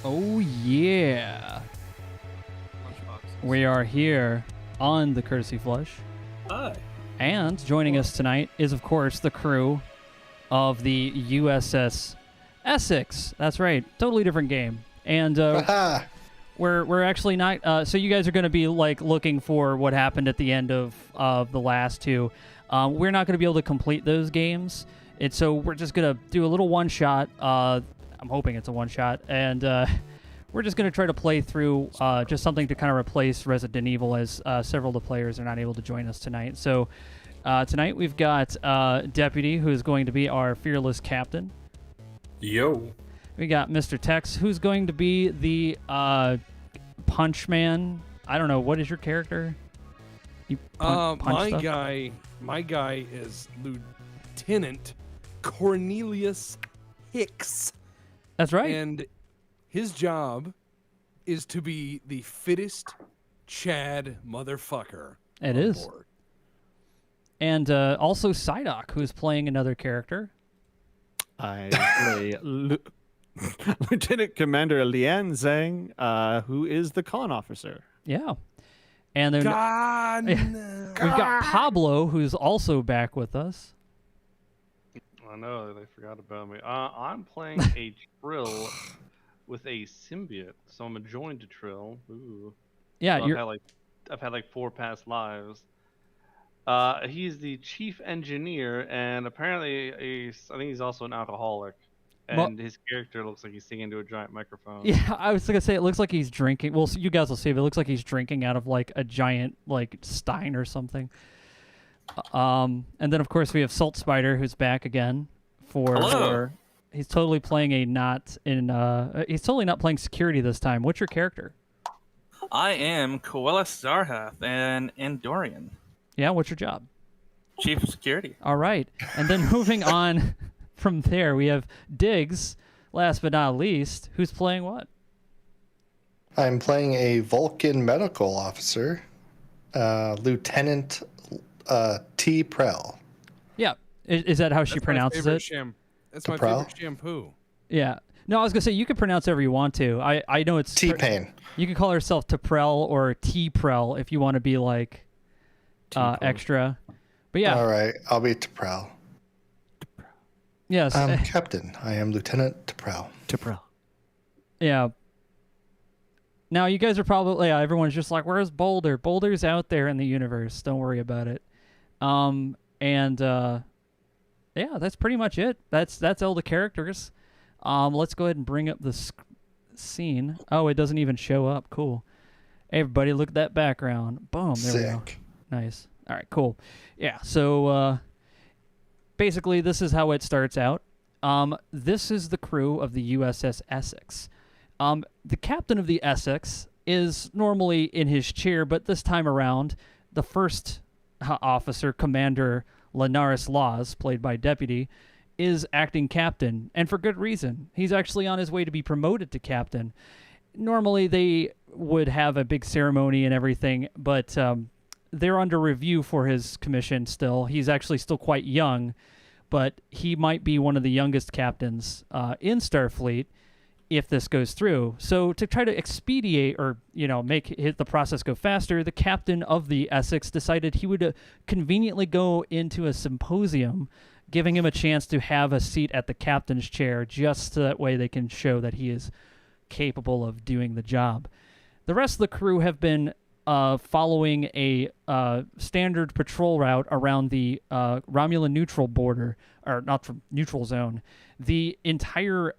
Oh, yeah. We are here on the Courtesy Flush. Hi. And joining us tonight is, of course, the crew of the USS Essex. That's right. Totally different game. And we're actually not... so you guys are going to be like looking for what happened at the end of the last two. We're not going to be able to complete those games. And so we're just going to do a little one-shot. I'm hoping it's a one-shot. And we're just going to try to play through just something to kind of replace Resident Evil, as several of the players are not able to join us tonight. So tonight we've got Deputy, who's going to be our fearless captain. Yo. We got Mr. Tex, who's going to be the punch man. I don't know. What is your character? You punch stuff? My guy is Lieutenant Cornelius Hicks. That's right. And his job is to be the fittest Chad motherfucker. It is. Board. And also Psyduck, who's playing another character. I play Lieutenant Commander Lian Zhang, who is the con officer. Yeah. And then we've got Pablo, who's also back with us. I know, they forgot about me. I'm playing a Trill with a symbiote, so I'm a joined to Trill. Ooh. Yeah, so I've had like 4 past lives. He's the chief engineer, and apparently I think he's also an alcoholic. And his character looks like he's singing into a giant microphone. Yeah, I was gonna say it looks like he's drinking. Well, you guys will see, but it looks like he's drinking out of like a giant like stein or something. And then of course we have Salt Spider, who's back again for he's totally playing he's totally not playing security this time. What's your character? I am Koella Starhath, an Andorian. Yeah, what's your job? Chief of Security. All right. And then moving on from there, we have Diggs, last but not least, who's playing what? I'm playing a Vulcan medical officer, Lieutenant T. Prell. Yeah. Is that how she pronounces it? That's my favorite shampoo. Yeah. No, I was going to say, you can pronounce whatever you want to. I know it's... T-Pain. You can call herself T'Prell or T-Prell if you want to be like extra. But yeah. All right. I'll be T'Prell. Yes. I'm Captain. I am Lieutenant T'Prell. Yeah. Now, you guys are probably... Yeah, everyone's just like, where's Boulder? Boulder's out there in the universe. Don't worry about it. Yeah, that's pretty much it. That's all the characters. Let's go ahead and bring up the scene. Oh, it doesn't even show up. Cool. Hey, everybody, look at that background. Boom. There we go. Nice. All right, cool. Yeah, so basically this is how it starts out. This is the crew of the USS Essex. The captain of the Essex is normally in his chair, but this time around, the first officer, Commander Naresar, played by Deputy, is acting captain, and for good reason. He's actually on his way to be promoted to captain. Normally, they would have a big ceremony and everything, but they're under review for his commission still. He's actually still quite young, but he might be one of the youngest captains in Starfleet if this goes through. So to try to expedite or, make the process go faster, the captain of the Essex decided he would conveniently go into a symposium, giving him a chance to have a seat at the captain's chair, just so that way they can show that he is capable of doing the job. The rest of the crew have been following a standard patrol route around the Romulan neutral border, or not from neutral zone. The entire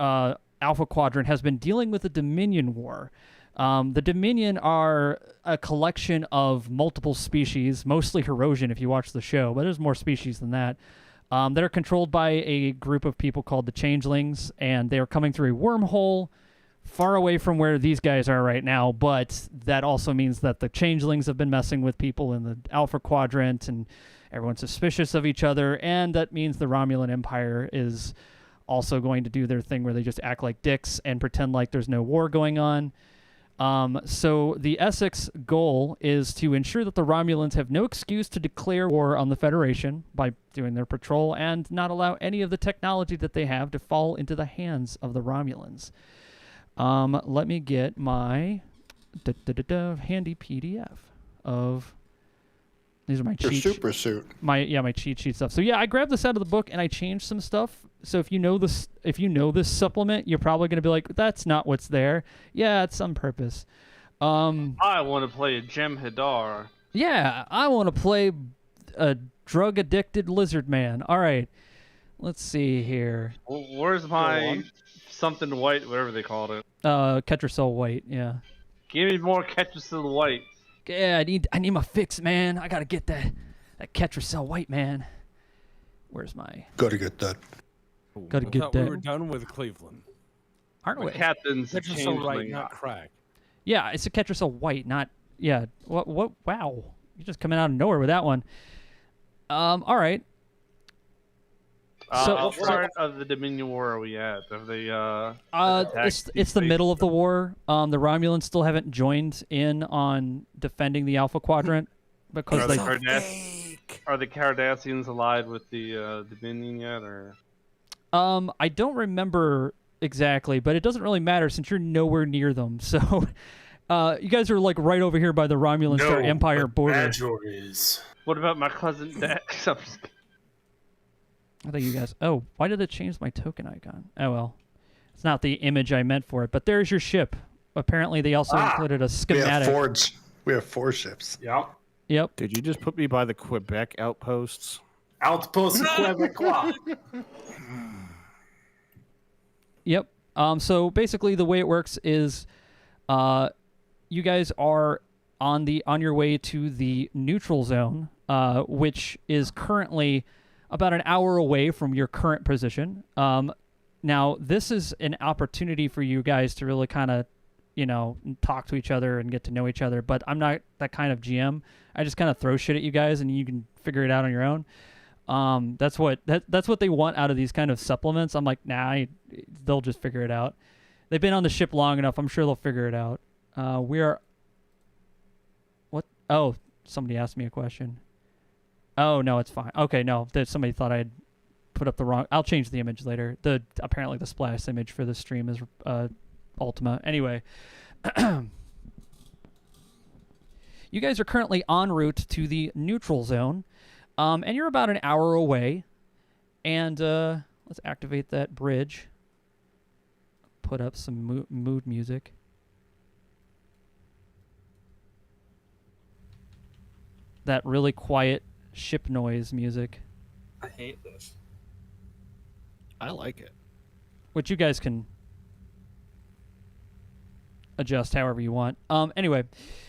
Alpha Quadrant has been dealing with the Dominion War. The Dominion are a collection of multiple species, mostly Herosian if you watch the show, but there's more species than that are controlled by a group of people called the Changelings, and they are coming through a wormhole far away from where these guys are right now, but that also means that the Changelings have been messing with people in the Alpha Quadrant, and everyone's suspicious of each other, and that means the Romulan Empire is also going to do their thing where they just act like dicks and pretend like there's no war going on. So the Essex goal is to ensure that the Romulans have no excuse to declare war on the Federation by doing their patrol and not allow any of the technology that they have to fall into the hands of the Romulans. Let me get my handy PDF of. These are my Your cheat super suit. my cheat sheet stuff. So yeah, I grabbed this out of the book and I changed some stuff. So if you know this supplement, you're probably gonna be like, that's not what's there. Yeah, it's on purpose. I want to play a Jem'Hadar. Yeah, I want to play a drug addicted lizard man. All right, let's see here. Where's my something white, whatever they called it? Ketracel White. Yeah. Give me more Ketracel White. Yeah, I need my fix, man. I gotta get that Ketracel White, man. Where's my? Gotta get that. Gotta I get thought that. we were done with Cleveland. Aren't The we? captain's That's just so changeling. right, not crack. Yeah, it's a Ketracel White, not yeah. What? Wow, you're just coming out of nowhere with that one. All right. What part of the Dominion War are we at? Have they it's the middle of the war. The Romulans still haven't joined in on defending the Alpha Quadrant because are the Cardassians allied with the Dominion yet, or? I don't remember exactly, but it doesn't really matter since you're nowhere near them. So, you guys are like right over here by the Romulan Star Empire border. Major is. What about my cousin Dax? I think you guys. Oh, why did it change my token icon? Oh well, it's not the image I meant for it. But there's your ship. Apparently, they also included a schematic. We have 4 ships. Yep. Yep. Did you just put me by the Quebec outposts? Outpost Quebecois. Yep. So basically, the way it works is, you guys are on your way to the neutral zone, which is currently about an hour away from your current position. Now, this is an opportunity for you guys to really kind of, talk to each other and get to know each other. But I'm not that kind of GM. I just kind of throw shit at you guys, and you can figure it out on your own. That's what they want out of these kind of supplements. I'm like, nah, they'll just figure it out. They've been on the ship long enough. I'm sure they'll figure it out. We are. What? Oh, somebody asked me a question. Oh no, it's fine. Okay, no, somebody thought I had put up the wrong. I'll change the image later. Apparently the splash image for the stream is Ultima. Anyway, you guys are currently en route to the neutral zone, and you're about an hour away. And let's activate that bridge. Put up some mood music. That really quiet ship noise music. I hate this. I like it. Which you guys can adjust however you want. Anyway,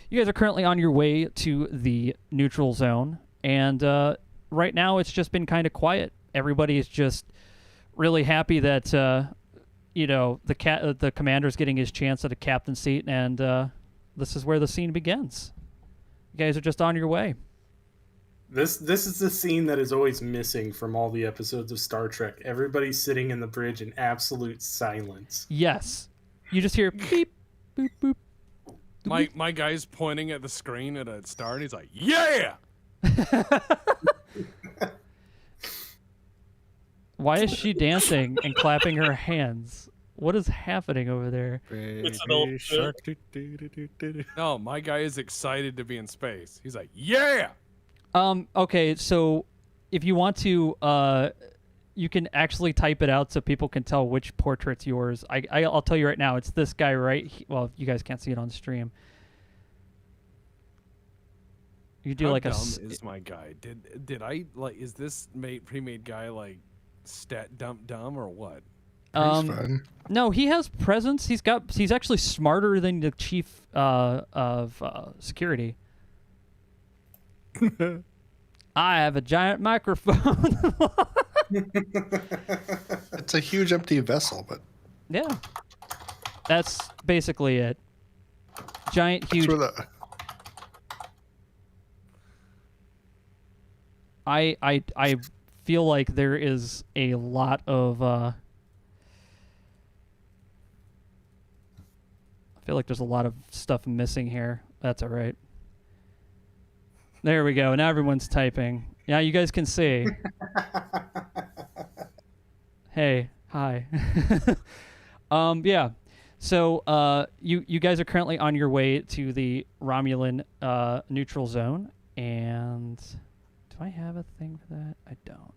you guys are currently on your way to the neutral zone, and right now it's just been kind of quiet. Everybody is just really happy that the commander's getting his chance at a captain seat, and this is where the scene begins. You guys are just on your way. This is the scene that is always missing from all the episodes of Star Trek. Everybody's sitting in the bridge in absolute silence. Yes. You just hear beep, boop, boop. My guy's pointing at the screen at a star, and he's like, "Yeah!" Why is she dancing and clapping her hands? What is happening over there? It's an old Shark. No, my guy is excited to be in space. He's like, "Yeah!" Okay, so if you want to, you can actually type it out so people can tell which portrait's yours. I'll tell you right now, it's this guy well, you guys can't see it on stream. You do How like dumb is my guy? Did I like? Is this pre-made guy like stat dumb or what? He's fun. No, he has presence. He's actually smarter than the chief of security. I have a giant microphone. It's a huge empty vessel, but Yeah, that's basically it. Giant, huge. I feel like there is a lot of. I feel like there's a lot of stuff missing here. That's all right. There we go. Now everyone's typing. Yeah, you guys can see. Hey, hi. Yeah. So you guys are currently on your way to the Romulan neutral zone, and do I have a thing for that? I don't.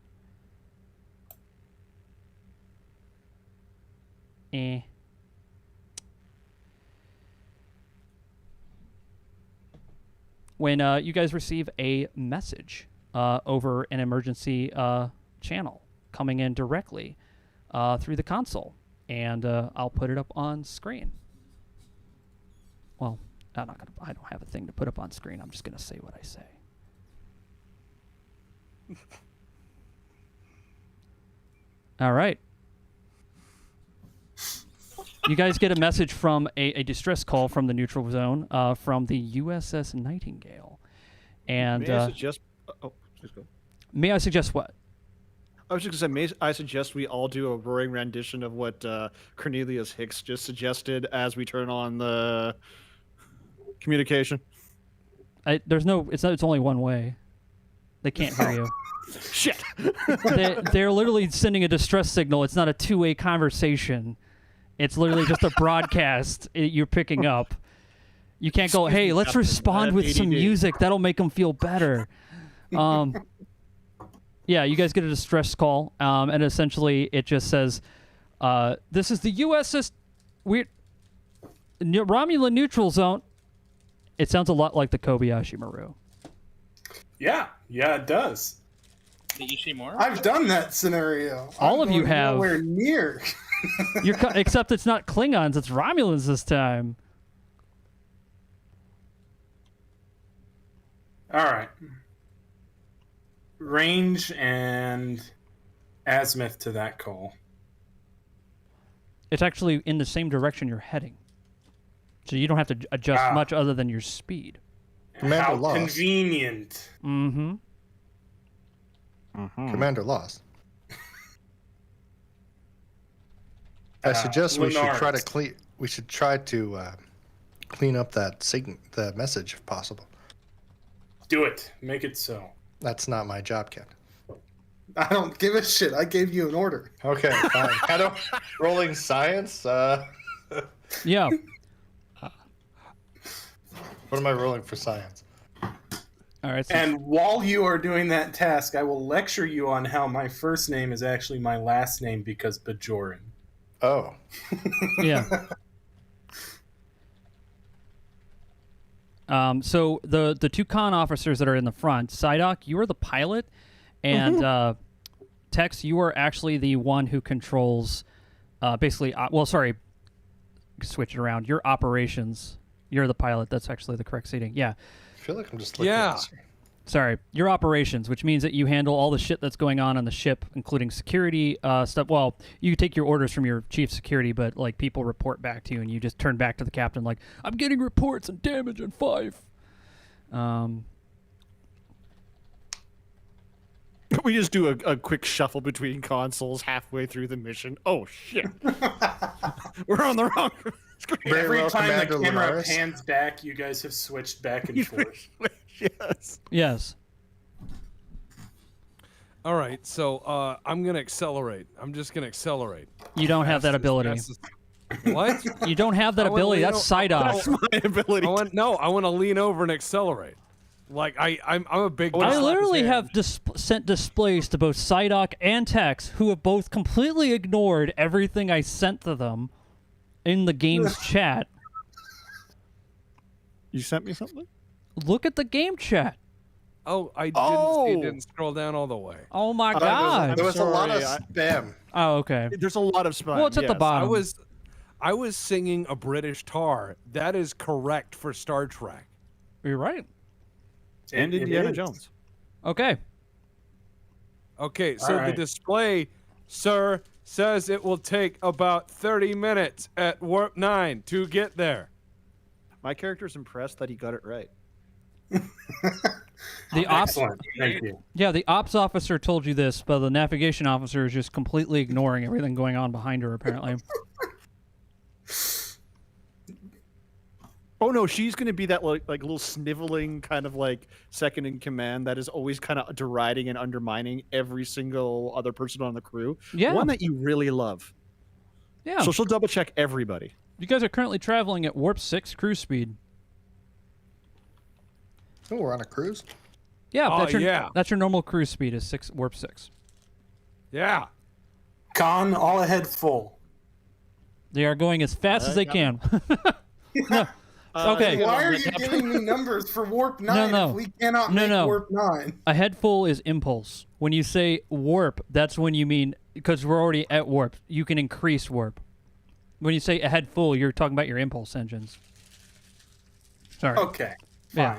When you guys receive a message over an emergency channel coming in directly through the console, and I'll put it up on screen. Well, I don't have a thing to put up on screen. I'm just gonna say what I say. All right. You guys get a message from a distress call from the neutral zone from the USS Nightingale. And May I suggest? Oh, please go. may I suggest what? I was just gonna say, may I suggest we all do a roaring rendition of what Cornelius Hicks just suggested as we turn on the communication. There's no. It's only one way. They can't hear you. Shit. They're literally sending a distress signal. It's not a two-way conversation. It's literally just a broadcast you're picking up. You can't go, hey, let's Captain, I respond have with some ADD. music. That'll make them feel better. Yeah, you guys get a distress call, and essentially it just says, this is the USS Romulan neutral zone. It sounds a lot like the Kobayashi Maru. Yeah, it does. The Ishimura? I've done that scenario. All I'm of you going have. nowhere near. Except it's not Klingons, it's Romulans this time. All right. Range and azimuth to that call. It's actually in the same direction you're heading. So you don't have to adjust much other than your speed. Commander How lost. convenient. Mm-hmm. Commander lost. I suggest we should try to Lenars. clean. We should try to clean up the message if possible. Do it. Make it so. That's not my job, Captain. I don't give a shit. I gave you an order. Okay, fine. I don't. Rolling science. Yeah. What am I rolling for science? All right. So And while you are doing that task, I will lecture you on how my first name is actually my last name because Bajoran. Oh, yeah. So the two con officers that are in the front, Psyduck, you are the pilot, and Tex, you are actually the one who controls, basically. Well, sorry, switch it around. Your operations. You're the pilot. That's actually the correct seating. Yeah. I feel like I'm just looking Yeah. at this. Sorry, your operations, which means that you handle all the shit that's going on the ship, including security stuff. Well, you take your orders from your chief security, but like people report back to you, and you just turn back to the captain like, "I'm getting reports and damage on 5." We just do a quick shuffle between consoles halfway through the mission. Oh shit. We're on the wrong screen. Very Every well, time Commander the camera Linares. pans back, you guys have switched back and forth. Yes. Yes. All right, so I'm gonna accelerate. I'm just gonna accelerate. You don't have that Fast as- ability. fast as- What? You don't have that I wanna ability. lean That's o- Psyduck. That's my ability. I want to lean over and accelerate. Like I'm a big. guy. I literally have sent displays to both Psyduck and Tex, who have both completely ignored everything I sent to them in the game's chat. You sent me something? Look at the game chat. Oh, I didn't. Oh! It didn't scroll down all the way. Oh my god. There was a lot of sorry, spam. Oh, okay. There's a lot of spam. Well, it's at the yes. bottom. I was singing a British tar. That is correct for Star Trek. You're right. And It Indiana is. Jones. Okay. Okay, so All the right. display, sir, says it will take about 30 minutes at warp 9 to get there. My character's impressed that he got it right. The ops, Excellent. Thank you. yeah, the ops officer told you this, but the navigation officer is just completely ignoring everything going on behind her. Apparently. Oh no, she's gonna be that like little sniveling kind of like second in command that is always kind of deriding and undermining every single other person on the crew. Yeah. One that you really love. Yeah. So she'll double check everybody. You guys are currently traveling at warp 6 cruise speed. Oh, we're on a cruise. Yeah, Oh, yeah. That's your normal cruise speed is warp 6. Yeah. Con, all ahead full. They are going as fast as they can. No. Okay. Why are you giving me numbers for Warp 9 No. if we cannot make Warp 9? A head full is impulse. When you say warp, that's when you mean, because we're already at warp, you can increase warp. When you say a head full, you're talking about your impulse engines. Sorry. Okay, fine. Yeah.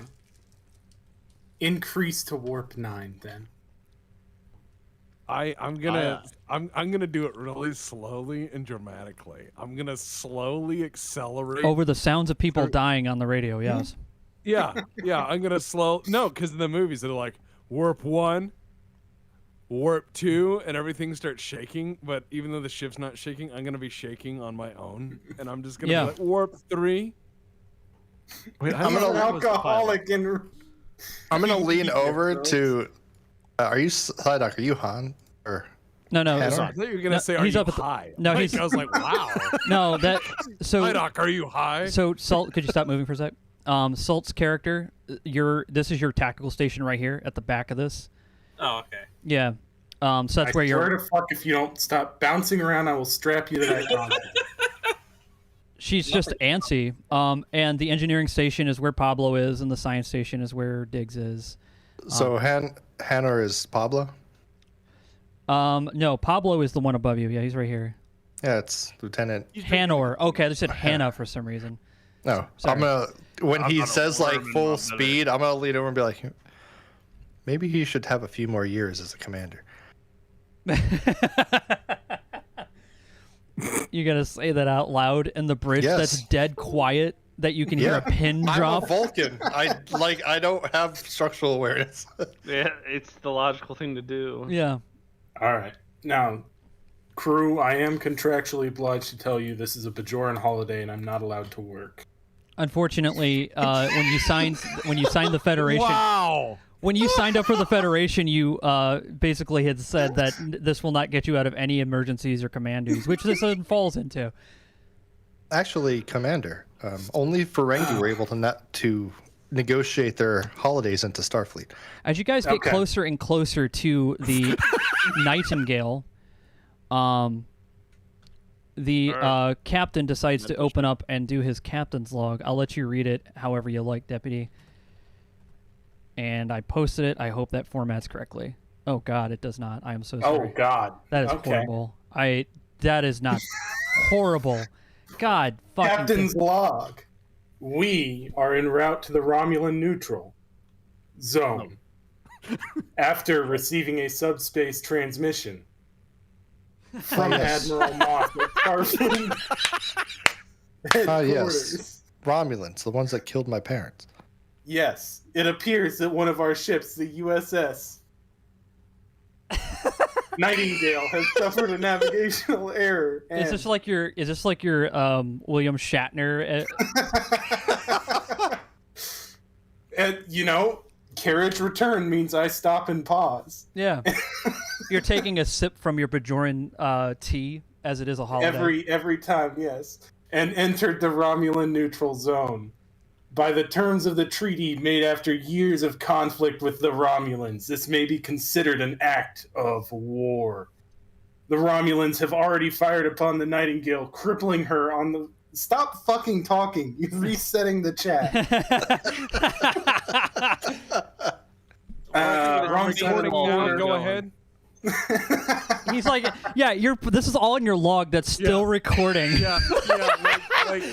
Increase to Warp 9 then. I'm gonna do it really slowly and dramatically. I'm gonna slowly accelerate. Over the sounds of people dying on the radio, yes. Yeah. I'm gonna because in the movies they're like warp 1, warp 2, and everything starts shaking. But even though the ship's not shaking, I'm gonna be shaking on my own, and I'm just gonna be like warp 3. Wait, I'm an alcoholic and. I'm gonna lean over to. Are you Psyduck? Are you Han? Or No. I thought you were gonna say, "Are he's you up at the- high?" No, Like, he's- I was like, "Wow." No, that. So. Psyduck, are you high? So Salt, could you stop moving for a sec? Salt's character, this is your tactical station right here at the back of this. Oh, okay. Yeah. So that's where I you're. swear to fuck, if you don't stop bouncing around, I will strap you to that console. She's just antsy. And the engineering station is where Pablo is, and the science station is where Diggs is. so Hannah is Pablo. No, Pablo is the one above you. Yeah, he's right here. Yeah, it's Lieutenant. Hanor. Okay, I just said Hannah for some reason. No, Sorry. I'm gonna. When I'm he gonna says warm like him full up, speed, I'm gonna lean over and be like, maybe he should have a few more years as a commander. You gotta say that out loud in the bridge Yes. that's dead quiet, that you can hear a pin I'm drop. a Vulcan. I don't have structural awareness. Yeah, it's the logical thing to do. Yeah. All right. Now, crew, I am contractually obliged to tell you this is a Bajoran holiday and I'm not allowed to work. Unfortunately, when you signed the Federation, Wow. when you signed up for the Federation, you basically had said that this will not get you out of any emergencies or command duties, which this one falls into. Actually, Commander, only Ferengi were able to negotiate their holidays into Starfleet. As you guys get Okay. closer and closer to the Nightingale, the captain decides to open up and do his captain's log. I'll let you read it however you like, Deputy. And I posted it. I hope that formats correctly. Oh God, it does not. I am so sorry. Oh, God. That is Okay. horrible. That is not horrible. God fucking. Captain's log. We are en route to the Romulan neutral zone. After receiving a subspace transmission from yes. Admiral Moss at Starfleet headquarters. Yes. Romulans, the ones that killed my parents. Yes, it appears that one of our ships, the USS Nightingale, has suffered a navigational error. Is this like your William Shatner? And carriage return means I stop and pause. Yeah. You're taking a sip from your Bajoran tea, as it is a holiday. Every time, yes. And entered the Romulan neutral zone. By the terms of the treaty made after years of conflict with the Romulans, this may be considered an act of war. The Romulans have already fired upon the Nightingale, crippling her on the... Stop fucking talking. You're resetting the chat. Wrong side of the border. Go ahead. He's like, yeah, this is all in your log that's still recording. Yeah, like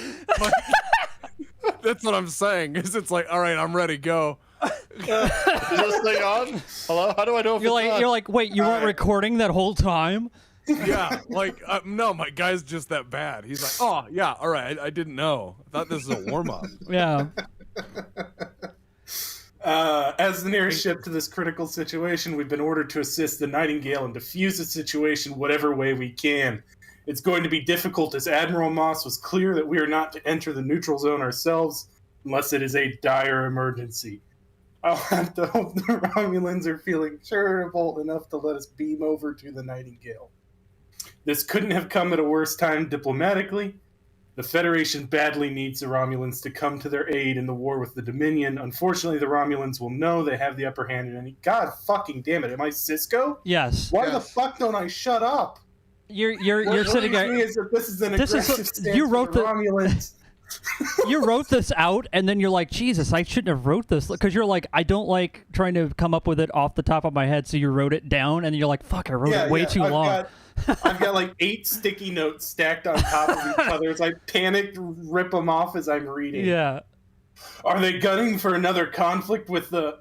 that's what I'm saying. Is it's like, all right, I'm ready, go. Is this thing on? Hello? How do I know if it's on? You're like, wait, you weren't recording that whole time? Yeah, like no, my guy's just that bad. He's like, oh yeah, all right, I didn't know. I thought this was a warm up. Yeah. As the nearest ship to this critical situation, we've been ordered to assist the Nightingale and defuse the situation whatever way we can. It's going to be difficult as Admiral Moss was clear that we are not to enter the neutral zone ourselves unless it is a dire emergency. I'll have to hope the Romulans are feeling charitable enough to let us beam over to the Nightingale. This couldn't have come at a worse time diplomatically. The Federation badly needs the Romulans to come to their aid in the war with the Dominion. Unfortunately, the Romulans will know they have the upper hand in any. God fucking damn it! Am I Cisco? Yes. Why the fuck don't I shut up? You're What sitting worries there. me is that this is an This is- aggressive stance you for wrote the the- Romulans. You wrote this out, and then you're like, Jesus, I shouldn't have wrote this, because you're like, I don't like trying to come up with it off the top of my head, so you wrote it down, and you're like, fuck, I wrote it way too long. I've got like 8 sticky notes stacked on top of each other as I panicked, rip them off as I'm reading. Yeah. Are they gunning for another conflict with the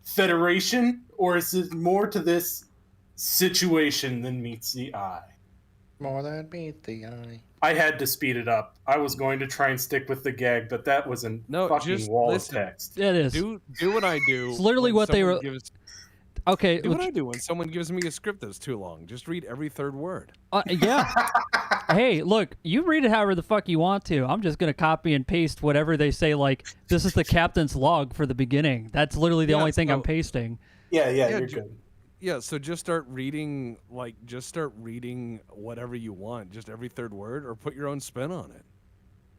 Federation, or is it more to this situation than meets the eye? More than meet the eye. I had to speed it up. I was going to try and stick with the gag, but that was a No, fucking just wall listen. of text. It is. Do what I do. It's literally when what they someone were- gives- Okay. do what I do when someone gives me a script that's too long. Just read every third word. Yeah. Hey, look, you read it however the fuck you want to. I'm just going to copy and paste whatever they say, like, this is the captain's log for the beginning. That's literally the Yeah, only thing I'm so- pasting. Yeah, Yeah, you're ju- good. Yeah, so just start reading whatever you want, just every third word, or put your own spin on it.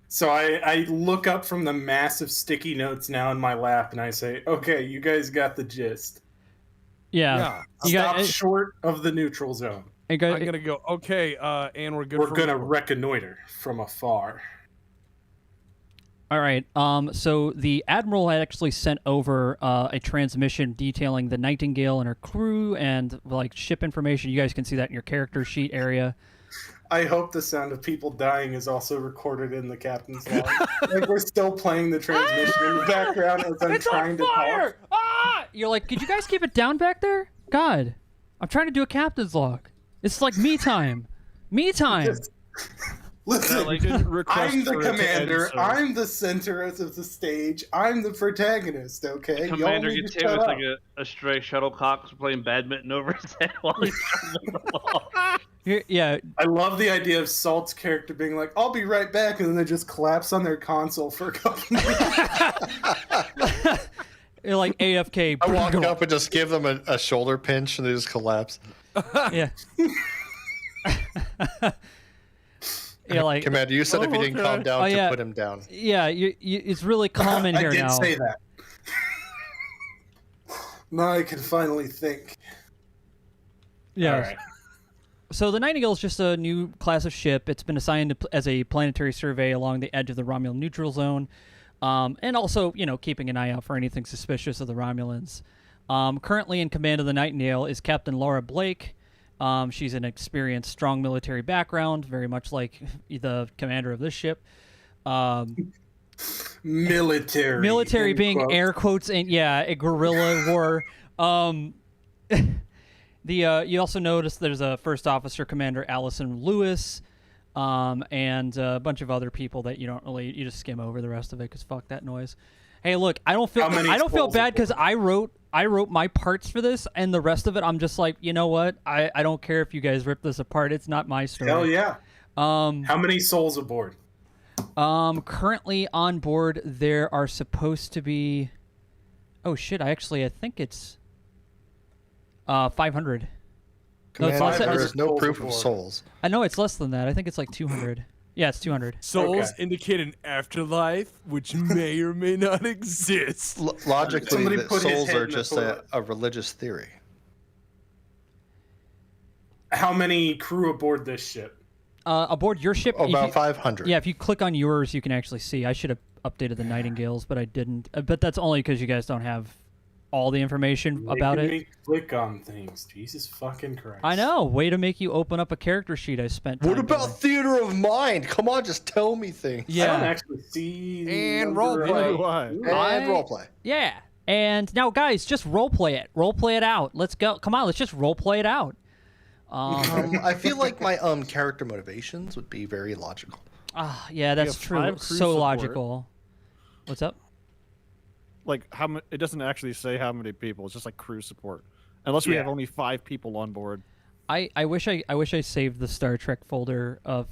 So I look up from the massive sticky notes now in my lap, and I say, okay, you guys got the gist. Yeah. You Stop got, short of the neutral zone. it go- I'm gonna go. Okay, and we're good. We're for going to record. reconnoiter from afar. All right. So the admiral had actually sent over a transmission detailing the Nightingale and her crew and like ship information. You guys can see that in your character sheet area. I hope the sound of people dying is also recorded in the captain's log. Like we're still playing the transmission in the background as I'm trying to talk. Ah! You're like, could you guys keep it down back there? God, I'm trying to do a captain's log. It's like me time. Me time. Just- Listen, Request I'm the for it to end, commander. sir. I'm the center of the stage. I'm the protagonist. Okay, Y'all Commander need gets to hit shut with up. like a stray shuttlecock playing badminton over his head while he's trying to make the ball. Yeah. I love the idea of Salt's character being like, "I'll be right back," and then they just collapse on their console for a couple minutes. You're like AFK. I walk up and just give them a shoulder pinch, and they just collapse. Yeah. You're like, Commander, you said if you didn't okay. calm down, Oh, to yeah. put him down. yeah, it's really calm in here I did now. say that. Now I can finally think. Yeah. All right. So the Nightingale is just a new class of ship. It's been assigned as a planetary survey along the edge of the Romulan neutral zone, and also, keeping an eye out for anything suspicious of the Romulans. Currently in command of the Nightingale is Captain Laura Blake. She's an experienced, strong military background, very much like the commander of this ship. Military. Being quotes. air quotes, and a guerrilla war. You also notice there's a first officer commander Allison Lewis, and a bunch of other people that you just skim over the rest of it because fuck that noise. Hey, look, I don't feel skulls bad because aboard? I wrote my parts for this, and the rest of it I'm just like, you know what? I don't care if you guys rip this apart. It's not my story. Hell yeah. How many souls aboard? Currently on board there are supposed to be. Oh shit! I think it's 500. No, it's Commander, less- there it's- is no souls proof of aboard. souls. I know it's less than that. I think it's like 200. Yeah, it's 200. Souls Okay. indicate an afterlife, which may or may not exist. Logically, Somebody that put his souls head are in the just toilet. a religious theory. How many crew aboard this ship? Aboard your ship. if About you- 500. Yeah, if you click on yours, you can actually see. I should have updated the Nightingales, but I didn't. But that's only because you guys don't have all the information about Making it. me click on things. Jesus fucking Christ. I know. Way to make you open up a character sheet I spent. What time about doing. theater of mind? Come on, just tell me things. I don't Yeah. actually see. And number roleplay. of- Why? And I- roleplay. Yeah. And now, guys, just roleplay it. Roleplay it out. Let's go. Come on, let's just roleplay it out. I feel like my character motivations would be very logical. Yeah, that's have true. 5 crew So support. logical. What's up? Like how many? It doesn't actually say how many people. It's just like crew support. Unless we Yeah. have only 5 people on board. I wish I saved the Star Trek folder of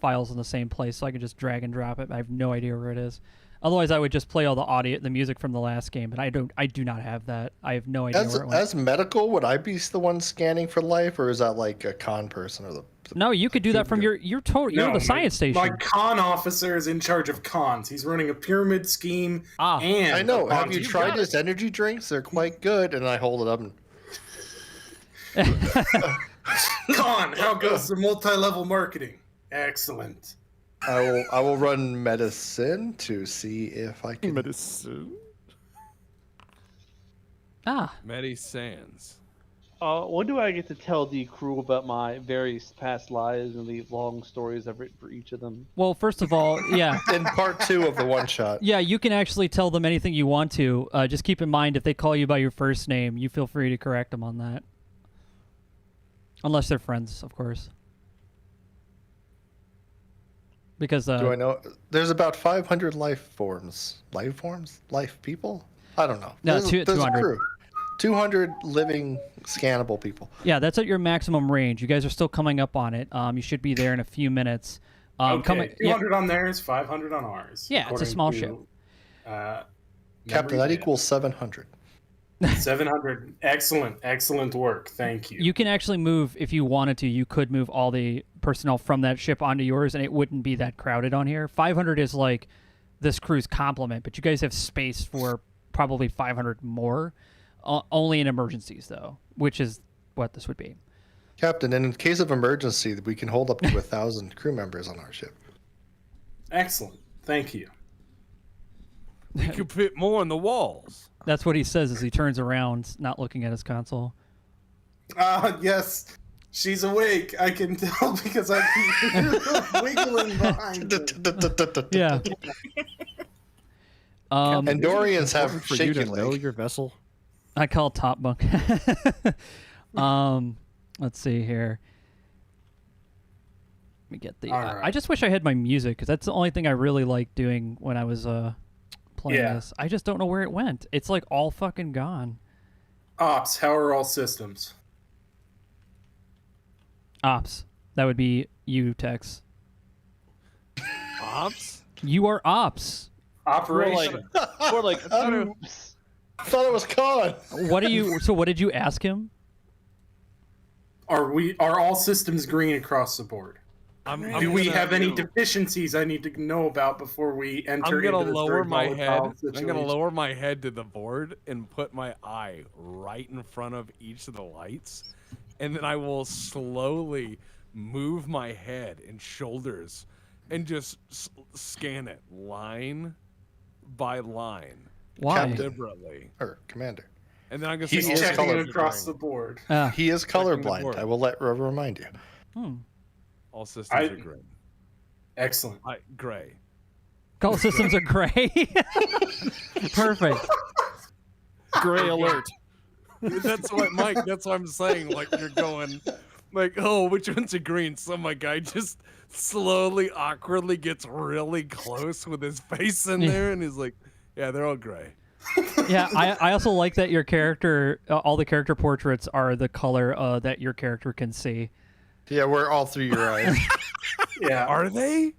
files in the same place so I could just drag and drop it. I have no idea where it is. Otherwise, I would just play all the music from the last game, but I do not have that. I have no idea As where it went. medical, would I be the one scanning for life, or is that like a con person or the No, you could do that from your. You're No, the science station. My con officer is in charge of cons. He's running a pyramid scheme. And I know. Have you you tried got his energy drinks? They're quite good. And I hold it up and Con, how goes the multi-level marketing? Excellent. I will run medicine to see if I can. Medicine. Medi Sands. When do I get to tell the crew about my various past lives and the long stories I've written for each of them? Well, first of all, yeah. In part 2 of the one shot. Yeah, you can actually tell them anything you want to. Just keep in mind, if they call you by your first name, you feel free to correct them on that. Unless they're friends, of course. Because Do I know? There's about 500 life forms. Life forms? Life people? I don't know. No, There's a 200. crew. 200 living scannable people. Yeah, that's at your maximum range. You guys are still coming up on it. You should be there in a few minutes. Okay, 200 on theirs, 500 on ours. Yeah, it's a small ship. Captain, that equals 700. 700. Excellent work. Thank you. You can actually move, if you wanted to, you could move all the personnel from that ship onto yours, and it wouldn't be that crowded on here. 500 is like this crew's complement, but you guys have space for probably 500 more. Only in emergencies, though, which is what this would be. Captain, and in case of emergency, we can hold up to 1,000 crew members on our ship. Excellent. Thank you. We could fit more on the walls. That's what he says as he turns around, not looking at his console. Yes. She's awake. I can tell because I keep wiggling behind her. Yeah. Andorians have For you shaky to know leg. your vessel. I call it top bunk. Let's see here. Let me get the. All right. I just wish I had my music, because that's the only thing I really liked doing when I was playing this. I just don't know where it went. It's like all fucking gone. Ops, how are all systems? Ops. That would be you, Tex. Ops? You are ops. Operation. Or like, oops. I thought it was con. What are you? So what did you ask him? Are all systems green across the board? Do we have any deficiencies I need to know about before we enter I'm gonna into this lower very my volatile head. I'm situation? gonna lower my head to the board and put my eye right in front of each of the lights, and then I will slowly move my head and shoulders and just scan it line by line. Why? Deliberately. Or commander. And then I'm gonna He's say He's All checking colors across the green. board. He is Checking the colorblind. board. I will remind you. all systems are green. Excellent. Gray. Call systems are gray. Perfect. Gray alert. That's what Mike. That's what I'm saying. Like you're going, like, oh, which one's a green? So my guy just slowly, awkwardly gets really close with his face in there, and he's like, yeah, they're all gray. Yeah, I also like that your character, all the character portraits are the color that your character can see. Yeah, we're all through your eyes. Yeah. Are they?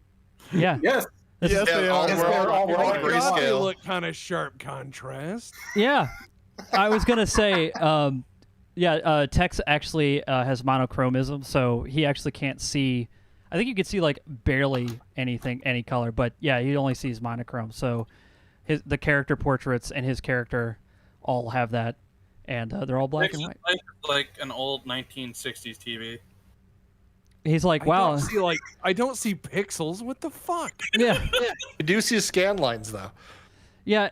Yeah. Yes. Yes, they all, are. we're all They grayscale. look kind of sharp contrast. Yeah. I was going to say, Tex actually has monochromism, so he actually can't see. I think you could see, like, barely any color, but yeah, he only sees monochrome. So the character portraits and his character all have that, and they're all black and white. Like an old 1960s TV. He's like, wow. I don't see pixels. What the fuck? Yeah. You do see scan lines though. Yeah.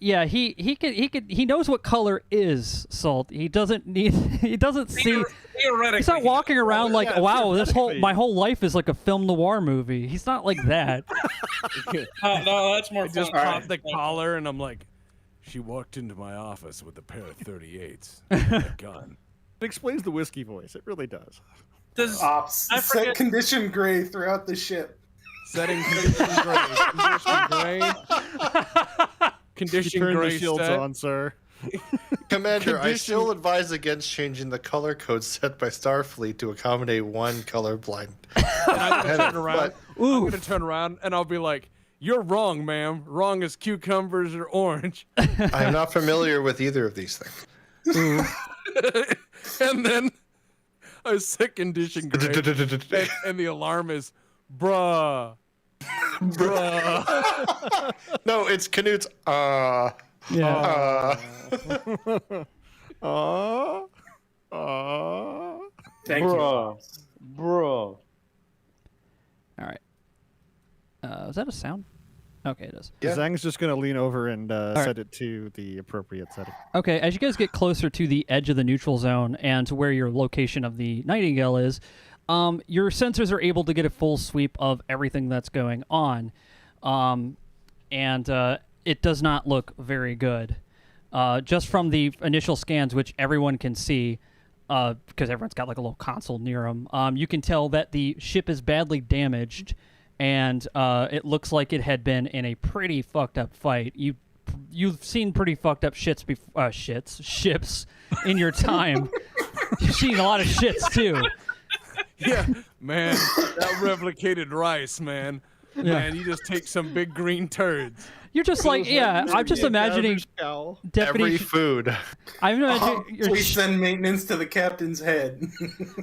He knows what color is, Salt. He doesn't see. Theoretically, He's not walking around like, wow, my whole life is like a film noir movie. He's not like that. No, that's more I just fun. popped the collar, and I'm like, she walked into my office with a pair of 38s and a gun. It explains the whiskey voice. It really does. Does Ops. I Set forget- condition gray throughout the ship. Setting condition gray. Condition gray. Condition Turn gray the shields set. on, sir. Commander, I Condition- still advise against changing the color code set by Starfleet to accommodate one colorblind. And I'm gonna turn around. But- I'm gonna turn around and I'll be like, "You're wrong, ma'am. Wrong as cucumbers or orange." I am not familiar with either of these things. And then a second condition grade, and the alarm is, bruh. Bruh. No, it's Canute's. Yeah. Thank you. Bro. All right. Is that a sound? Okay, it is. Yeah. Zhang's just going to lean over and right. set it to the appropriate setting. Okay, as you guys get closer to the edge of the neutral zone and to where your location of the Nightingale is, your sensors are able to get a full sweep of everything that's going on. And it does not look very good. Just from the initial scans, which everyone can see, because everyone's got like a little console near them, you can tell that the ship is badly damaged, and it looks like it had been in a pretty fucked up fight. You've seen pretty fucked up ships in your time. You've seen a lot of shits too. Yeah, man, that replicated rice, man. Yeah. Man, you just take some big green turds. You're just like, yeah. I'm just imagining Every Deputy. food. I'm imagining you're Please send maintenance to the captain's head.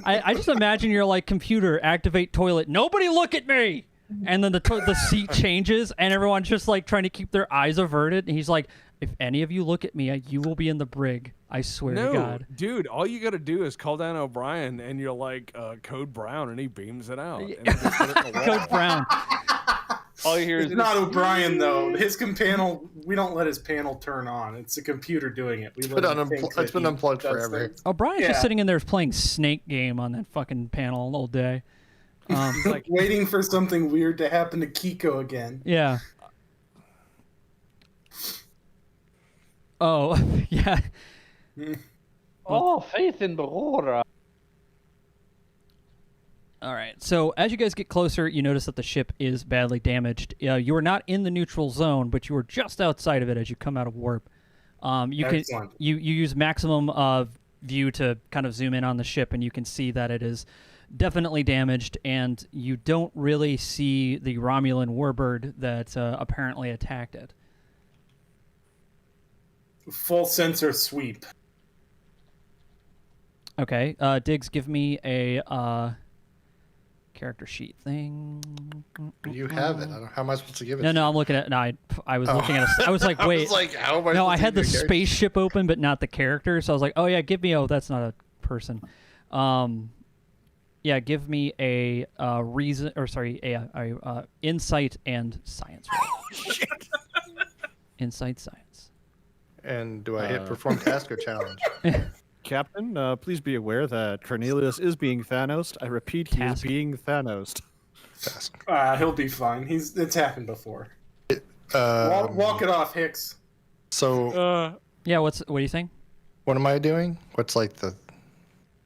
I just imagine you're like, computer, activate toilet. Nobody look at me. And then the seat changes, and everyone's just like trying to keep their eyes averted. And he's like, if any of you look at me, you will be in the brig. I swear to No, God. dude, all you got to do is call down O'Brien, and you're like, code Brown, and he beams it out. And then just put it in the wall. Code Brown. All you hear It's is not O'Brien though. His panel, we don't let his panel turn on. It's the computer doing it. It's been unplugged forever. O'Brien's Yeah. just sitting in there playing Snake Game on that fucking panel all day. He's like waiting for something weird to happen to Kiko again. Yeah. Oh, yeah. oh, faith in Barora. All right. So as you guys get closer, you notice that the ship is badly damaged. You are not in the neutral zone, but you are just outside of it as you come out of warp. You Excellent. you use maximum view to kind of zoom in on the ship, and you can see that it is definitely damaged, and you don't really see the Romulan warbird that apparently attacked it. Full sensor sweep. Okay. Diggs, give me a character sheet thing. You have it. How am I supposed to give it? No, to no, you? I'm looking at. No, I was looking at. I was like, wait. I was like, how am I No, supposed I to had the give you a character? spaceship open, but not the character. So I was like, oh yeah, give me. Oh, that's not a person. Yeah, give me a reason, or sorry, a insight and science. roll. Insight, science. And do I hit perform task or challenge? Captain, please be aware that Cornelius is being Thanos. I repeat, he is Task. being Thanos. Task. He'll be fine. It's happened before. Um, Walk it off, Hicks. So, Yeah, what do you think? what am I doing? What's like the?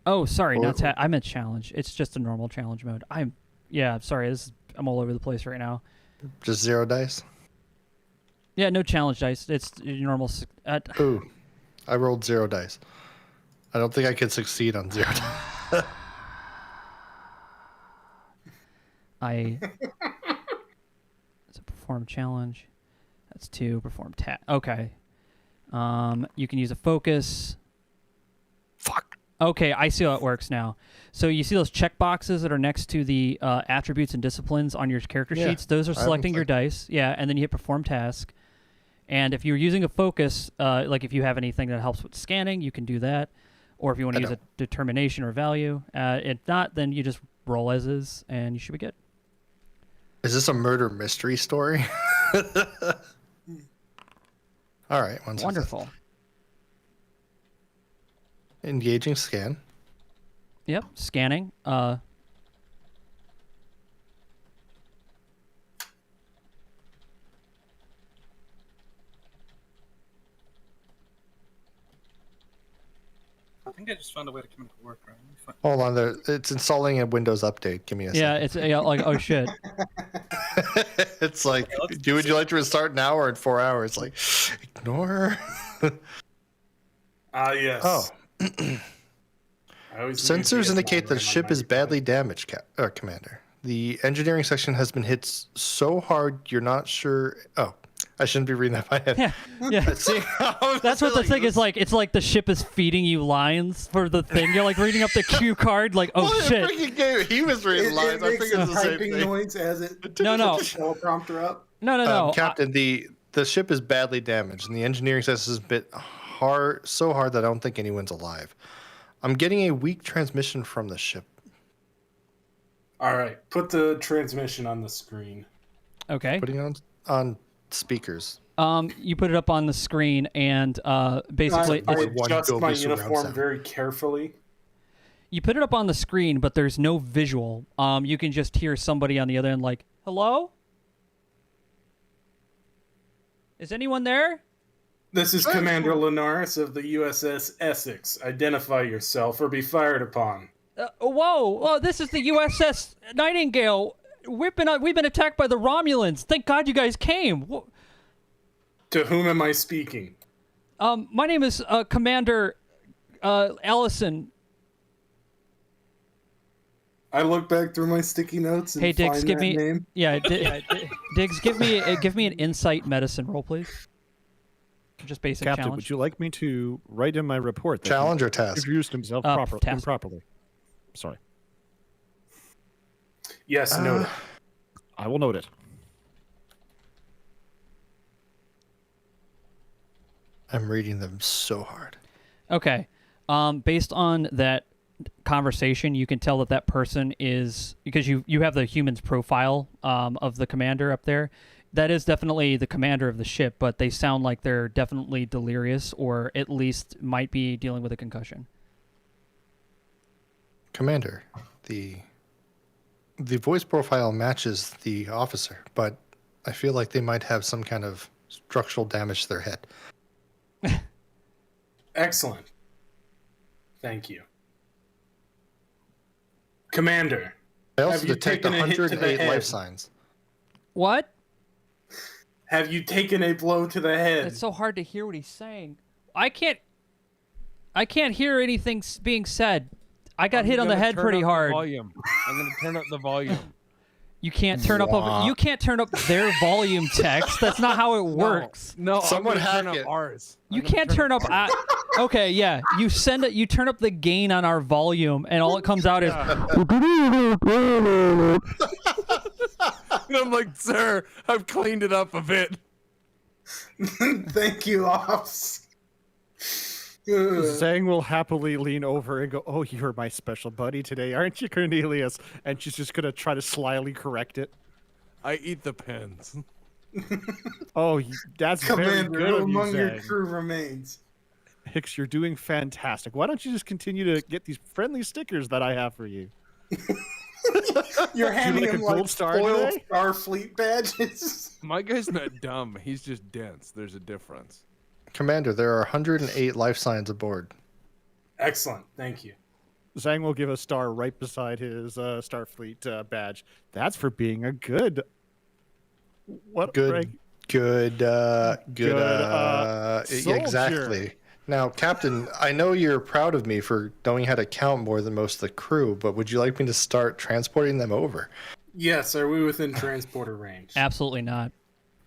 Oh, sorry, Or- not I meant challenge. It's just a normal challenge mode. Sorry, I'm all over the place right now. Just 0 dice? Yeah, no challenge dice. It's your normal. Ooh, I rolled 0 dice. I don't think I could succeed on 0 dice. It's a perform challenge. That's 2. Perform Okay. You can use a focus. Fuck. Okay, I see how it works now. So you see those check boxes that are next to the attributes and disciplines on your character Yeah, sheets? Those are I haven't selecting your played. dice. Yeah, and then you hit perform task. And if you're using a focus, like if you have anything that helps with scanning, you can do that. Or if you want to I use a don't. determination or value. If not, then you just roll as is, and you should be good. Is this a murder mystery story? All right. One second. Wonderful. Engaging scan. Yep, scanning. I think I just found a way to come into work. Right? Hold on there. It's installing a Windows update. Give me a Yeah, it's like, oh shit. second. It's like, would you like to restart now or in 4 hours? Like, ignore. Yes. Oh. I always use Sensors PS9 indicate the RAM on ship is 95. badly damaged, Commander. The engineering section has been hit so hard you're not sure. Oh, I shouldn't be reading that by head. Yeah, yeah. See, That's what the thing is like. It's like the ship is feeding you lines for the thing. You're like reading up the cue card, like, oh shit. Freaking game. He was reading lines. I makes figured a it's the same typing thing. noise as it No. teleprompter up. No. Captain, the ship is badly damaged, and the engineering test is a bit hard, so hard that I don't think anyone's alive. I'm getting a weak transmission from the ship. All right, put the transmission on the screen. Okay. Putting it on speakers. You put it up on the screen, and basically, I one adjust Dolby my surround uniform sound. very carefully. you put it up on the screen, but there's no visual. You can just hear somebody on the other end, like, "Hello? Is anyone there?" This is Commander Linares of the USS Essex. Identify yourself or be fired upon. Whoa! This is the USS Nightingale. We've been attacked by the Romulans. Thank God you guys came. To whom am I speaking? My name is Commander Allison. I look back through my sticky notes and Hey Diggs, find give that me name. Diggs, give me an insight medicine roll, please. Just basic Captain, challenge. would you like me to write in my report that Challenge he or task? introduced himself Task. improperly? Sorry. Yes, noted. I will note it. I'm reading them so hard. Okay. Based on that conversation, you can tell that that person is, because you have the human's profile of the commander up there. That is definitely the commander of the ship, but they sound like they're definitely delirious, or at least might be dealing with a concussion. Commander, the voice profile matches the officer, but I feel like they might have some kind of structural damage to their head. Excellent. Thank you. Commander, I also have you detect taken a hit to the 108 head? life signs. What? have you taken a blow to the head? It's so hard to hear what he's saying. I can't hear anything being said. I got hit on the head pretty hard. I'm gonna turn up the volume. You can't turn you can't turn up their volume text. That's not how it works. No, Someone I'm gonna turn hack up it. ours. You can't turn up. Okay, yeah. You turn up the gain on our volume, and all it comes out is. And I'm like, sir, I've cleaned it up a bit. Thank you, Ops. Zhang will happily lean over and go, "Oh, you're my special buddy today, aren't you, Cornelius?" And she's just gonna try to slyly correct it. I eat the pens. Oh, that's very Commander, good who of you, among your Zhang. crew remains? Hicks, you're doing fantastic. Why don't you just continue to get these friendly stickers that I have for you? You're handing like a him gold like star spoiled today? Starfleet badges. My guy's not dumb. He's just dense. There's a difference. Commander, there are 108 life signs aboard. Excellent, thank you. Zhang will give a star right beside his Starfleet badge. That's for being a good. What Good, rank? good, soldier. exactly. Now, Captain, I know you're proud of me for knowing how to count more than most of the crew, but would you like me to start transporting them over? Yes, are we within transporter range? Absolutely not.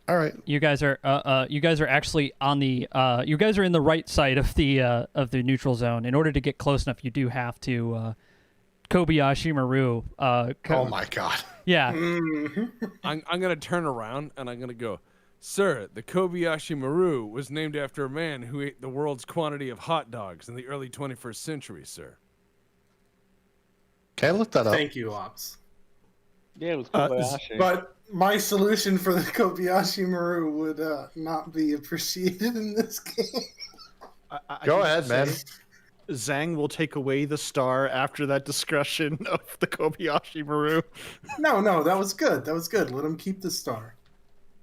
All right. You guys are actually on the you guys are in the right side of the neutral zone. In order to get close enough, you do have to Kobayashi Maru. Oh my God. Yeah. I'm gonna turn around and I'm gonna go, sir. The Kobayashi Maru was named after a man who ate the world's quantity of hot dogs in the early 21st century, sir. Can I look that up? Thank you, Ops. Yeah, it was Kobayashi. But my solution for the Kobayashi Maru would not be appreciated in this game. Go ahead, man. Zhang will take away the star after that discussion of the Kobayashi Maru. No, that was good. That was good. Let him keep the star.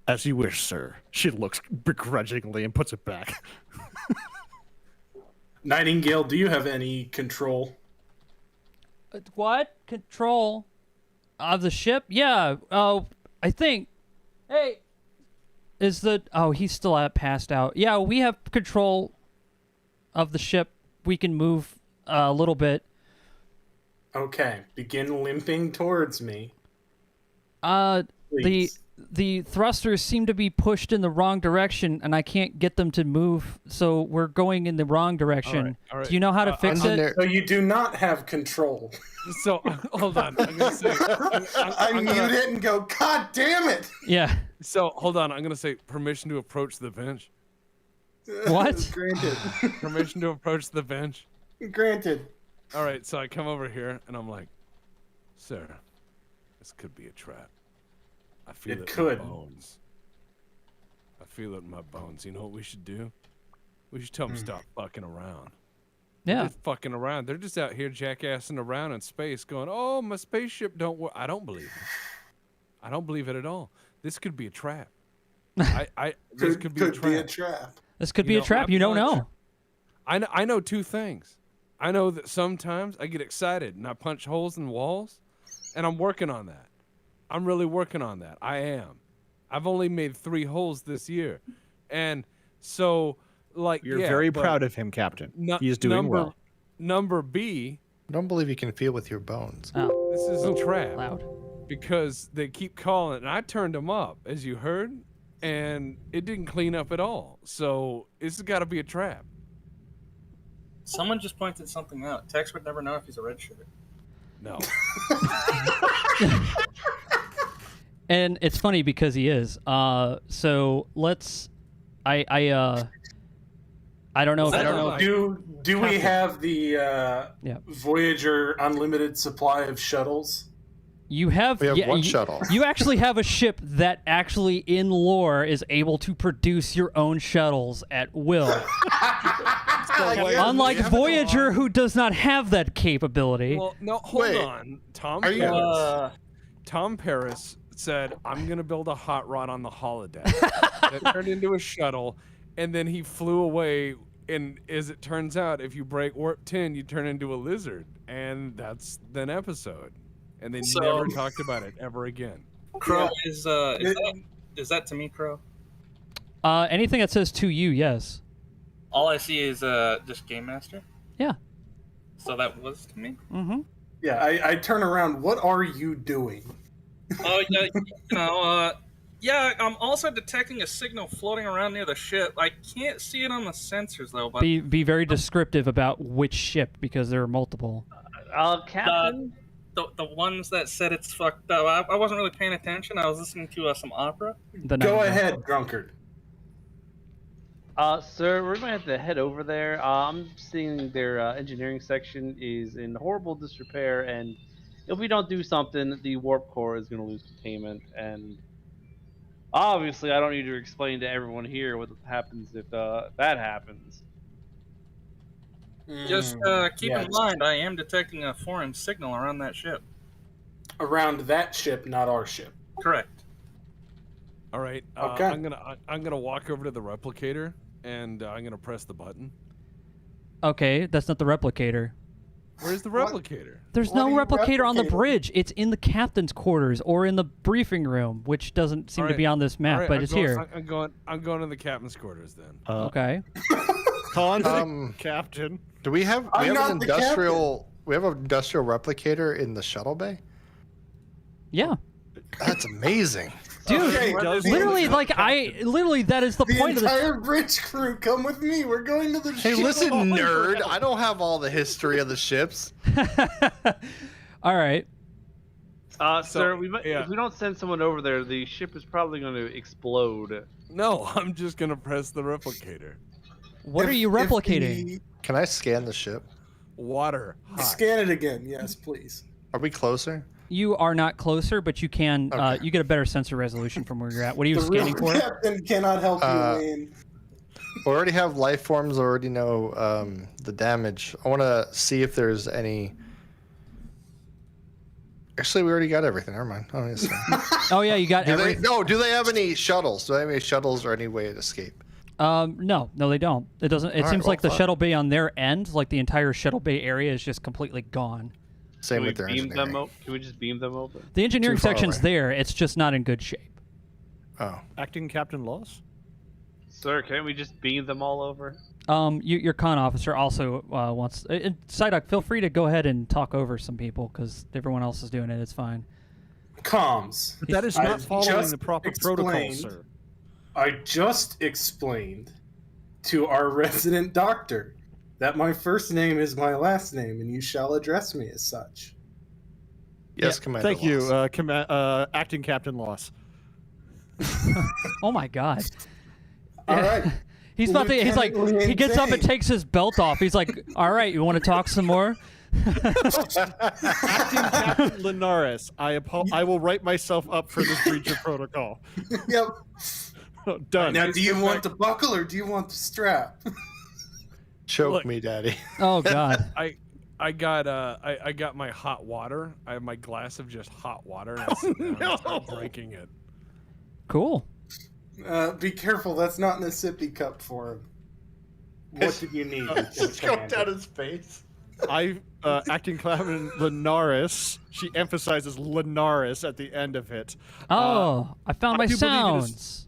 As you wish, sir. She looks begrudgingly and puts it back. Nightingale, do you have any control? What control of the ship? Yeah. Oh, I think. Hey, is the he's still passed out. Yeah, we have control of the ship. We can move a little bit. Okay, begin limping towards me. The Please. the thrusters seem to be pushed in the wrong direction, and I can't get them to move, so we're going in the wrong direction. All right. Do you know how to fix it? Engineer- So you do not have control. So hold on. I'm gonna say. I mute it and go, God damn it! Yeah. So hold on. I'm gonna say permission to approach the bench. What? Granted. Permission to approach the bench. Granted. All right. So I come over here and I'm like, sir, this could be a trap. I feel It it could. in my bones. I feel it in my bones. You know what we should do? We should tell them stop fucking around. Yeah. They're fucking around. They're just out here jackassing around in space going, oh, my spaceship don't work. I don't believe it. I don't believe it at all. This could be a trap. This could be a trap. Be a trap. This could be a trap. You don't know. I know two things. I know that sometimes I get excited and I punch holes in walls, and I'm working on that. I'm really working on that. I am. I've only made 3 holes this year. And so, like, You're yeah, very but proud of him, Captain. nu- He's doing number, well. Number B, I don't believe you can feel with your bones. Oh, this is a trap. loud. Because they keep calling, and I turned them up, as you heard, and it didn't clean up at all. So this has got to be a trap. Someone just pointed something out. Tex would never know if he's a red shirt. No. And it's funny because he is. So let's. I don't know if I don't know. Do we have the Yeah. Voyager unlimited supply of shuttles? you have. We have yeah, one you, shuttle. You actually have a ship that actually, in lore, is able to produce your own shuttles at will. Unlike Voyager, who does not have that capability. Well, no, hold Wait. on. Tom Are you- Paris. Tom Paris said, I'm going to build a hot rod on the holodeck. That turned into a shuttle, and then he flew away. And as it turns out, if you break warp 10, you turn into a lizard. And that's an episode. And they So- never talked about it ever again. Crow Yeah. is that to me, Crow? Anything that says to you, yes. All I see is just Game Master. Yeah. So that was to me. Mm-hmm. Yeah, I turn around. What are you doing? Oh yeah, yeah. I'm also detecting a signal floating around near the ship. I can't see it on the sensors though. But Be very descriptive about which ship because there are multiple. Captain? the ones that said it's fucked up. I wasn't really paying attention. I was listening to some opera. The Go number. ahead, drunkard. Sir, we're gonna have to head over there. I'm seeing their engineering section is in horrible disrepair, and if we don't do something, the warp core is gonna lose containment. And obviously, I don't need to explain to everyone here what happens if that happens. Just keep yeah. in mind, I am detecting a foreign signal around that ship. Around that ship, not our ship. Correct. All right. Okay. I'm gonna walk over to the replicator, and I'm gonna press the button. Okay, that's not the replicator. Where's the What? replicator? There's What no are you replicator on the replicating? bridge. It's in the captain's quarters or in the briefing room, which doesn't seem All to right. be on this map, All right, but I'm it's going- here. I'm going to the captain's quarters then. Okay. Captain. Do we have I'm an not the industrial? We have an industrial replicator in the shuttle bay. Yeah. That's amazing. Dude, Okay, literally, that is the The point of this. entire bridge crew, come with me. We're going to the Hey, ship. listen, nerd. I don't have all the history of the ships. All right. Sir, we might, yeah. if we don't send someone over there, the ship is probably going to explode. No, I'm just gonna press the replicator. What are you replicating? Can I scan the ship? Water. Hot. Scan it again, yes, please. Are we closer? You are not closer, but you can. Okay. You get a better sensor resolution from where you're at. What are you The real scanning for? captain cannot help you, Wayne. We already have life forms. Already know the damage. I want to see if there's any. Actually, we already got everything. Never mind. Oh, yes. Oh yeah, you got Do every. they, no, do they have any shuttles? Do they have any shuttles or any way to escape? No, they don't. It doesn't. It All right, seems well, like the fine. shuttle bay on their end, like the entire shuttle bay area, is just completely gone. Same Can we with their beam engineering. them? Can we just beam them over? The engineering Too far section's away. there. It's just not in good shape. Oh, Acting Captain Laws? Sir, can't we just beam them all over? Your con officer also wants. Psyduck, feel free to go ahead and talk over some people because everyone else is doing it. It's fine. Comms. But that is I not following just the proper protocol, explained- sir. I just explained to our resident doctor that my first name is my last name, and you shall address me as such. Yes, Commander. Thank you, Loss. Acting Captain Loss. Oh my god. All right. He's about to. He's like. Lieutenant He gets up and Lieutenant. takes his belt off. He's like, "All right, you want to talk some more?" Acting Captain Linares, I will write myself up for this breach of protocol. Yep. Done. Now, do you want the buckle or do you want the strap? Choke Look. me, Daddy. Oh god. I got my hot water. I have my glass of just hot water, and I sit down and start drinking it. Cool. Be careful. That's not in a sippy cup for him. What did you need? Just go down his face. Acting Captain Linares. She emphasizes Linares at the end of it. Oh, I found my do believe it is- sounds.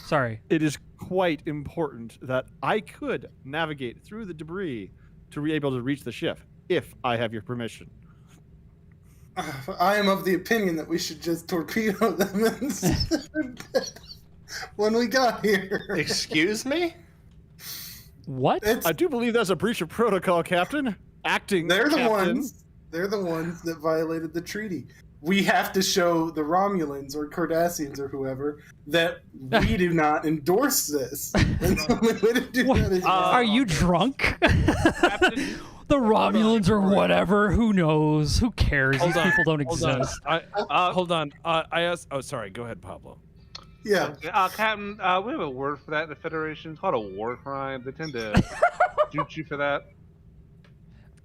Sorry. It is quite important that I could navigate through the debris to be able to reach the ship if I have your permission. I am of the opinion that we should just torpedo them when we got here. Excuse me? What? I do believe that's a breach of protocol, Captain. Acting They're the Captain. ones. They're the ones that violated the treaty. We have to show the Romulans or Cardassians or whoever that we do not endorse this. And the only way to do What? that is Are you drunk? Captain, The Romulans or whatever. Who knows? Who cares? Hold These on, people don't hold on. exist. Hold on. I asked. Oh, sorry. Go ahead, Pablo. yeah. Captain, we have a word for that in the Federation. It's called a war crime. They tend to shoot you for that.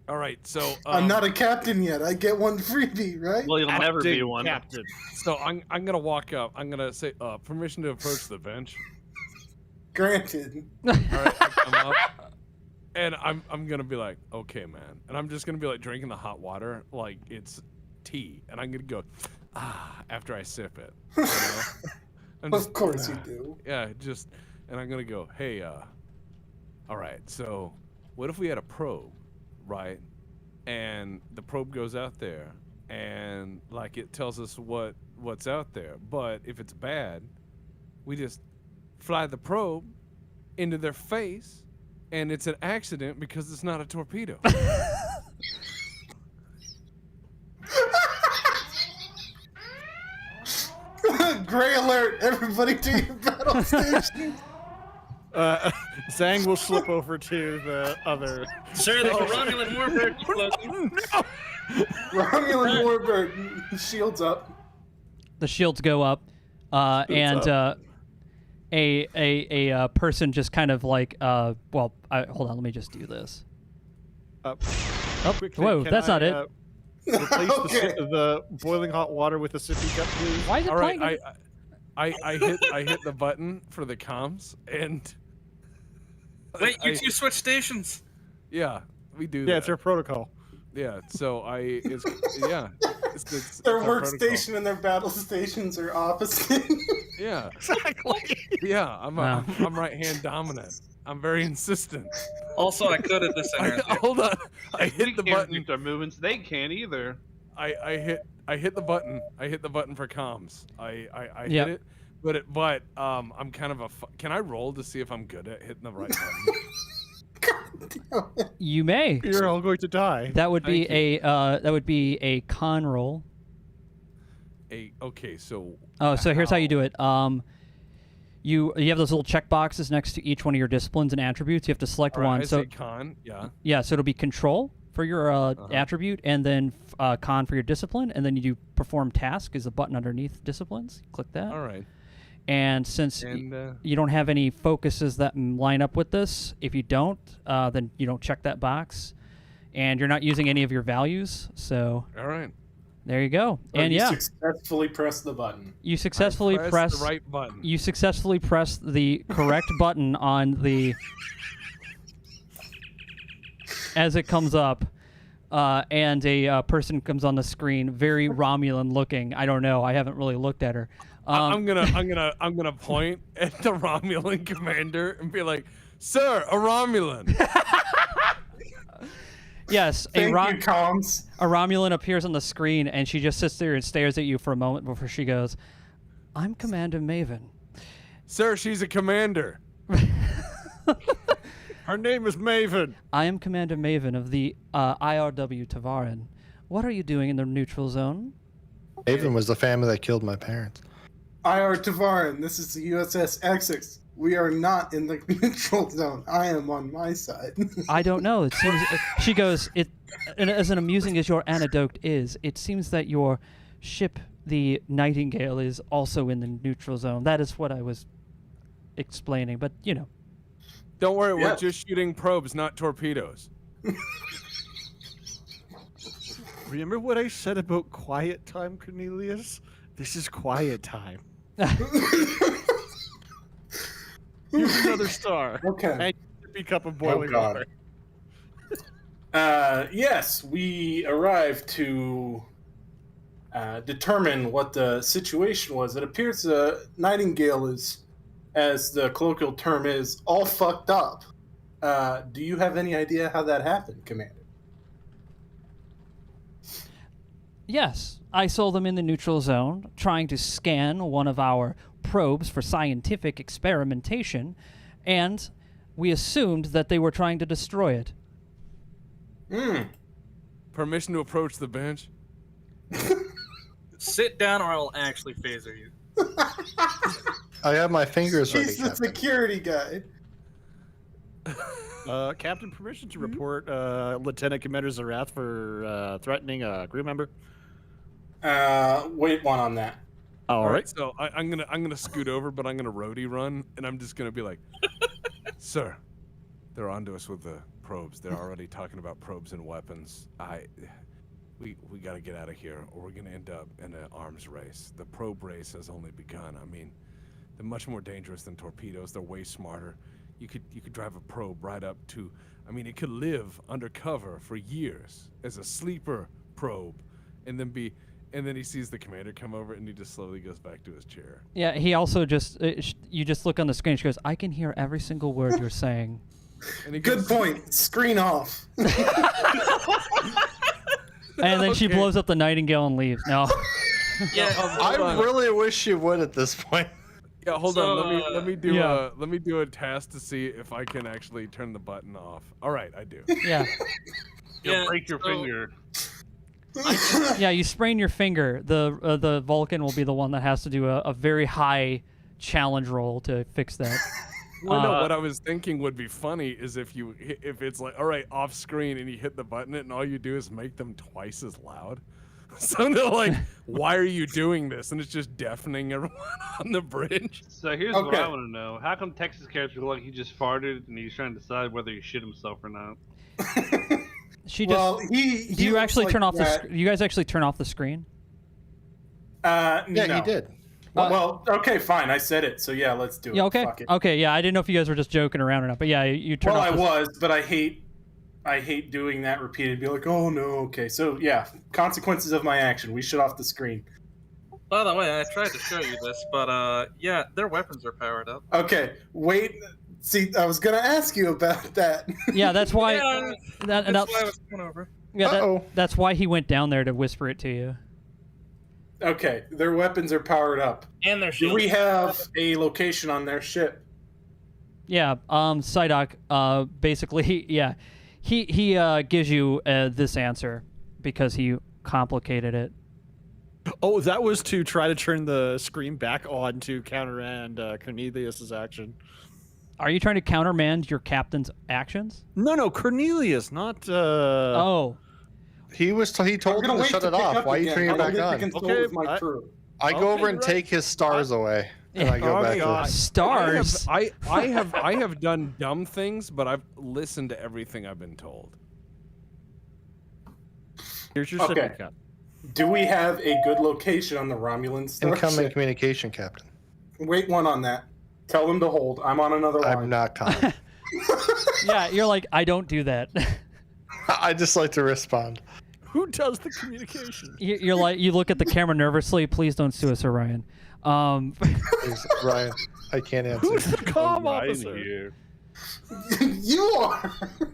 All right. So I'm not a captain yet. I get one freebie, right? Well, you'll never be Acting one. Captain. So I'm gonna walk up. I'm gonna say permission to approach the bench. Granted. All right. I come up, and I'm gonna be like, okay, man, and I'm just gonna be like drinking the hot water like it's tea, and I'm gonna go after I sip it. You know? I'm Of course you do. Yeah, just, and I'm gonna go, hey, all right, so what if we had a probe, right? And the probe goes out there, and like it tells us what's out there. But if it's bad, we just fly the probe into their face, and it's an accident because it's not a torpedo. Gray alert! Everybody to your battle station. Zhang will slip over to the other. Sir, there's a Romulan warbird floating. Romulan warbird, shields up. The shields go up, and a person just kind of like hold on, let me just do this. Quickly, Whoa, can that's not it. Replace Okay. the boiling hot water with a sippy cup, please. Why is it All right, playing? I hit the button for the comms, and Wait, you two switch stations. yeah, we do. Yeah, that. it's our protocol. Yeah, so it's Their our protocol. workstation and their battle stations are opposite. Yeah, Exactly. yeah, I'm Wow. I'm right hand dominant. I'm very insistent. Also, I coded this in there. Hold on, I We hit the can't button. reduce our movements. They can't either. I hit the button. I hit the button for comms. I Yep. hit it, but I'm kind of can I roll to see if I'm good at hitting the right button? You may. You're all going to die. That would be Thank a con roll. Okay, so Oh, so here's how you do it. You have those little check boxes next to each one of your disciplines and attributes. You have to select all right, one. I So say con, yeah. yeah, so it'll be control for your attribute, and then con for your discipline, and then you do perform task is the button underneath disciplines. Click that. All right. And since And you don't have any focuses that line up with this, if you don't, then you don't check that box, and you're not using any of your values. So all right. there you go. And you yeah, successfully press the button. you successfully I press the right button. You successfully press the correct button on the as it comes up, and a person comes on the screen, very Romulan looking. I don't know. I haven't really looked at her. I'm gonna point at the Romulan commander and be like, "Sir, a Romulan." Yes, Thank you, comms. a Romulan appears on the screen, and she just sits there and stares at you for a moment before she goes, "I'm Commander Maven." Sir, she's a commander. Her name is Maven. I am Commander Maven of the IRW Tavarin. What are you doing in the neutral zone? Maven was the family that killed my parents. IR Tavarin, this is the USS Essex. We are not in the neutral zone. I am on my side. I don't know. It seems she goes. And as an amusing as your anecdote is, it seems that your ship, the Nightingale, is also in the neutral zone. That is what I was explaining. But you know, Don't worry, Yeah. we're just shooting probes, not torpedoes. Remember what I said about quiet time, Cornelius? This is quiet time. Here's another star. Okay. And a sippy cup of boiling God. water. Yes, we arrived to determine what the situation was. It appears Nightingale is, as the colloquial term is, all fucked up. Do you have any idea how that happened, Commander? yes, I saw them in the neutral zone trying to scan one of our probes for scientific experimentation, and we assumed that they were trying to destroy it. Permission to approach the bench? Sit down or I will actually phaser you. I have my fingers ready, He's the Captain. security guy. Captain, permission to report Lieutenant Commander Zarath for threatening a crew member. Wait one on that. All right, so I'm gonna scoot over, but I'm gonna roadie run, and I'm just gonna be like, "Sir, they're onto us with the probes. They're already talking about probes and weapons. We gotta get out of here, or we're gonna end up in an arms race. The probe race has only begun. I mean, they're much more dangerous than torpedoes. They're way smarter. You could drive a probe right up to. I mean, it could live undercover for years as a sleeper probe, and then be." And then he sees the commander come over, and he just slowly goes back to his chair. Yeah, he also just you just look on the screen. She goes, "I can hear every single word you're saying." And he Good goes, point. Screen off. And then she Okay. blows up the Nightingale and leaves. No. Yeah, I really wish you would at this point. Yeah, hold So, on. Let me do yeah. let me do a task to see if I can actually turn the button off. All right, I do. Yeah. You'll break your so- finger. Yeah, you sprain your finger. The Vulcan will be the one that has to do a very high challenge roll to fix that. Well, no, what I was thinking would be funny is if it's like, all right, off screen, and you hit the button, and all you do is make them twice as loud. So they're like, "Why are you doing this?" And it's just deafening everyone on the bridge. So here's what Okay. I want to know: how come Texas character look like he just farted and he's trying to decide whether he shit himself or not? She just. Well, he Do you looks actually like turn off that. the? You guys actually turn off the screen? Yeah, No. he did. Well, okay, fine. I said it, so yeah, let's do it. Yeah. Okay. Fuck it. Okay. Yeah. I didn't know if you guys were just joking around or not, but yeah, you turn Well, off. I the, was, but I hate doing that repeated. Be like, oh no, okay. So yeah, consequences of my action. We shut off the screen. by the way, I tried to show you this, but yeah, their weapons are powered up. Okay, wait. See, I was gonna ask you about that. Yeah. That's why. Yeah, That, and that's why I that's, was coming over. yeah. Uh-oh. That's why he went down there to whisper it to you. Okay, their weapons are powered up. And their Do shields. we have a location on their ship? Yeah. Psyduck. Basically, yeah. He gives you this answer because he complicated it. Oh, that was to try to turn the screen back on to countermand Cornelius's action. Are you trying to countermand your captain's actions? No, Cornelius, not. Oh. He told I'm him gonna to wait shut to it pick off. up Why are you again. turning it I back don't on? get to consult Okay, with my I- crew. I go over and right. take his stars away, and I go Oh, back God. to Stars. I have done dumb things, but I've listened to everything I've been told. Here's your Okay. sippy cup. Do we have a good location on the Romulan incoming starship? communication, Captain. Wait one on that. Tell them to hold. I'm on another line. I'm not calm. Yeah, you're like, I don't do that. I just like to respond. Who does the communication? You're like, you look at the camera nervously. Please don't sue us, Orion. Please, Ryan, I can't answer. Who's the comm Ryan officer? here. You are.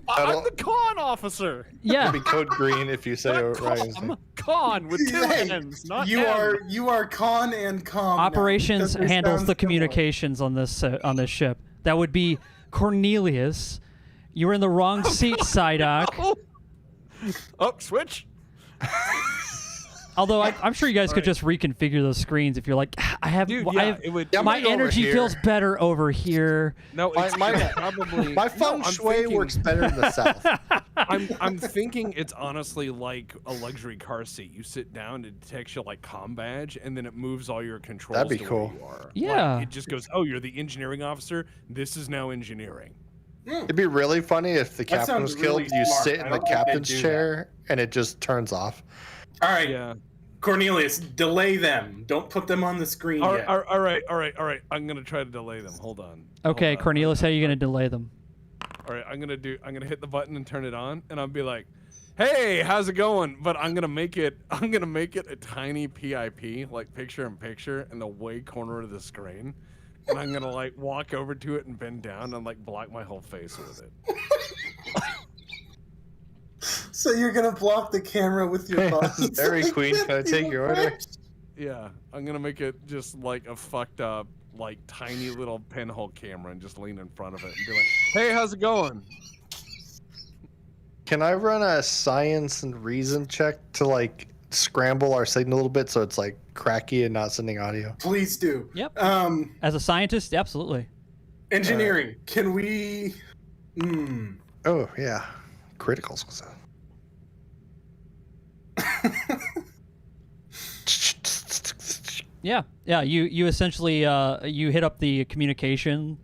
I'm the con officer. Yeah. It'd be code green if you say Orion's name. Con with two Hey, N's, not you M. are con and com. now, Operations because they handles sound the similar. communications on this ship. That would be Cornelius. You were in the wrong seat, Psyduck. Oh, switch. Although I'm sure you guys could just reconfigure those screens if you're like, I have, Dude, I yeah, have it would. Yeah, my mine over energy here. feels better over here. No, it's probably My feng I'm shui thinking- works better in the south. I'm thinking it's honestly like a luxury car seat. You sit down, it detects your like comm badge, and then it moves all your controls. That'd be to cool. Where you are. Yeah. Like, it just goes, oh, you're the engineering officer. This is now engineering. It'd be really funny if the That captain was sounds killed. really You smart. sit I in the don't think they'd captain's do that. chair and it just turns off. All right, Yeah. Cornelius, delay them. Don't put them on the screen All yet. right. I'm gonna try to delay them. Hold on. Okay, Hold on. Cornelius, how are you going to delay them? All right, I'm gonna hit the button and turn it on, and I'll be like, "Hey, how's it going?" But I'm gonna make it a tiny PIP, like picture in picture, in the way corner of the screen, and I'm gonna like walk over to it and bend down and like block my whole face with it. So you're gonna block the camera with your buttons? Dairy Queen, can I take your order? Yeah, I'm gonna make it just like a fucked up, like tiny little pinhole camera, and just lean in front of it and be like, "Hey, how's it going?" Can I run a science and reason check to like scramble our signal a little bit so it's like cracky and not sending audio? Please do. Yep. Um, As a scientist, absolutely. engineering. Can we? Oh yeah, criticals. Yeah. You essentially you hit up the communication,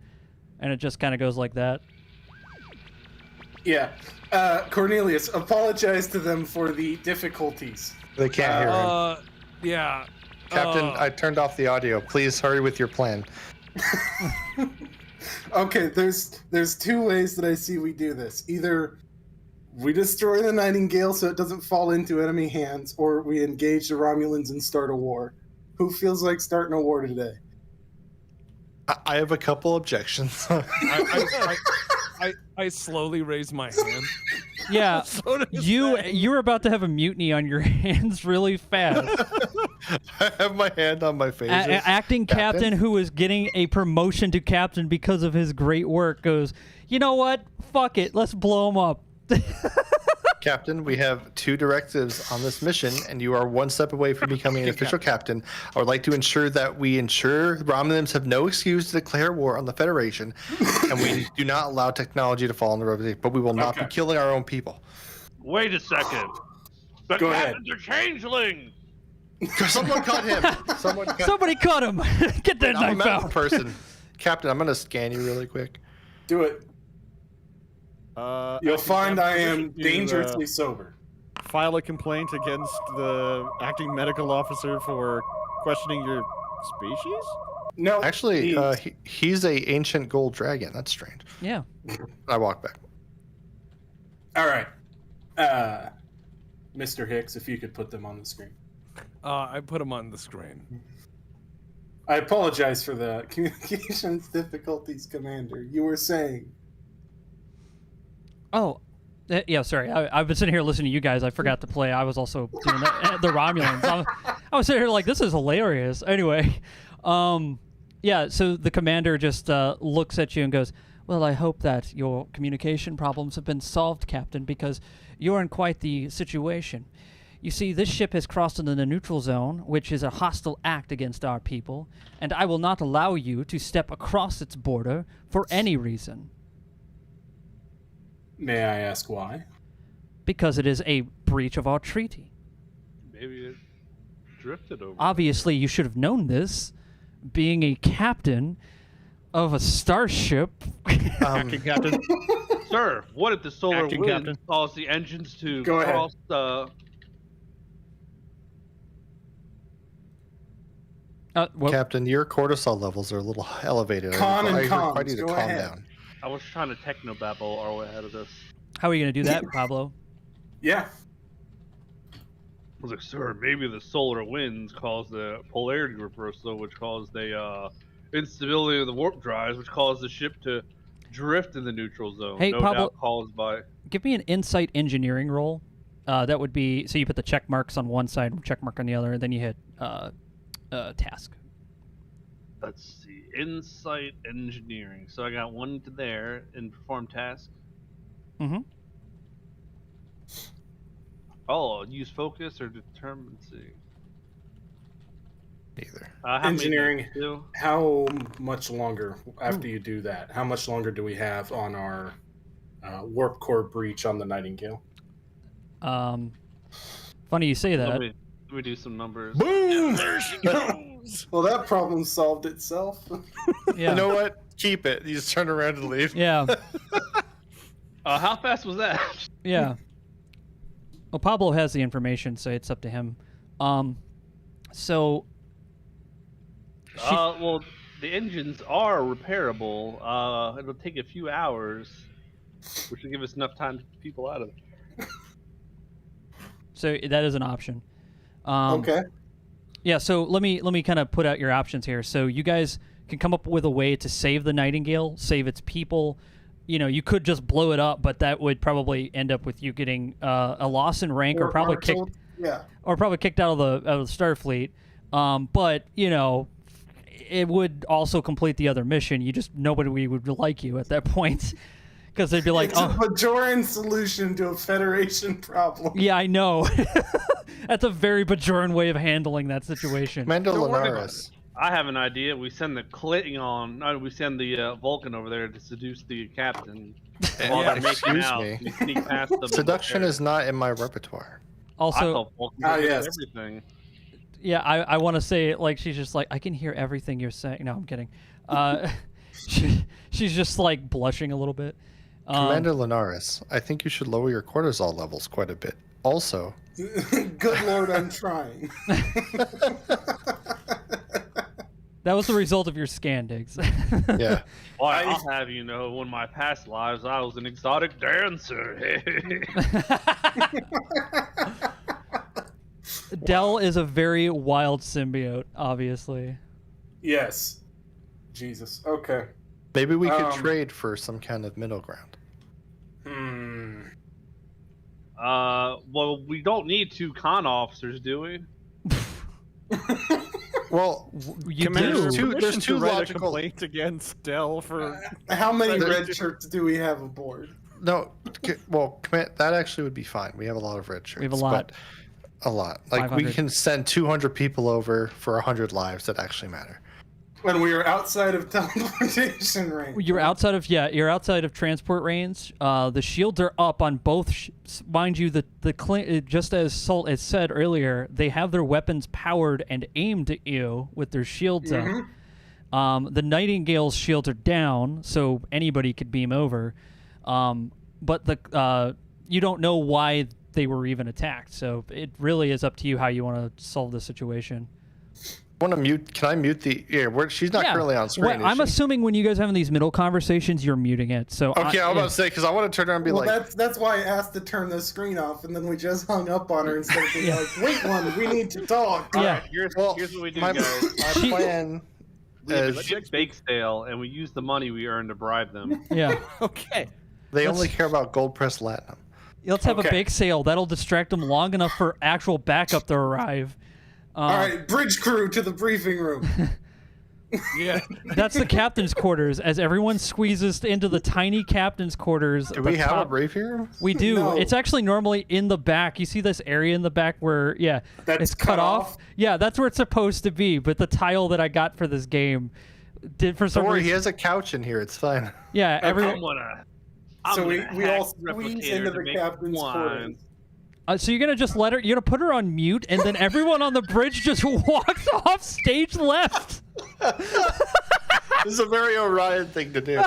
and it just kind of goes like that. Yeah. Cornelius, apologize to them for the difficulties. They can't hear him. Yeah. Captain, I turned off the audio. Please hurry with your plan. Okay, there's two ways that I see we do this. Either we destroy the Nightingale so it doesn't fall into enemy hands, or we engage the Romulans and start a war. Who feels like starting a war today? I have a couple objections. I slowly raise my hand. Yeah. So does You Zach. were about to have a mutiny on your hands really fast. I have my hand on my face. Acting captain who is getting a promotion to captain because of his great work goes, you know what? Fuck it. Let's blow him up. Captain, we have 2 directives on this mission, and you are 1 step away from becoming an official captain. I would like to ensure that we ensure Romulans have no excuse to declare war on the Federation, and we do not allow technology to fall on the road, but we will not be Okay. killing our own people. Wait a second. The Go ahead. captain's a changeling. Someone cut him. Someone cut Somebody cut him. Get that I'm a knife medical out. person. Captain, I'm going to scan you really quick. Do it. You'll Acting find I captain, am you, dangerously sober. file a complaint against the acting medical officer for questioning your species? No, Actually, please. he's a ancient gold dragon. That's strange. Yeah. I walk back. All right. Mr. Hicks, if you could put them on the screen. I put them on the screen. I apologize for the communications difficulties, Commander. You were saying. Oh, yeah. Sorry, I've been sitting here listening to you guys. I forgot to play. I was also doing the Romulans. I was sitting here like, this is hilarious. Anyway, yeah. So the commander just looks at you and goes, "Well, I hope that your communication problems have been solved, Captain, because you're in quite the situation. You see, this ship has crossed into the neutral zone, which is a hostile act against our people, and I will not allow you to step across its border for any reason." May I ask why? Because it is a breach of our treaty. Maybe it drifted over. Obviously, you should have known this, being a captain of a starship. Acting captain. Sir, what if the solar Acting wind captain. caused the engines to Go ahead. cross the... Well, Captain, your cortisol levels are a little elevated. Con and I require cons, you to go calm ahead. down. I was trying to technobabble our way ahead of this. how are you going to do that, Pablo? Yeah. I was like, sir, maybe the solar winds caused the polarity reversal, which caused the instability of the warp drives, which caused the ship to drift in the neutral zone. Hey, no Pablo- doubt caused by. Give me an insight engineering roll. That would be, so you put the check marks on one side, check mark on the other, and then you hit task. Let's see. Insight engineering. So I got one to there and perform task. Mm-hmm. Oh, use focus or determinacy. Either. How many Engineering. does it do? How much longer after you do that? How much longer do we have on our warp core breach on the Nightingale? Funny you say that. Let me do some numbers. Boom! There she goes. Well, that problem solved itself. Yeah. You know what? Keep it. You just turn around and leave. Yeah. How fast was that? Yeah. Well, Pablo has the information, so it's up to him. So. Well, the engines are repairable. It'll take a few hours, which will give us enough time to get people out of it. So that is an option. Okay. Yeah. So let me kind of put out your options here. So you guys can come up with a way to save the Nightingale, save its people. You know, you could just blow it up, but that would probably end up with you getting a loss in rank, or probably kicked, Yeah. kicked out of the Starfleet. But you know, it would also complete the other mission. Nobody would like you at that point, because they'd be like, It's a Bajoran solution to a Federation problem. yeah, I know. That's a very Bajoran way of handling that situation. Commander Linares. I have an idea. We send the Klingon. No, we send the Vulcan over there to seduce the captain. While they're making Excuse out. me. We sneak past them. Seduction is not in my repertoire. I Also, thought Vulcan Ah, did yes. everything. yeah, I want to say it like she's just like, I can hear everything you're saying. No, I'm kidding. She's just like blushing a little bit. Commander Linares, I think you should lower your cortisol levels quite a bit. Also, Good Lord, I'm trying. That was the result of your scan digs. yeah. Well, I'll have you know, in my past lives, I was an exotic dancer. Dell is a very wild symbiote, obviously. Yes. Jesus. Okay. Maybe we could trade for some kind of middle ground. Well, we don't need 2 con officers, do we? Well, You Commander, do. there's two write a logical. complaint against Dell for. How many But- red shirts do we have aboard? No, well, that actually would be fine. We have a lot of red shirts. We have a lot. But a lot. Like, we 500. can send 200 people over for 100 lives that actually matter. When we are outside of teleportation range. You're outside of transport range. The shields are up on both ships. Mind you, just as Salt has said earlier, they have their weapons powered and aimed at you with their shields up. The Nightingale's shields are down, so anybody could beam over. But you don't know why they were even attacked, so it really is up to you how you want to solve the situation. Want to mute? Can I mute the? Yeah, she's not currently on screen. Well, I'm assuming when you guys are having these middle conversations, you're muting it. So Okay, I was about to say, because I want to turn around and be Well, like, that's why I asked to turn the screen off, and then we just hung up on her instead of being like, "Wait, we need to talk." Yeah. Alright, here's what we do, my guys. plan We have a is ship bake sale, and we use the money we earn to bribe them. Yeah. Okay. they only care about gold press platinum. Let's have a Okay. bake sale. That'll distract them long enough for actual backup to arrive. All right, bridge crew to the briefing room. Yeah. That's the captain's quarters. As everyone squeezes into the tiny captain's quarters. Do the we have a top- briefing room? We do. No. It's actually normally in the back. You see this area in the back where, That's it's cut cut off. off? Yeah, that's where it's supposed to be. But the tile that I got for this game did for some Don't worry, reason. he has a couch in here. It's fine. Yeah, everyone. So we hack all squeeze replicator into to the make captain's wine. quarters. So you're gonna just let her? You're gonna put her on mute, and then everyone on the bridge just walks off stage left. This is a very Orion thing to do.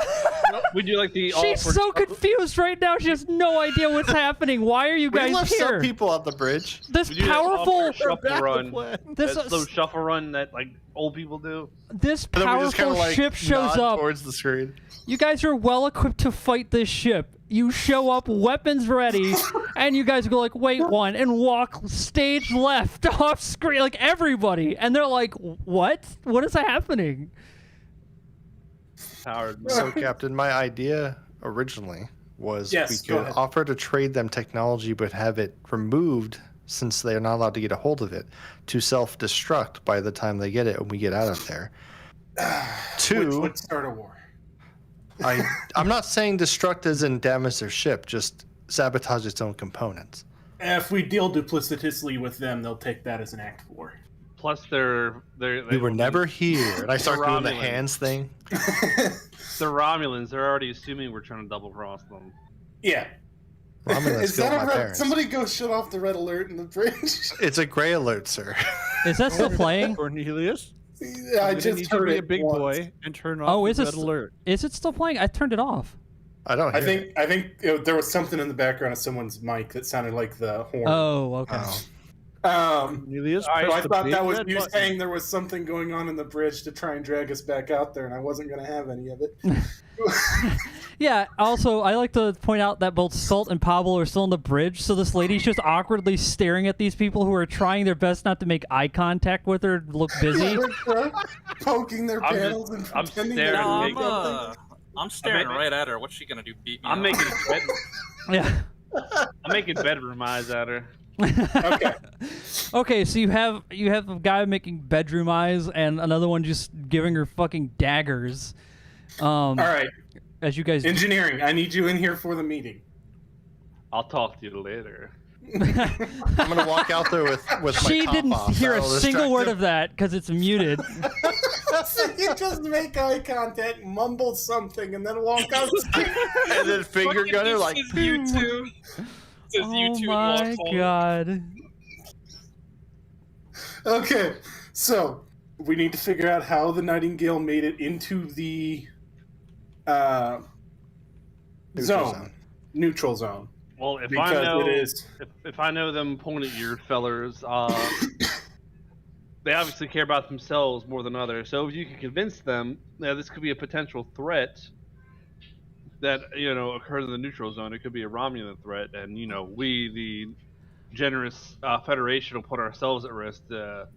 We do like the She's so confused right now. She has no idea what's happening. Why are you We guys left here? some people on the bridge. This We do that powerful, awkward shuffle run. this That slow shuffle run that like old people do. this And then we just kind powerful of like ship shows nod up. towards the screen. You guys are well equipped to fight this ship. You show up, weapons ready, and you guys go like, "Wait, one," and walk stage left off screen, like everybody, and they're like, "What? What is happening?" Powered. So, Captain, my idea originally was Yes, we go could ahead. offer to trade them technology, but have it removed since they're not allowed to get a hold of it to self-destruct by the time they get it and we get out of there. Which Two, would start a war. I'm not saying destruct as in damage their ship, just sabotage its own components. If we deal duplicitously with them, they'll take that as an act of war. Plus, they We were will never be- here, and I start doing the Romulans. hands thing. The Romulans. They're already assuming we're trying to double cross them. Yeah. Romulans Is killed that my a red? parents. Somebody go shut off the red alert in the bridge. It's a gray alert, sir. Is that still playing? Cornelius, Yeah, I I'm gonna just need you to heard be it a big once. boy and turn off Oh, the is it red st- alert. Is it still playing? I turned it off. I don't hear it. I think there was something in the background of someone's mic that sounded like the horn. Oh, okay. Oh. Cornelius, So I press the thought big that was red you button. saying there was something going on in the bridge to try and drag us back out there, and I wasn't going to have any of it. Yeah, also, I like to point out that both Salt and Pablo are still on the bridge, so this lady's just awkwardly staring at these people who are trying their best not to make eye contact with her, look busy. Poking their I'm just- panels and I'm pretending staring they're at doing Nick. something. I'm staring I mean- right at her. What's she gonna do? Beat me? I'm up? making bed, Yeah. I'm making bedroom eyes at her. Okay. Okay, so you have a guy making bedroom eyes and another one just giving her fucking daggers. All right. As you guys Engineering, I need you in here for the meeting. I'll talk to you later. I'm gonna walk out there with my She top didn't off. hear a That'll single distract word him. of that because it's muted. So you just make eye contact, mumble something, and then walk out. And then finger Fucking gunner this like is you two. Says you Oh two my walk home. god. Okay. So we need to figure out how the Nightingale made it into the Neutral neutral zone. Well, if Because I know it is. if I know them pointed ear fellers, they obviously care about themselves more than others. So if you can convince them that this could be a potential threat that occurs in the neutral zone, it could be a Romulan threat, and we, the generous Federation, will put ourselves at risk to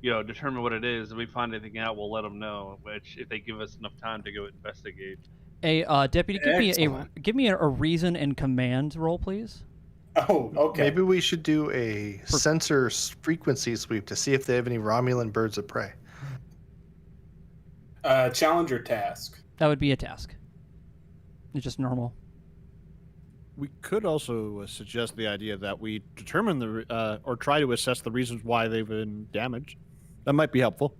determine what it is. If we find anything out, we'll let them know. Which, if they give us enough time to go investigate. A deputy, Excellent. give me a reason and command roll, please. Oh, okay. Maybe we should do a sensor frequency sweep to see if they have any Romulan birds of prey. Challenger task. That would be a task. It's just normal. We could also suggest the idea that we determine or try to assess the reasons why they've been damaged. That might be helpful.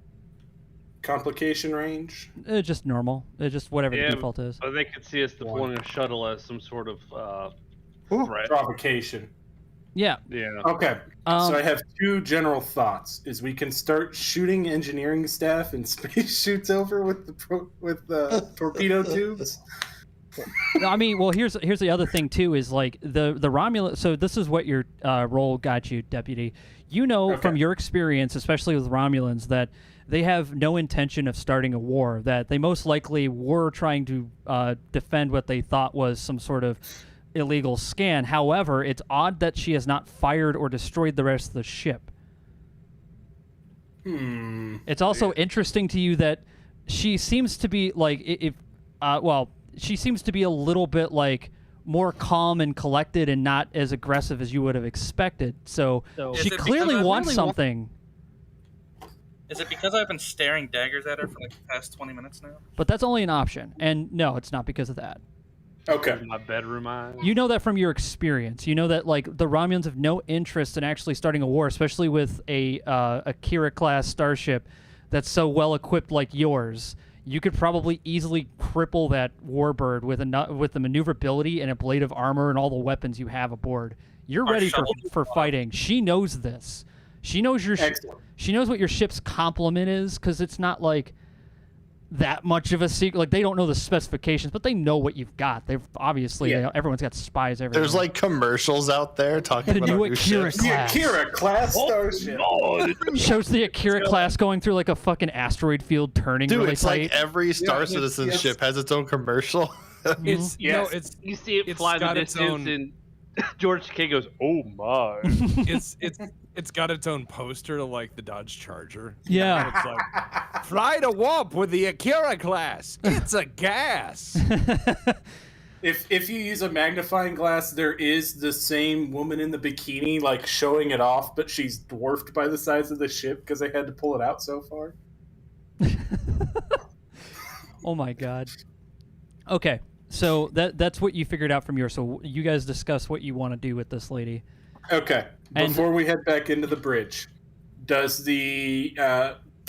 Complication range. Just normal. Just whatever the default is. But they could see us deploying a shuttle as some sort of threat. Provocation. Yeah. Yeah. Okay. So Um, I have two general thoughts: is we can start shooting engineering staff and space shoots over with the torpedo tubes. I mean, well, here's the other thing too is like the Romulan. So this is what your role got you, deputy. You know from your experience, especially with Romulans, that they have no intention of starting a war. That they most likely were trying to defend what they thought was some sort of illegal scan. However, it's odd that she has not fired or destroyed the rest of the ship. It's also interesting to you that she seems to be like she seems to be a little bit like more calm and collected and not as aggressive as you would have expected. So Is she it clearly because I wants really something. Is it because I've been staring daggers at her for like the past 20 minutes now? But that's only an option. And no, it's not because of that. Okay. My bedroom eyes. You know that from your experience. You know that like the Romulans have no interest in actually starting a war, especially with a Kira class starship that's so well equipped like yours. You could probably easily cripple that warbird with the maneuverability and a blade of armor and all the weapons you have aboard. You're Our ready shuttle for fighting. She knows this. She knows your Excellent. she knows what your ship's complement is, because it's not like that much of a secret. Like, they don't know the specifications, but they know what you've got. They've obviously everyone's got spies everywhere. There's like commercials out there talking The about new our new Akira ships. The class. Akira class starship. Shows the Akira class going through like a fucking asteroid field, turning Dude, really it's tight. like every Star Citizen ship has its own commercial. It's Yes. it's You see it It's fly the got its distance, own- and George K goes, "Oh my!" it's It's got its own poster like the Dodge Charger. Yeah. It's like, fly to warp with the Akira class. It's a gas. If you use a magnifying glass, there is the same woman in the bikini, like showing it off, but she's dwarfed by the size of the ship because they had to pull it out so far. Oh my god. Okay, so that's what you figured out from yours. So you guys discuss what you want to do with this lady. Okay. And- Before we head back into the bridge, does the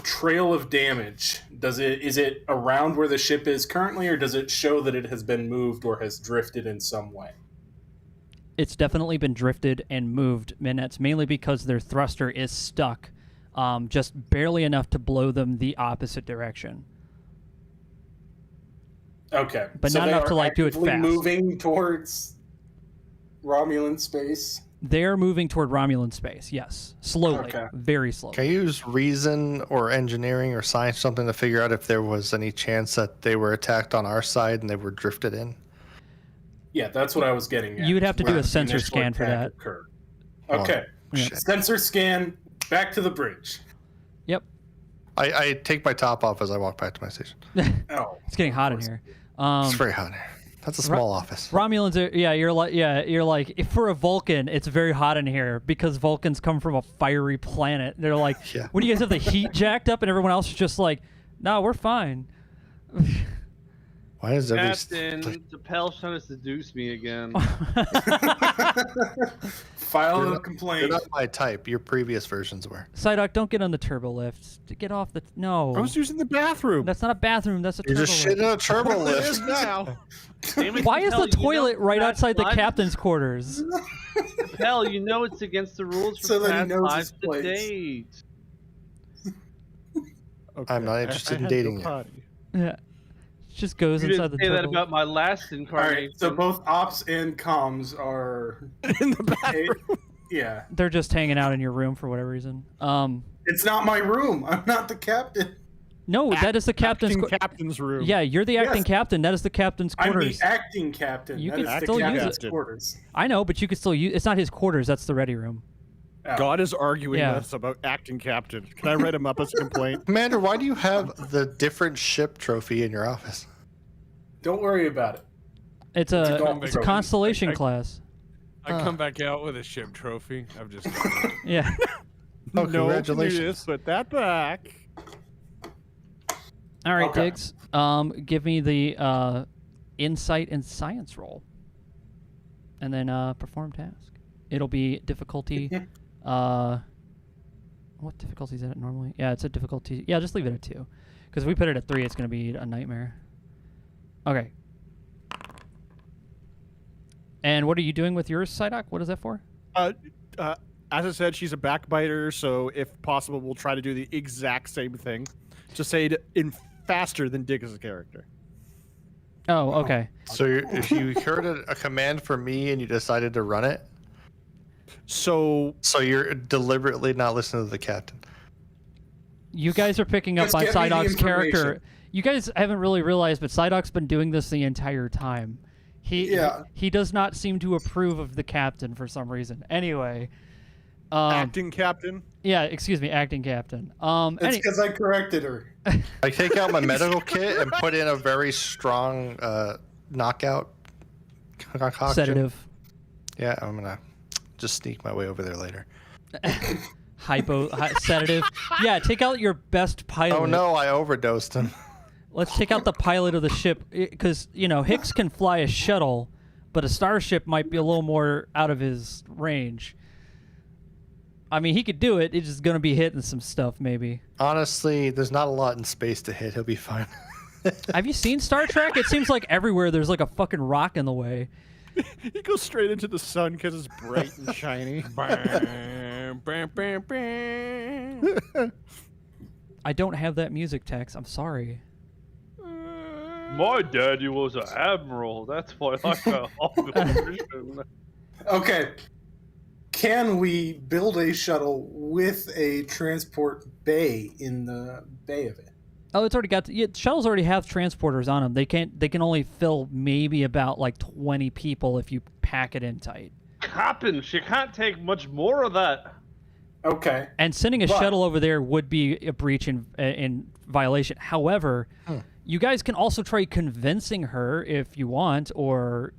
trail of damage, is it around where the ship is currently, or does it show that it has been moved or has drifted in some way? It's definitely been drifted and moved, and that's mainly because their thruster is stuck, just barely enough to blow them the opposite direction. Okay. But So not they enough are to, like, do it actively fast. moving towards Romulan space. They're moving toward Romulan space, yes. Slowly. Okay. Very slowly. Can I use reason or engineering or science something to figure out if there was any chance that they were attacked on our side and they were drifted in? Yeah, that's what I was getting at. You would have to do Where a the sensor initial scan for attack that. occurred. Oh, Okay. shit. Sensor scan, back to the bridge. Yep. I take my top off as I walk back to my station. Oh. It's getting hot in here. It's very hot in here. That's a small office. Romulans are, you're like, if for a Vulcan, it's very hot in here because Vulcans come from a fiery planet. They're like, Yeah. what do you guys have the heat jacked up? And everyone else is just like, no, we're fine. Why is every Captain, Tapel's trying to seduce me again. File a You're complaint. not my type. Your previous versions were. Psyduck, don't get on the turbo lift. Get off the, no. I was using the bathroom. That's not a bathroom. That's a You turbo just lift. shit in a turbo It is lift. now. Damn it, Why is Tapel, the toilet right past outside the lives- captain's quarters? Tapel, you know it's against the rules for So that he past knows lives his to place. date. Okay. I'm not interested in had to go dating you. potty. Yeah. Just goes You inside didn't the say that turbo. about my last All incarnation. right, so both ops and comms are. In the bathroom. Yeah. They're just hanging out in your room for whatever reason. It's not my room. I'm not the captain. No, that is the captain's. Acting captain's room. Yeah, you're the acting Yes. captain. That is the captain's I'm quarters. the acting captain. You That can is the still use captain's it. quarters. I know, but you could still use. It's not his quarters. That's the ready room. Oh. God is arguing Yeah. with us about acting captain. Can I write him up as a complaint? Commander, why do you have the different ship trophy in your office? Don't worry about it. It's a a dome it's a trophy. constellation I- class. I come back out with a ship trophy. I've just done it. Yeah. Oh, No, can you congratulations. just put that back. All right, Okay. Diggs. Give me the insight and science roll, and then perform task. It'll be difficulty. What difficulty is it normally? Yeah, it's a difficulty. Yeah, just leave it at 2, because if we put it at 3, it's gonna be a nightmare. Okay. And what are you doing with yours, Psyduck? What is that for? As I said, she's a backbiter, so if possible, we'll try to do the exact same thing. Just say it in faster than Diggs' character. Oh, okay. So if you heard a command from me and you decided to run it, So so you're deliberately not listening to the captain. You guys are picking up Just on get me the Psyduck's character. information. You guys haven't really realized, but Psyduck's been doing this the entire time. Yeah. He does not seem to approve of the captain for some reason. Anyway, acting captain. yeah, excuse me, acting captain. It's because I corrected her. I take out my medical kit and put in a very strong knockout concoction. Sedative, Yeah, I'm gonna just sneak my way over there later. sedative. Yeah, take out your best pilot. Oh no, I overdosed him. Let's take out the pilot of the ship, because Hicks can fly a shuttle, but a starship might be a little more out of his range. I mean, he could do it. It's just gonna be hitting some stuff, maybe. Honestly, there's not a lot in space to hit. He'll be fine. Have you seen Star Trek? It seems like everywhere there's like a fucking rock in the way. He goes straight into the sun because it's bright and shiny. Bam, bam, bam, bam. I don't have that music text. I'm sorry. My daddy was an admiral. That's why I got off the mission. Okay. Can we build a shuttle with a transport bay in the bay of it? Oh, it's already got. Shuttles already have transporters on them. They can only fill maybe about like 20 people if you pack it in tight. Captain, she can't take much more of that. Okay. And sending a But- shuttle over there would be a breach in violation. However, you guys can also try convincing her if you want, or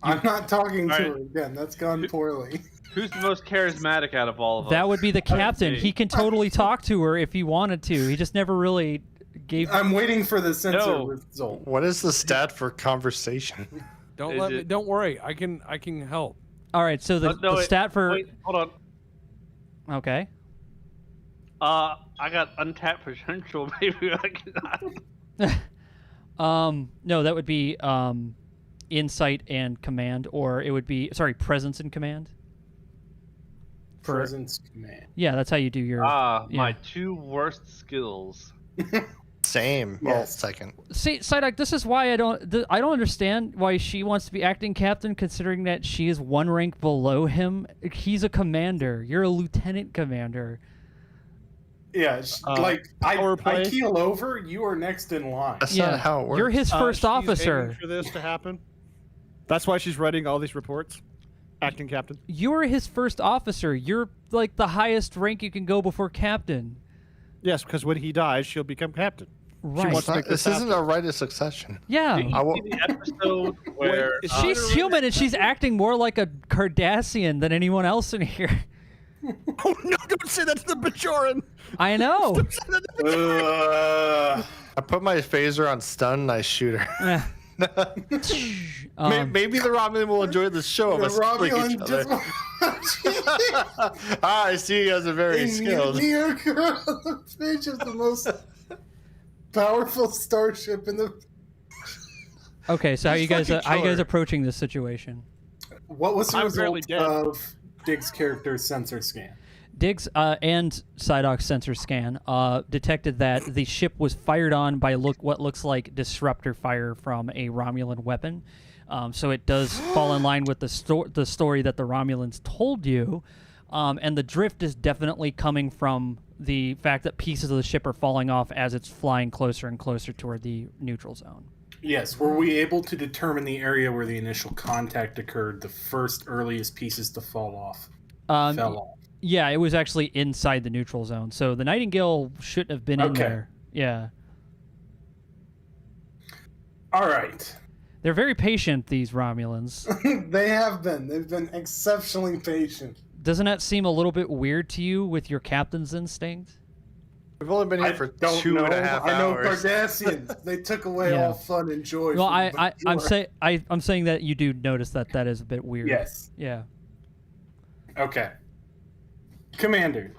I'm not talking to Alright. her again. That's gone poorly. Who's the most charismatic out of all of us? that would be the captain. me. He can totally talk to her if he wanted to. He just never really gave. I'm waiting for the sensor No. result. What is the stat for conversation? Don't worry. I can help. All right, so the No, wait, stat for Wait, hold on. okay. I got untapped potential. Maybe I can. No, that would be insight and command, or it would be presence and command. Presence command. Yeah, that's how you do your. My yeah. 2 worst skills. Same. Well, Yes. second. See, Psyduck, this is why I don't understand why she wants to be acting captain, considering that she is 1 rank below him. He's a commander. You're a lieutenant commander. Yeah, power I play? keel over. You are next in line. That's Yeah, not how it works. you're his first She's officer. aiming for this to happen. That's why she's writing all these reports. Acting captain. You're his first officer. You're like the highest rank you can go before captain. Yes, because when he dies, she'll become captain. Right. wants It's to not- make this this isn't happen. a right of succession. Yeah. Did you see the episode where She's human and she's acting more like a Cardassian than anyone else in here. Oh no! Don't say that to the Bajoran. I know. I put my phaser on stun and I shoot her. Maybe the Romulan will enjoy the show of The us killing each Romulan other. just I see you guys are very skilled. New occur on the page of the most powerful starship in the. Okay, so how you guys fucking how you guys killer. approaching this situation? What was the I'm barely result dead. of Diggs' character's sensor scan? Diggs and Psyduck's sensor scan detected that the ship was fired on by what looks like disruptor fire from a Romulan weapon. So it does fall in line with the story that the Romulans told you. And the drift is definitely coming from the fact that pieces of the ship are falling off as it's flying closer and closer toward the neutral zone. Yes, were we able to determine the area where the initial contact occurred, the first earliest pieces to fall off? Fell off. Yeah, it was actually inside the neutral zone. So the Nightingale shouldn't have been in Okay. there. Yeah. All right. They're very patient, these Romulans. They have been. They've been exceptionally patient. Doesn't that seem a little bit weird to you with your captain's instinct? We've only been here I for don't 2.5 I know hours. Cardassians. They took away Yeah. all fun and joy. Well, from I'm saying that you do notice that is a bit weird. Yes. Yeah. Okay. Commander.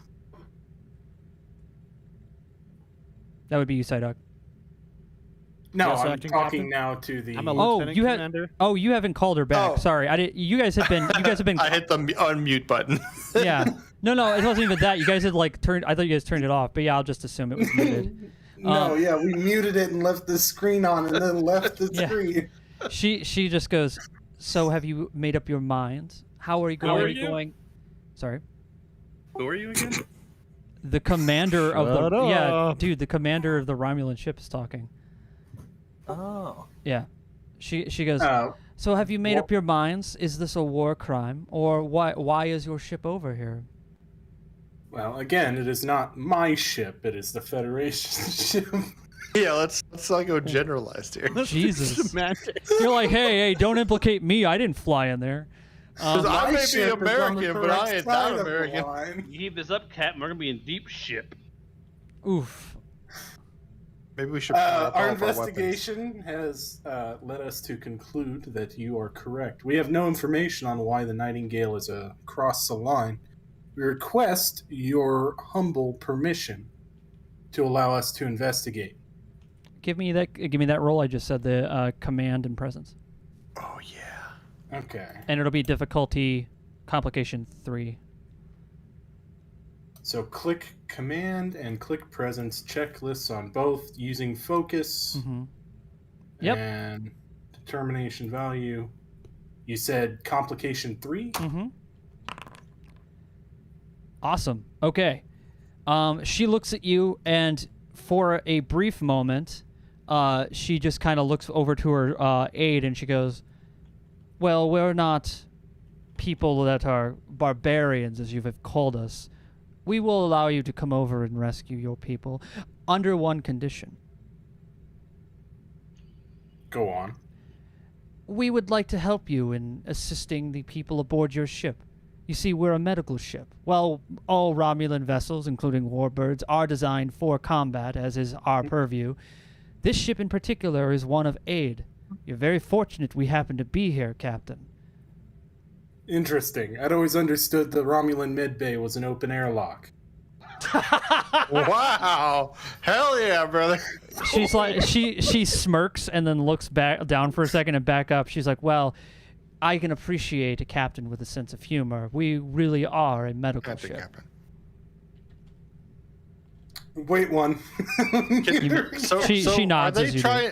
That would be you, Psyduck. No, Yes, I'm acting talking captain? now to the. I'm a Oh, lieutenant you commander. you haven't called her back. Oh. Sorry, I did. You guys have been. I hit the unmute button. Yeah. No, it wasn't even that. You guys had turned. I thought you guys turned it off, but yeah, I'll just assume it was muted. No, yeah, we muted it and left the screen on, and then left the Yeah. screen. She just goes. So have you made up your mind? How are you How are going? you? Sorry. Who are you again? The commander of Shut the yeah, up. dude. The commander of the Romulan ship is talking. Oh. Yeah. She goes. Oh, So have you made Well- up your minds? Is this a war crime, or why is your ship over here? well, again, it is not my ship. It is the Federation ship. Yeah, let's not go generalized here. Jesus. Semantics. You're like, hey, don't implicate me. I didn't fly in there. 'Cause I My may be ship is on the American, but I correct ain't side that of the American. line. You keep this up, Captain, we're gonna be in deep ship. Oof. Maybe we should. pull up all Our of our weapons. investigation has led us to conclude that you are correct. We have no information on why the Nightingale is across the line. We request your humble permission to allow us to investigate. Give me that roll I just said, the command and presence. Oh yeah. Okay. And it'll be difficulty complication 3. So click command and click presence checklists on both using focus Mm-hmm. Yep. and determination value. You said complication 3? Mm-hmm. Awesome. Okay. She looks at you, and for a brief moment, she just kind of looks over to her aide, and she goes, "Well, we're not people that are barbarians, as you have called us. We will allow you to come over and rescue your people under one condition. Go on. We would like to help you in assisting the people aboard your ship. You see, we're a medical ship. Well, all Romulan vessels, including warbirds, are designed for combat, as is our purview. This ship in particular is one of aid. You're very fortunate we happen to be here, Captain. Interesting. I'd always understood the Romulan medbay was an open airlock. Wow. Hell yeah, brother. She's like, she smirks and then looks back down for a second and back up. She's like, well, I can appreciate a captain with a sense of humor. We really are a medical Captain, ship. Captain. Wait one. She nods Are as they you do.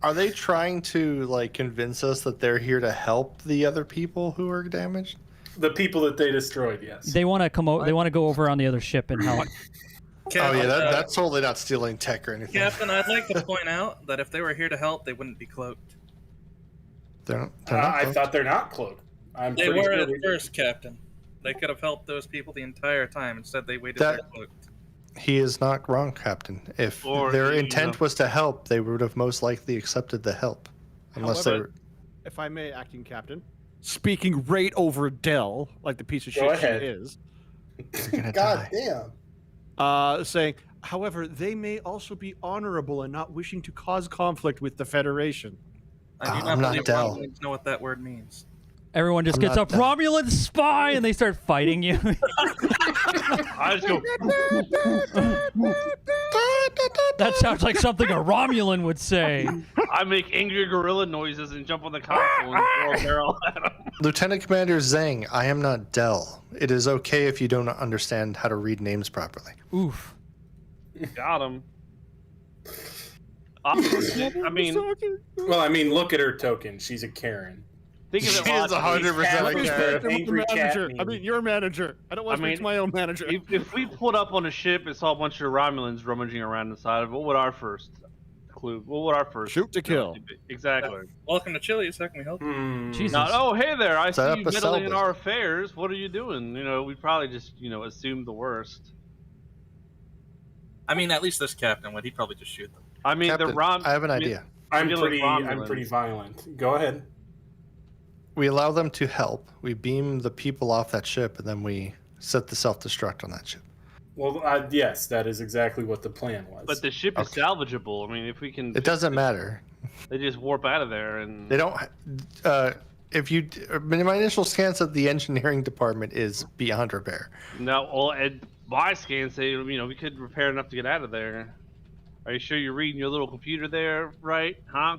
Are they trying to like convince us that they're here to help the other people who are damaged? The people that they destroyed, yes. They want to come over. They want to go over on the other ship and help. Oh yeah, that's totally not stealing tech or anything. Captain, I'd like to point out that if they were here to help, they wouldn't be cloaked. They're not I close? thought they're not cloaked. They were at first, Captain. They could have helped those people the entire time. Instead, they waited there cloaked. He is not wrong, Captain. If Or their he, intent was to help, they would have most likely accepted the help. Unless However, if I may, acting captain, speaking right over Dell, like the piece of shit she is, they're gonna God die. damn. saying, however, they may also be honorable and not wishing to cause conflict with the Federation. I do I'm not believe Del. Romulans know what that word means. Everyone just I'm gets not up, that- Romulan spy, and they start fighting you. I just go. That sounds like something a Romulan would say. I make angry gorilla noises and jump on the console and throw a barrel at him. Lieutenant Commander Zhang, I am not Dell. It is okay if you don't understand how to read names properly. Oof. Got him. I mean, Well, I mean, look at her token. She's a Karen. think of it She is logically. 100% a Angry Karen. Angry cat manager. I meme. mean, your manager. I don't want to I speak mean, to my own manager. If we pulled up on a ship and saw a bunch of Romulans rummaging around inside of it, what would our first clue? What would our first Shoot to kill. be? Exactly. Welcome to Chili's. How can we help you? Jesus. Not, oh, hey there, I Set see up you a meddling in salvage. our affairs. What are you doing? You know, we'd probably just, assume the worst. I mean, at least this captain would. He'd probably just shoot them. I mean, Captain, I have an idea. I'm Deal with pretty Romulans. violent. Go ahead. We allow them to help. We beam the people off that ship, and then we set the self-destruct on that ship. Well, yes, that is exactly what the plan was. But the ship is Okay. salvageable. I mean, if we can, It doesn't matter. they just warp out of there and They don't. If you, my initial stance of the engineering department is beyond repair. no. Well, and my scans say we could repair enough to get out of there. Are you sure you're reading your little computer there, right? Huh?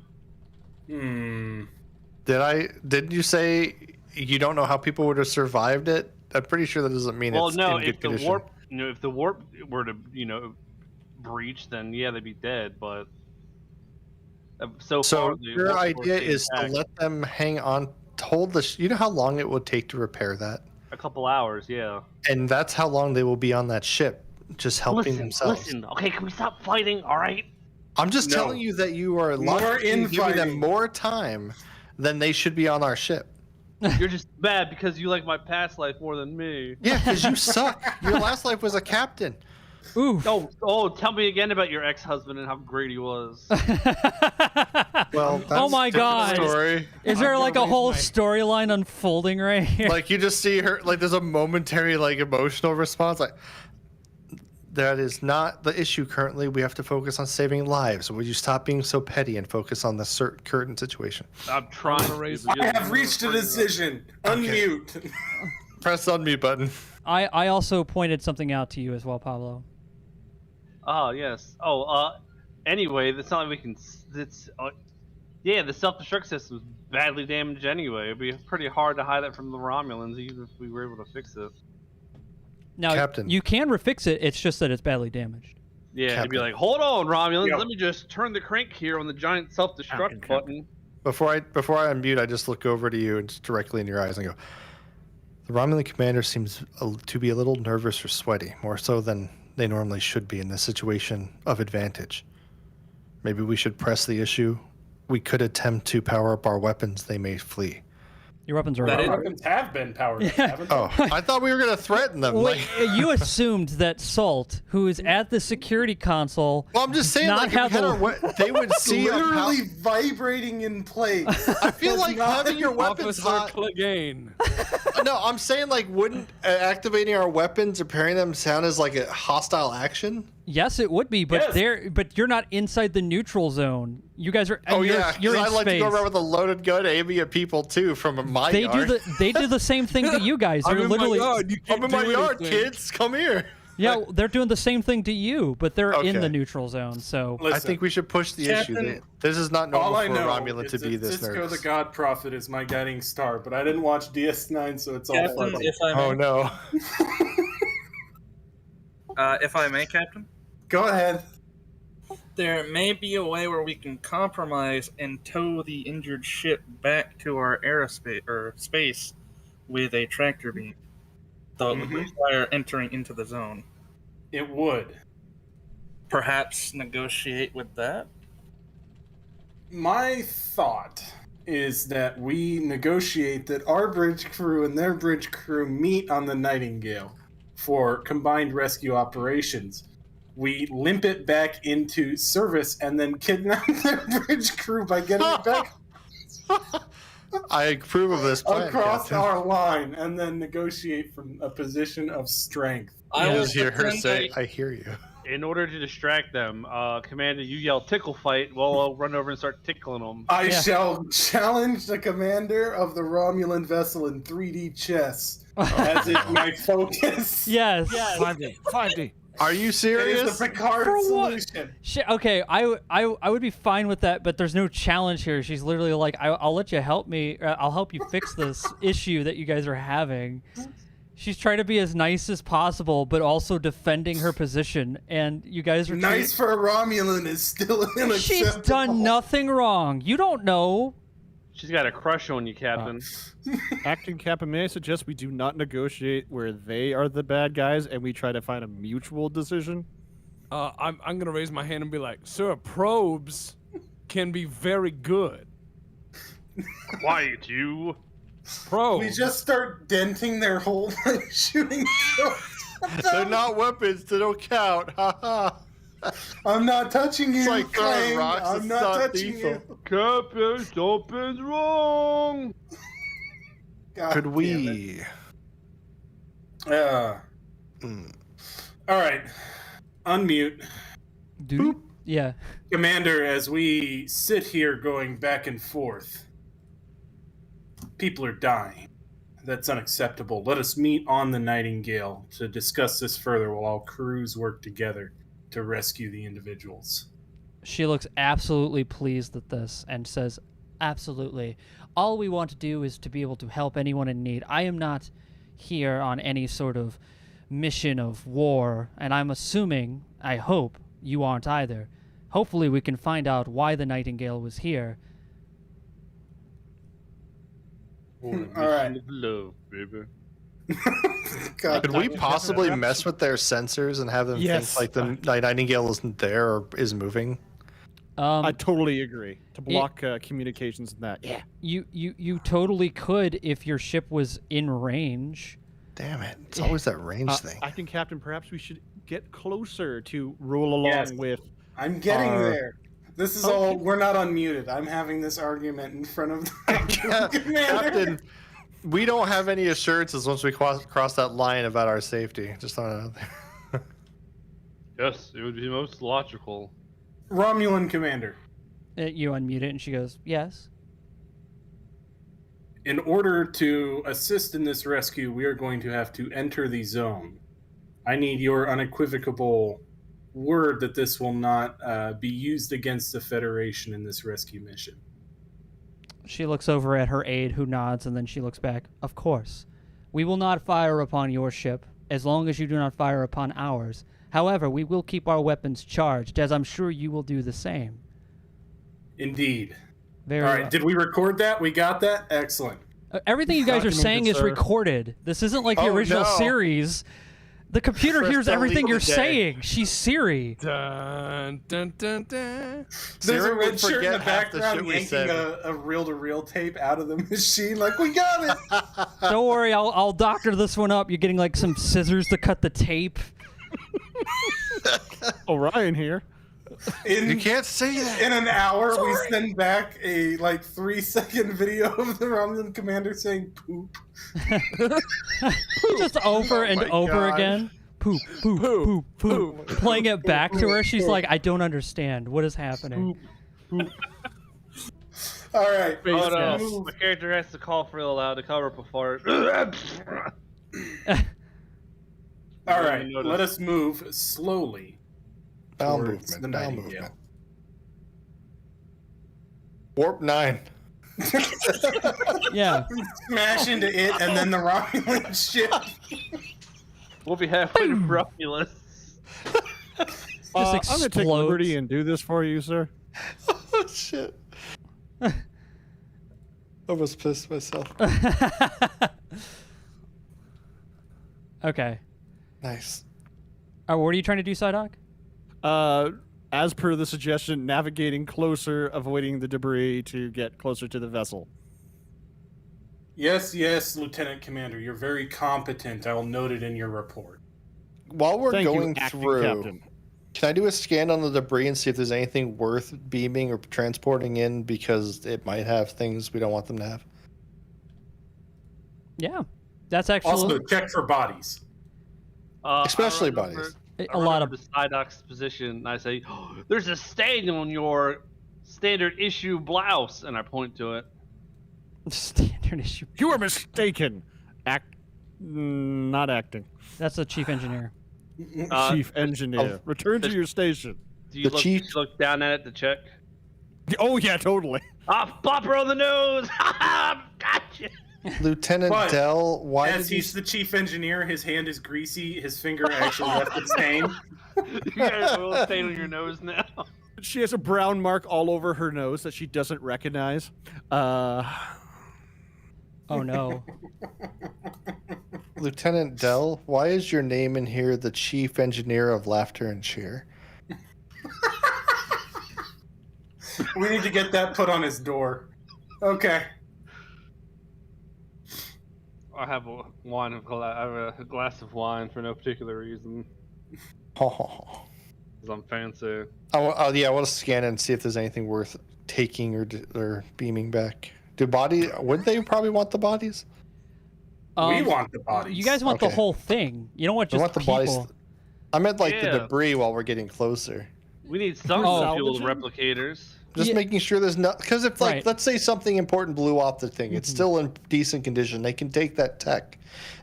Didn't you say you don't know how people would have survived it? I'm pretty sure that doesn't mean Well, it's no. in good If the condition. warp, if the warp were to, breach, then yeah, they'd be dead. But so So far, the your warp core idea stayed is to intact. let them hang on, hold the. You know how long it would take to repair that, A couple hours, yeah. and that's how long they will be on that ship, just helping themselves. Listen. Okay, can we stop fighting? All right. I'm just No. telling you that you are More giving them infighting. more time than they should be on our ship. You're just mad because you like my past life more than me. Yeah, because you suck. Your last life was a captain. Oof. Oh, tell me again about your ex-husband and how great he was. Well, that's Oh my a different God. Story. Is there I'm like gonna a whole raise storyline unfolding right here? Like you just see her, like there's a momentary like emotional response, like that is not the issue currently. We have to focus on saving lives. Would you stop being so petty and focus on the current situation? I'm trying to raise- but I you're- have reached a decision. Unmute. Press the unmute button. I also pointed something out to you as well, Pablo. Oh yes. Anyway, that's not like we can. Yeah, the self-destruct system is badly damaged anyway. It'd be pretty hard to hide that from the Romulans, even if we were able to fix it. Now, Captain. you can refix it. It's just that it's badly damaged. Yeah, it'd be Captain. like, hold on, Romulans, Yo. let me just turn the crank here on the giant self-destruct button. Before I unmute, I just look over to you and just directly in your eyes and go, the Romulan commander seems to be a little nervous or sweaty, more so than they normally should be in this situation of advantage. Maybe we should press the issue. We could attempt to power up our weapons. They may flee. Your weapons are That Our is- powered. weapons have been powered, Yeah. haven't they? Oh, I thought we were gonna threaten them. Wait, Like, you assumed that Salt, who is at the security console, well, I'm just saying, not like, if we have had the- our they would see. Literally vibrating in place. I feel like not- having your weapons Officer hot. Clegane. No, I'm saying, like, wouldn't activating our weapons or pairing them sound as like a hostile action? yes, it would be, but Yes. but you're not inside the neutral zone. You guys are. Oh you're, yeah, you're because in I like space. to go around with a loaded gun aiming at people too from my They yard. do the same thing to you guys. I'm They're in literally my yard. You can't I'm in my do yard, anything. kids. Come here. yeah, they're doing the same thing to you, but they're in Okay. the neutral zone. So I Listen, think we should push the issue. Captain, This is not normal all I for a know Romulan is to be that this Cisco nervous. the God Prophet is my guiding star, but I didn't watch DS9, so it's all Captain, fuzzy. if I may, Oh no. if I may, Captain, Go ahead. there may be a way where we can compromise and tow the injured ship back to our aerospace or space with a tractor beam. Though it would require entering into the zone. It would. Perhaps negotiate with that. My thought is that we negotiate that our bridge crew and their bridge crew meet on the Nightingale for combined rescue operations. We limp it back into service and then kidnap their bridge crew by getting it back I approve of this plan, across Captain. our line and then negotiate from a position of strength. I You will just hear her pretend say, "I hear you." In order to distract them, Commander, you yell "tickle fight." Well, I'll run over and start tickling them. I Yeah. shall challenge the commander of the Romulan vessel in 3D chess as is my focus. yes. 5D. 5D. Are you It is serious? the Picard For what? solution. Okay, I would be fine with that, but there's no challenge here. She's literally like, I'll let you help me. I'll help you fix this issue that you guys are having. She's trying to be as nice as possible, but also defending her position. And you guys are Nice for a Romulan is still unacceptable. She's done nothing wrong. You don't know. She's got a crush on you, Captain. Acting Captain, may I suggest we do not negotiate where they are the bad guys and we try to find a mutual decision? I'm gonna raise my hand and be like, "Sir, probes can be very good. Quiet, you. Probes." We just start denting their hole by shooting. They're not weapons. They don't count. Ha ha. I'm not touching you. It's like throwing Clang. rocks. I'm It's not not touching lethal. you. Captain, something's wrong. God Could damn it. we? Mm. All right. Unmute. Dude. Yeah. Commander, as we sit here going back and forth, people are dying. That's unacceptable. Let us meet on the Nightingale to discuss this further while all crews work together to rescue the individuals. She looks absolutely pleased at this and says, absolutely. All we want to do is to be able to help anyone in need. I am not here on any sort of mission of war, and I'm assuming, I hope, you aren't either. Hopefully we can find out why the Nightingale was here. All right. Love, baby. God, Could we possibly mess with their sensors and have them Yes. think like the Nightingale isn't there or is moving? I totally agree. To block communications and that. Yeah. You totally could if your ship was in range. Damn it! It's always that range thing. Acting Captain, perhaps we should get closer to rule along Yes. with. I'm getting Our- there. This is all. We're not unmuted. I'm having this argument in front of the commander. Captain, we don't have any assurances once we cross that line about our safety. Just throwing it out there. Yes, it would be most logical. Romulan commander. You unmute it, and she goes, yes. In order to assist in this rescue, we are going to have to enter the zone. I need your unequivocal word that this will not be used against the Federation in this rescue mission. She looks over at her aide, who nods, and then she looks back. Of course. We will not fire upon your ship, as long as you do not fire upon ours. However, we will keep our weapons charged, as I'm sure you will do the same. Indeed. Very All right, well. did we record that? We got that? Excellent. Everything you guys are Documented, saying is sir. recorded. This isn't like the Oh, original no. series. The computer First hears delete everything you're of the day. saying. She's Siri. Dun, dun, dun, dun. There's Sarah a red would shirt in the forget half the background shit we yanking said. a reel-to-reel tape out of the machine. Like, we got it. Don't worry, I'll doctor this one up. You're getting like some scissors to cut the tape. Orion here. You can't say that. In an hour, we send back a 3-second video of the Romulan commander saying poop. Just over and over God. again. Poop, poop, poop, poop. Playing it back to her. She's like, I don't understand. What is happening? All right. Oh no, move. my character has to cough real loud to cover up a fart. All right. Notice. Let us move slowly Bowel towards movement. the Bowel Nightingale. movement. Warp 9. Yeah. Smash into it, and then the Romulan ship. We'll be halfway to Romulus. Just I'm gonna take explodes. liberty and do this for you, sir. Oh, shit. Almost pissed myself. Okay. Nice. What are you trying to do, Psyduck? As per the suggestion, navigating closer, avoiding the debris to get closer to the vessel. Yes, Lieutenant Commander. You're very competent. I'll note it in your report. While we're Thank you, going acting through, captain. can I do a scan on the debris and see if there's anything worth beaming or transporting in, because it might have things we don't want them to have? Yeah. That's actually Also, check for bodies. Especially I run over- bodies. I a run lot over of to Psyduck's position, and I say, oh, "There's a stain on your standard issue blouse," and I point to it. standard issue. You are mistaken. Not acting. That's the chief engineer. Chief engineer. Return to your station. Do you The chief- look down at it to check? Oh yeah, totally. Pop her on the nose! Gotcha! Lieutenant But Dell, why As did you... he's the chief engineer, his hand is greasy. His finger actually left a stain. You got a little stain on your nose now. She has a brown mark all over her nose that she doesn't recognize. Oh no. Lieutenant Dell, why is your name in here the chief engineer of Laughter and Cheer? We need to get that put on his door. Okay. I have a glass of wine for no particular reason. Oh, Because I'm fancy. I want to scan it and see if there's anything worth taking or beaming back. Would they probably want the bodies? We want the bodies. You guys want the Okay. whole thing. You don't want I just want the people. bodies. I meant like Yeah. the debris while we're getting closer. We need some Oh. fuel replicators. Just Yeah. making sure there's not, because if Right. let's say something important blew off the thing, it's still in decent condition. They can take that tech.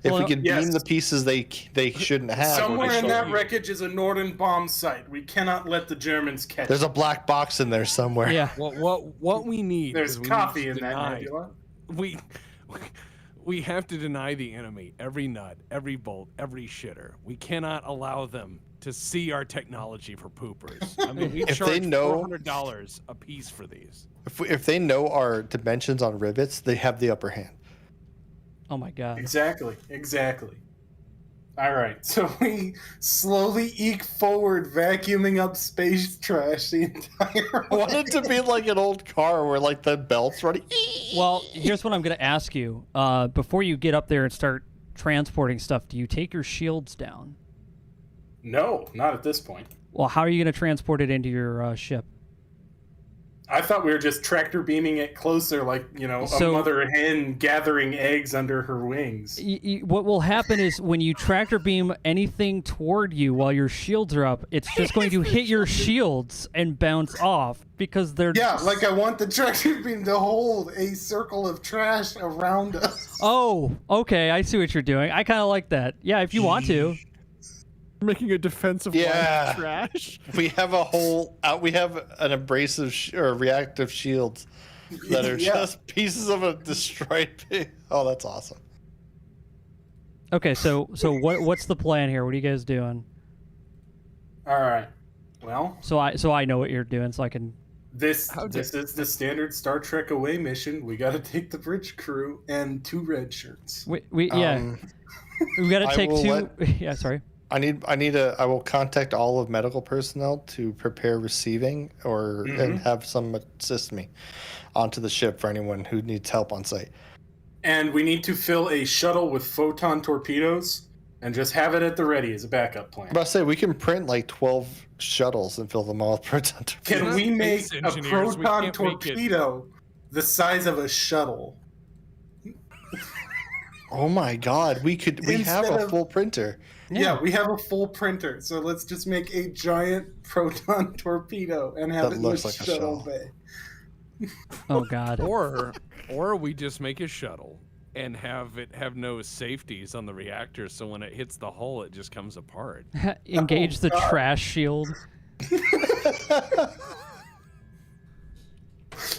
If Well, we could yes. beam the pieces they shouldn't have. Somewhere or in they that shouldn't- wreckage is a Norden bomb site. We cannot let the Germans catch There's it. a black box in there somewhere. Yeah. What we need There's is we coffee need in to that deny- nebula. We have to deny the enemy every nut, every bolt, every shitter. We cannot allow them to see our technology for poopers. I mean, we If charge they know- $400 a piece for these. If they know our dimensions on rivets, they have the upper hand. Oh my god. Exactly. All right, so we slowly eke forward, vacuuming up space trash the entire I want it to be like an old car where like the belt's running. Well, here's what I'm going to ask you. Before you get up there and start transporting stuff, do you take your shields down? No, not at this point. Well, how are you going to transport it into your ship? I thought we were just tractor beaming it closer, like, a So- mother hen gathering eggs under her wings. What will happen is when you tractor beam anything toward you while your shields are up, it's just going to hit your shields and bounce off because they're Yeah, like I want the tractor beam to hold a circle of trash around us. Oh, okay, I see what you're doing. I kind of like that. Yeah, if you want to. Making a defensive line Yeah. of trash. We have we have an abrasive or reactive shields that are Yeah. just pieces of a destroyed pig. Oh, that's awesome. Okay, so what's the plan here? What are you guys doing? All right. Well, So I know what you're doing, so I can. this is the standard Star Trek away mission. We got to take the bridge crew and 2 red shirts. We got to I take will 2. Yeah, sorry. I will contact all of medical personnel to prepare receiving and have some assist me onto the ship for anyone who needs help on site. And we need to fill a shuttle with photon torpedoes and just have it at the ready as a backup plan. I'm about to say, we can print like 12 shuttles and fill them all with proton torpedoes. Can we make a engineers, we proton can't make it. torpedo the size of a shuttle? Oh my god, we have a full printer. Yeah, we have a full printer. So let's just make a giant proton torpedo and have That it in looks the like a shuttle shuttle. bay. Oh God. Or we just make a shuttle and have no safeties on the reactor, so when it hits the hull, it just comes apart. Engage the God. trash shield.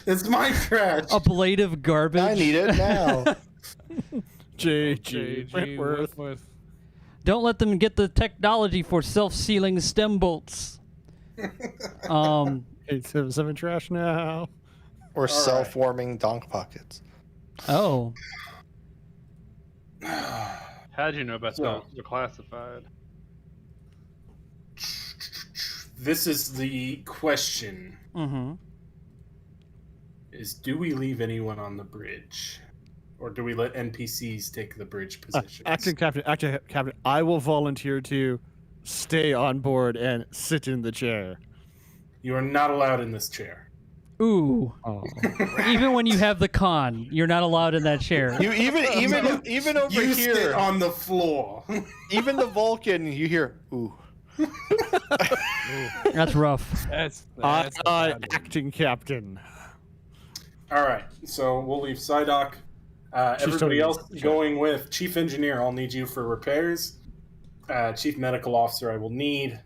It's my trash. A blade of garbage. I need it now. JG Wentworth. Don't let them get the technology for self-sealing stem bolts. 877 trash now. Or self-warming donk pockets. Oh. How'd you know about those? They're classified. This is the question. Mm-hmm. Is do we leave anyone on the bridge? Or do we let NPCs take the bridge positions? Acting captain, I will volunteer to stay on board and sit in the chair. You are not allowed in this chair. Ooh. Oh. Even when you have the con, you're not allowed in that chair. You even over You here sit on the floor. even the Vulcan, you hear ooh. That's rough. That's acting captain. All right, so we'll leave Psydoc. Everybody totally else sure. going with Chief Engineer. I'll need you for repairs. Chief Medical Officer, I will need.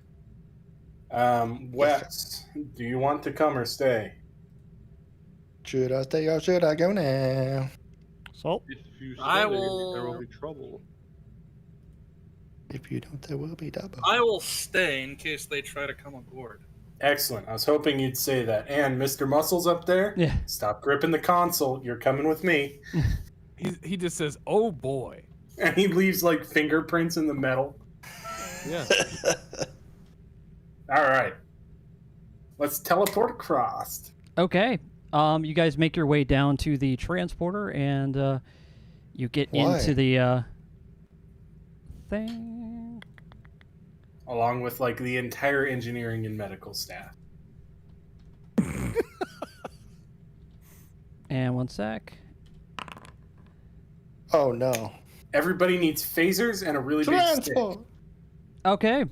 Wes, do you want to come or stay? Should I stay or should I go now? Salt. If you stay, I there will- will be trouble. If you don't, there will be double. I will stay in case they try to come aboard. Excellent. I was hoping you'd say that. And Mr. Muscles up there, Yeah. stop gripping the console. You're coming with me. He just says, "Oh boy." And he leaves like fingerprints in the metal. Yeah. All right. Let's teleport across. Okay. You guys make your way down to the transporter, and you get Why? into the thing. Along with like the entire engineering and medical staff. And one sec. Oh no. Everybody needs phasers and a really big stick. Transport. Okay.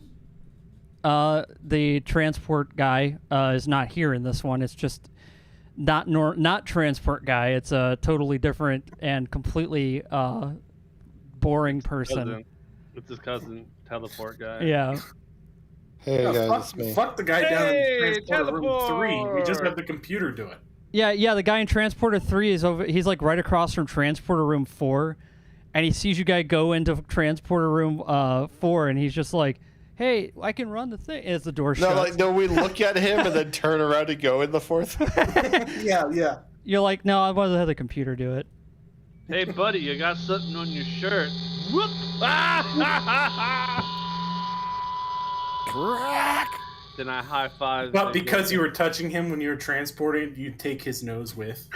The transport guy is not here in this one. It's just not transport guy. It's a totally different and completely boring person. Cousin. It's his cousin, teleport guy. Yeah. Hey Yeah, guys, it's me. fuck the guy down in Hey, transporter room 3. We just teleport! have the computer do it. Yeah, the guy in Transporter 3 is over. He's like right across from Transporter Room 4, and he sees you guys go into Transporter Room 4, and he's just like, "Hey, I can run the thing." As the door shuts, No, we look at him and then turn around and go in the fourth. Yeah. you're like, "No, I want to have the computer do it." Hey, buddy, you got something on your shirt. Whoop! Ah! Then I high five. But because you were touching him when you were transporting, you take his nose with.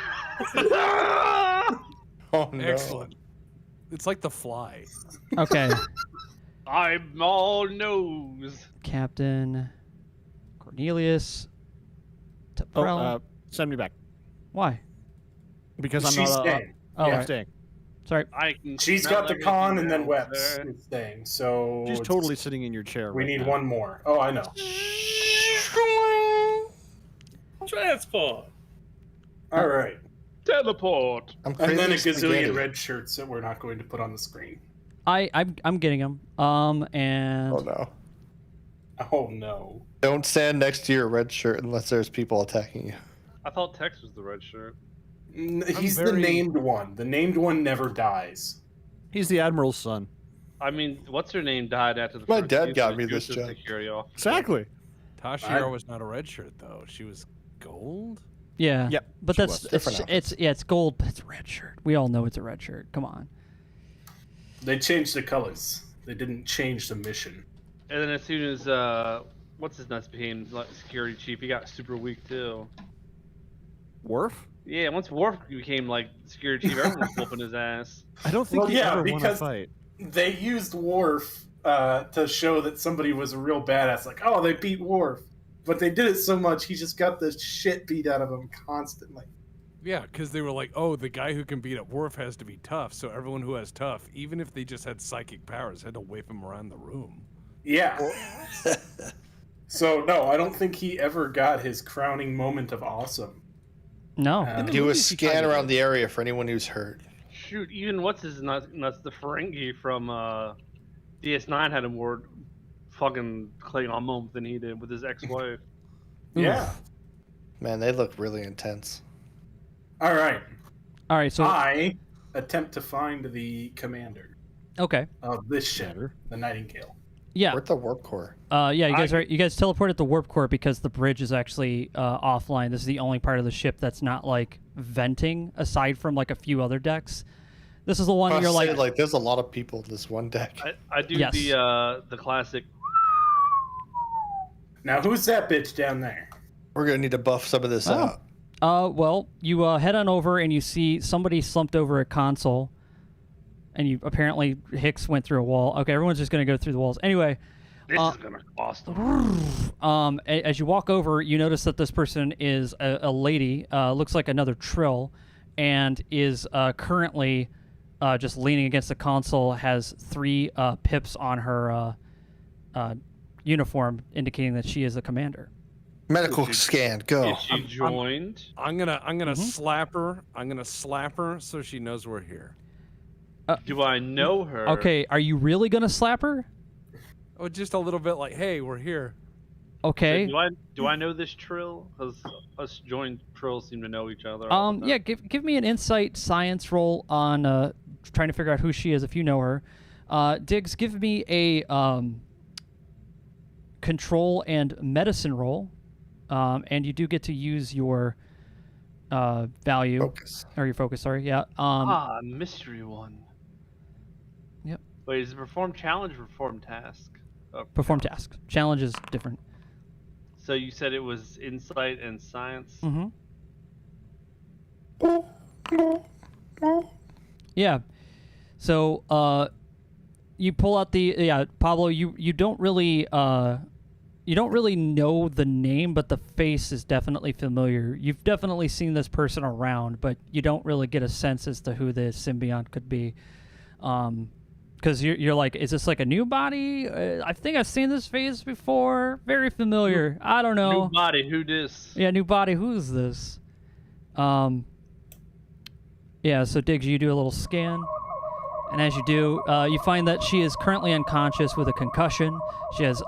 Oh no. Excellent. It's like The Fly. Okay, I'm all nose. Captain Cornelius Taprell. Send me back Why? because I'm She's not. staying. Oh, I'm right. staying. Sorry. I can. She's smell got the everything con, and then down Wes there. is staying. So She's it's- totally sitting in your chair. We right need now. one more. Oh, I know. Transport. All right. Teleport. I'm And then a craving spaghetti. gazillion red shirts that we're not going to put on the screen. I'm getting him. And Oh no. Oh no. Don't stand next to your red shirt unless there's people attacking you. I thought Tex was the red shirt. He's the very- named one. The named one never dies. He's the admiral's son. I mean, what's her name died after the My first dad season, got and me she was this the job. security officer. Exactly. Tashiro was not a red shirt though. She was gold. yeah. Yep, But she that's was. Different it's gold, but it's a red shirt. We all know it's a red shirt. Come on. They changed the colors. They didn't change the mission. And then as soon as what's his nuts became like security chief, he got super weak too. Worf? Yeah, once Worf became like security chief, everyone was whooping his ass. I don't think Well, he yeah, ever won a because- fight. They used Worf to show that somebody was a real badass. Like, oh, they beat Worf. But they did it so much, he just got the shit beat out of him constantly. Yeah, because they were like, oh, the guy who can beat up Worf has to be tough. So everyone who has tough, even if they just had psychic powers, had to whip him around the room. Yeah. So, no, I don't think he ever got his crowning moment of awesome. No. Do a movies, he scan kinda around did. the area for anyone who's hurt. Shoot, even what's his nuts, the Ferengi from DS9 had a more fucking Klingon moment than he did with his ex-wife. Yeah. Man, they look really intense. All right. All right. So I attempt to find the commander okay. of this ship, the Nightingale. Yeah. We're at the warp core. Yeah. You guys teleported the warp core because the bridge is actually offline. This is the only part of the ship that's not like venting, aside from like a few other decks. This is the one you're like, there's a lot of people in this one deck. I do Yes. the classic. Now, who's that bitch down there? We're gonna need to buff some of this out. well, you head on over and you see somebody slumped over a console, and you apparently Hicks went through a wall. Okay, everyone's just gonna go through the walls anyway. This is gonna cost them. As you walk over, you notice that this person is a lady, looks like another Trill, and is currently just leaning against the console, has 3 pips on her uniform, indicating that she is a commander. Medical scan, go. Is she joined? I'm gonna slap her. I'm gonna slap her so she knows we're here. Do I know her? Okay, are you really gonna slap her? Oh, just a little bit like, hey, we're here. Okay. Do I know this Trill? Because us joined Trills seem to know each other. Yeah. Give me an insight science roll on trying to figure out who she is if you know her. Diggs, give me a control and medicine roll, and you do get to use your value Focus. or your focus. Sorry. Yeah. Mystery one. Yep. Wait, is it perform challenge or perform task? Perform task. Challenge is different. So you said it was insight and science. Mm-hmm. Yeah. So you pull out the Pablo. You don't really know the name, but the face is definitely familiar. You've definitely seen this person around, but you don't really get a sense as to who the symbiont could be. Because you're like, is this like a new body? I think I've seen this face before. Very familiar. I don't know. New body, who dis? Yeah, new body. Who's this? Yeah. So Diggs, you do a little scan, and as you do, you find that she is currently unconscious with a concussion. She has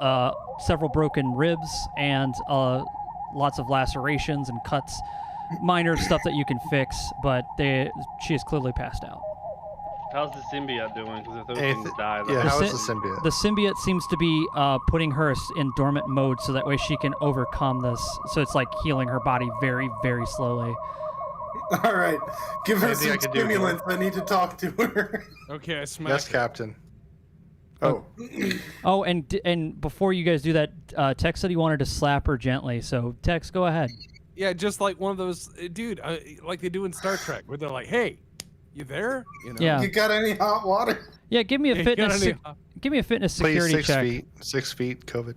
several broken ribs and lots of lacerations and cuts. Minor stuff that you can fix, but she is clearly passed out. How's the symbiote doing? Because if those Anything- things die, Yeah, The how is sy- the symbiote? The symbiote seems to be putting her in dormant mode so that way she can overcome this. So it's like healing her body very, very slowly. All right. Give her Anything I some can do here? stimulants. I need to talk to her. Okay, I smack. Yes, Captain. Oh, Oh, and before you guys do that, Tex said he wanted to slap her gently. So Tex, go ahead. Yeah, just like one of those, dude, like they do in Star Trek, where they're like, "Hey, you there?" You know? Yeah. You got any hot water? Yeah, give me a Hey, fitness. got any- Give me a fitness please, security 6 check. feet. 6 feet, COVID.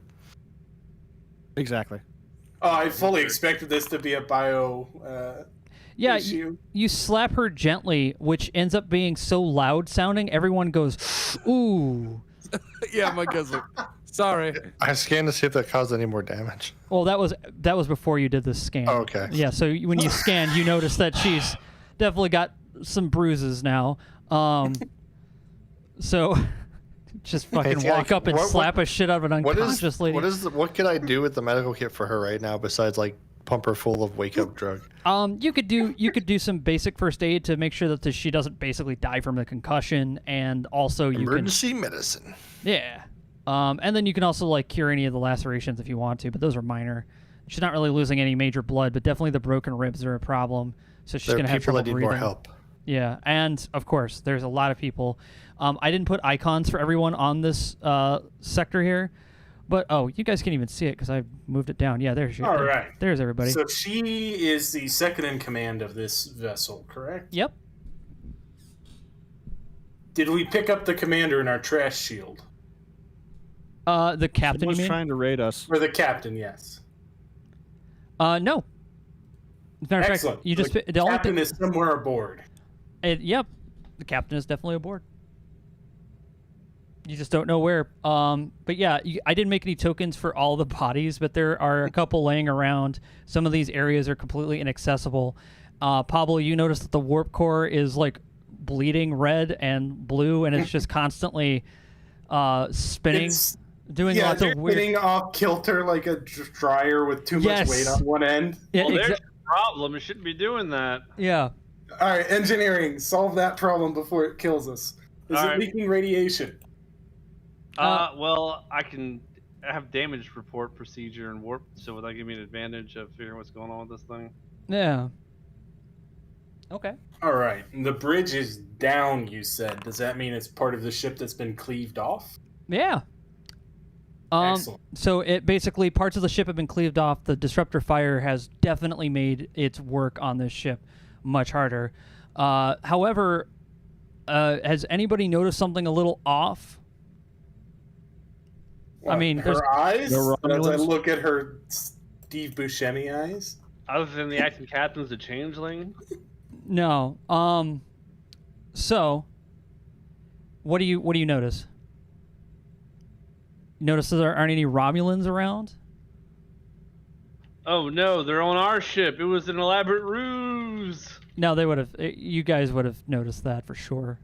Exactly. Oh, I fully expected this to be a bio Yeah, issue. you slap her gently, which ends up being so loud sounding, everyone goes, "Ooh." Yeah, my cousin. Sorry. I scanned to see if that caused any more damage. Well, that was before you did the scan. Oh, okay. Yeah, so when you scan, you notice that she's definitely got some bruises now. So just fucking Anything walk up and slap a shit out of an unconscious lady. What can I do with the medical kit for her right now besides like pump her full of wake up drug? You could do some basic first aid to make sure that she doesn't basically die from the concussion, and also Emergency medicine. yeah. And then you can also like cure any of the lacerations if you want to, but those are minor. She's not really losing any major blood, but definitely the broken ribs are a problem. So she's There are gonna have people trouble that need breathing. more help. Yeah, and of course, there's a lot of people. I didn't put icons for everyone on this sector here, But you guys can't even see it because I moved it down. Yeah, there's All right. There's everybody. So she is the second in command of this vessel, correct? Yep. Did we pick up the commander in our trash shield? The captain, you Someone's mean? trying to raid us. Or the captain, yes. No. As a matter of fact, Excellent. you just the the only captain thing. is somewhere aboard. Yep, the captain is definitely aboard. You just don't know where. But yeah, I didn't make any tokens for all the bodies, but there are a couple laying around. Some of these areas are completely inaccessible. Pablo, you notice that the warp core is like bleeding red and blue, and it's just constantly spinning, It's, doing yeah, lots they're of weird. spinning off kilter like a dryer with too much Yes. weight on one end. Yeah, Well, there's the problem. It shouldn't be doing that. yeah. All right, engineering, solve that problem before it kills us. Is All it right. leaking radiation? Well, I have damage report procedure and warp, so will that give me an advantage of figuring what's going on with this thing? Yeah. Okay. All right, the bridge is down, you said. Does that mean it's part of the ship that's been cleaved off? Yeah. Excellent. So it basically parts of the ship have been cleaved off. The disruptor fire has definitely made its work on this ship much harder. However, has anybody noticed something a little off? I mean, there's her eyes? No As I Romulans? look at her Steve Buscemi eyes? Other than the acting captain's a changeling? no. So what do you notice? You notice there aren't any Romulans around? Oh no, they're on our ship. It was an elaborate ruse. No, they would have. You guys would have noticed that for sure.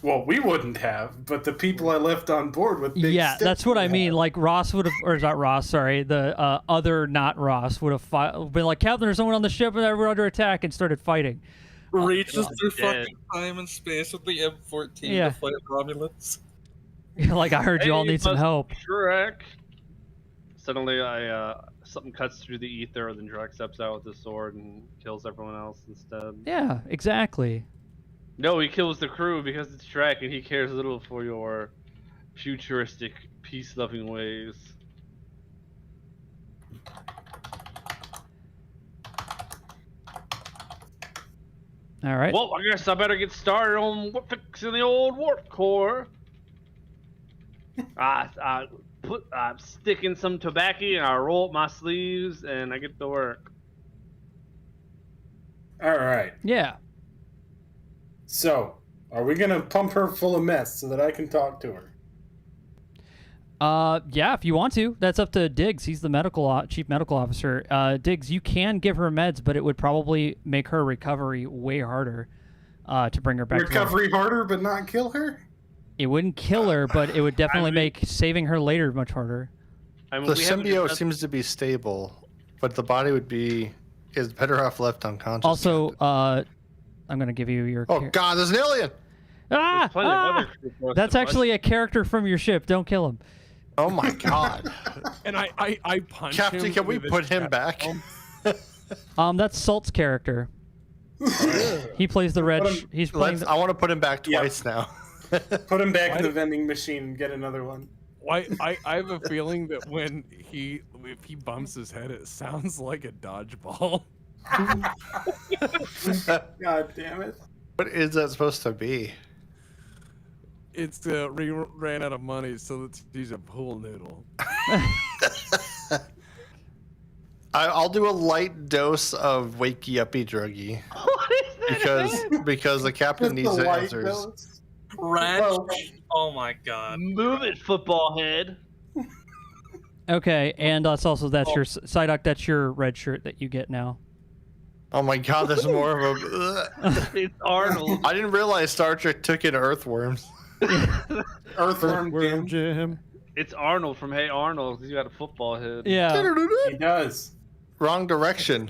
Well, we wouldn't have, but the people I left on board with big Yeah, sticks that's what I would mean. have. Like Ross would have, or not Ross, sorry, the other not Ross would have been like, Captain, there's someone on the ship and we're under attack, and started fighting. Reaches through dead. fucking time and space with the M14 Yeah. to fight Romulans. Like, I heard you all Hey, need some Buzz help. Shrek. Suddenly, something cuts through the ether, then Shrek steps out with his sword and kills everyone else instead. Yeah, exactly. No, he kills the crew because it's Shrek and he cares little for your futuristic, peace-loving ways. All right. Well, I guess I better get started on fixing the old warp core. I stick in some tobacco and I roll up my sleeves and I get to work. All right. Yeah. So, are we going to pump her full of mess so that I can talk to her? Yeah, if you want to. That's up to Diggs. He's the chief medical officer. Diggs, you can give her meds, but it would probably make her recovery way harder to bring her back to life. Recovery harder, but not kill her? It wouldn't kill her, but it would definitely make saving her later much harder. I mean, The we haven't symbiote discussed- seems to be stable, but the body is better off left unconscious. Also, I'm going to give you your... oh God, there's an alien! Ah! There's plenty of Ah! other crew for us That's to actually a character from your ship. Don't kill him. Oh my God, And I punch Captain, him can we with put his him back? That's Salt's character. He plays the red... Put him- he's playing... I want to put him back Yeah. twice now. Put him back Why in the did- vending machine and get another one. Why I have a feeling that if he bumps his head, it sounds like a dodgeball. God damn it. What is that supposed to be? It's we ran out of money, so let's use a pool noodle. I'll do a light dose of wakey uppy druggy What is that? because the captain needs Just the the white answers. nose. Ranch. Oh. Oh my god. Move it, football head. Okay, and that's your... Psyduck, that's your red shirt that you get now. Oh my God, there's more of a. It's Arnold. I didn't realize Star Trek took in earthworms. Earthworm Worm Jim. Jim. It's Arnold from Hey Arnold. He's got a football head. Yeah. He does. Wrong direction.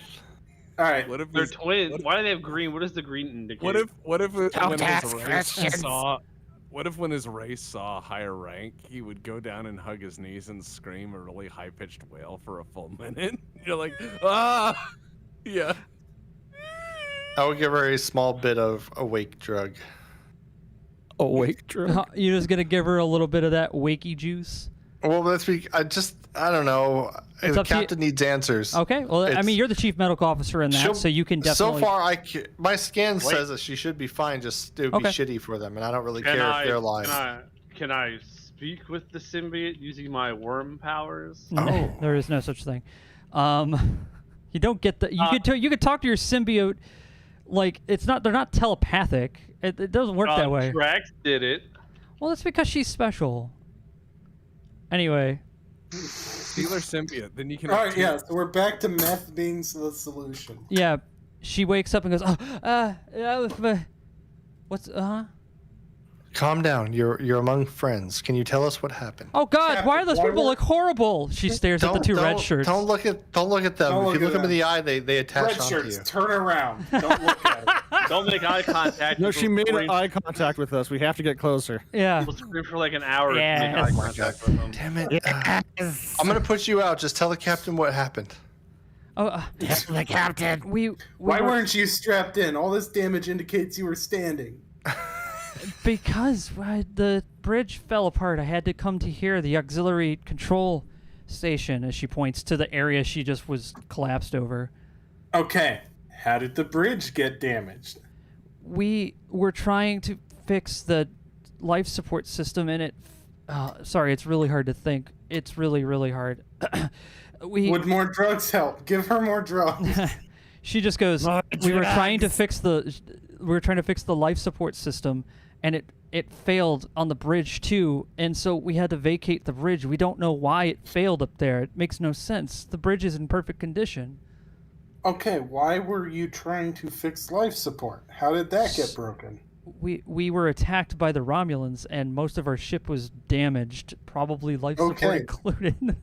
All right. What if They're his- twins. Why do they have green? What does the green indicate? What if when ask his race questions. saw what if when his race saw a higher rank, he would go down and hug his knees and scream a really high pitched wail for a full minute? You're like, ah, yeah. I will give her a small bit of awake drug. Awake drug. You're just going to give her a little bit of that wakey juice? Well, I don't know. It's The up to you. captain needs answers. Okay. Well, I It's- mean, you're the chief medical officer in that, so you can definitely. So far, my scan says that she should be fine. Just it would be Okay. shitty for them, and I don't really care if they're alive. Can I speak with the symbiote using my worm powers? There is no such thing. You don't get the. You could talk to your symbiote, like it's not. They're not telepathic. It doesn't work that way. Drax did it. Well, that's because she's special. Anyway. Steal her symbiote, then you can. All right, yeah. So we're back to meth being the solution. Yeah, she wakes up and goes, what's Calm down. You're among friends. Can you tell us what happened? Oh God, Captain, why are those why people were- look horrible? She stares at the two red shirts. Don't look at them. Don't If look you at look them in them. the eye, they attach Red onto shirts, you. turn around. Don't look at it. Don't make eye contact. No, she made Scream- eye contact with us. We have to get closer. Yeah. We'll scream for like an hour Yes. to make eye contact with them. Damn it! I'm gonna put you out. Just tell the captain what happened. Oh, The captain. we Why were- weren't you strapped in? All this damage indicates you were standing. Because the bridge fell apart. I had to come to here, the auxiliary control station, as she points to the area she just was collapsed over. Okay, how did the bridge get damaged? We were trying to fix the life support system, and it. Sorry, it's really hard to think. It's really, really hard. Would more drugs help? Give her more drugs. She just goes. We were trying to fix the life support system, and it failed on the bridge too. And so we had to vacate the bridge. We don't know why it failed up there. It makes no sense. The bridge is in perfect condition. Okay, why were you trying to fix life support? How did that get broken? We were attacked by the Romulans, and most of our ship was damaged. Probably life support Okay. included.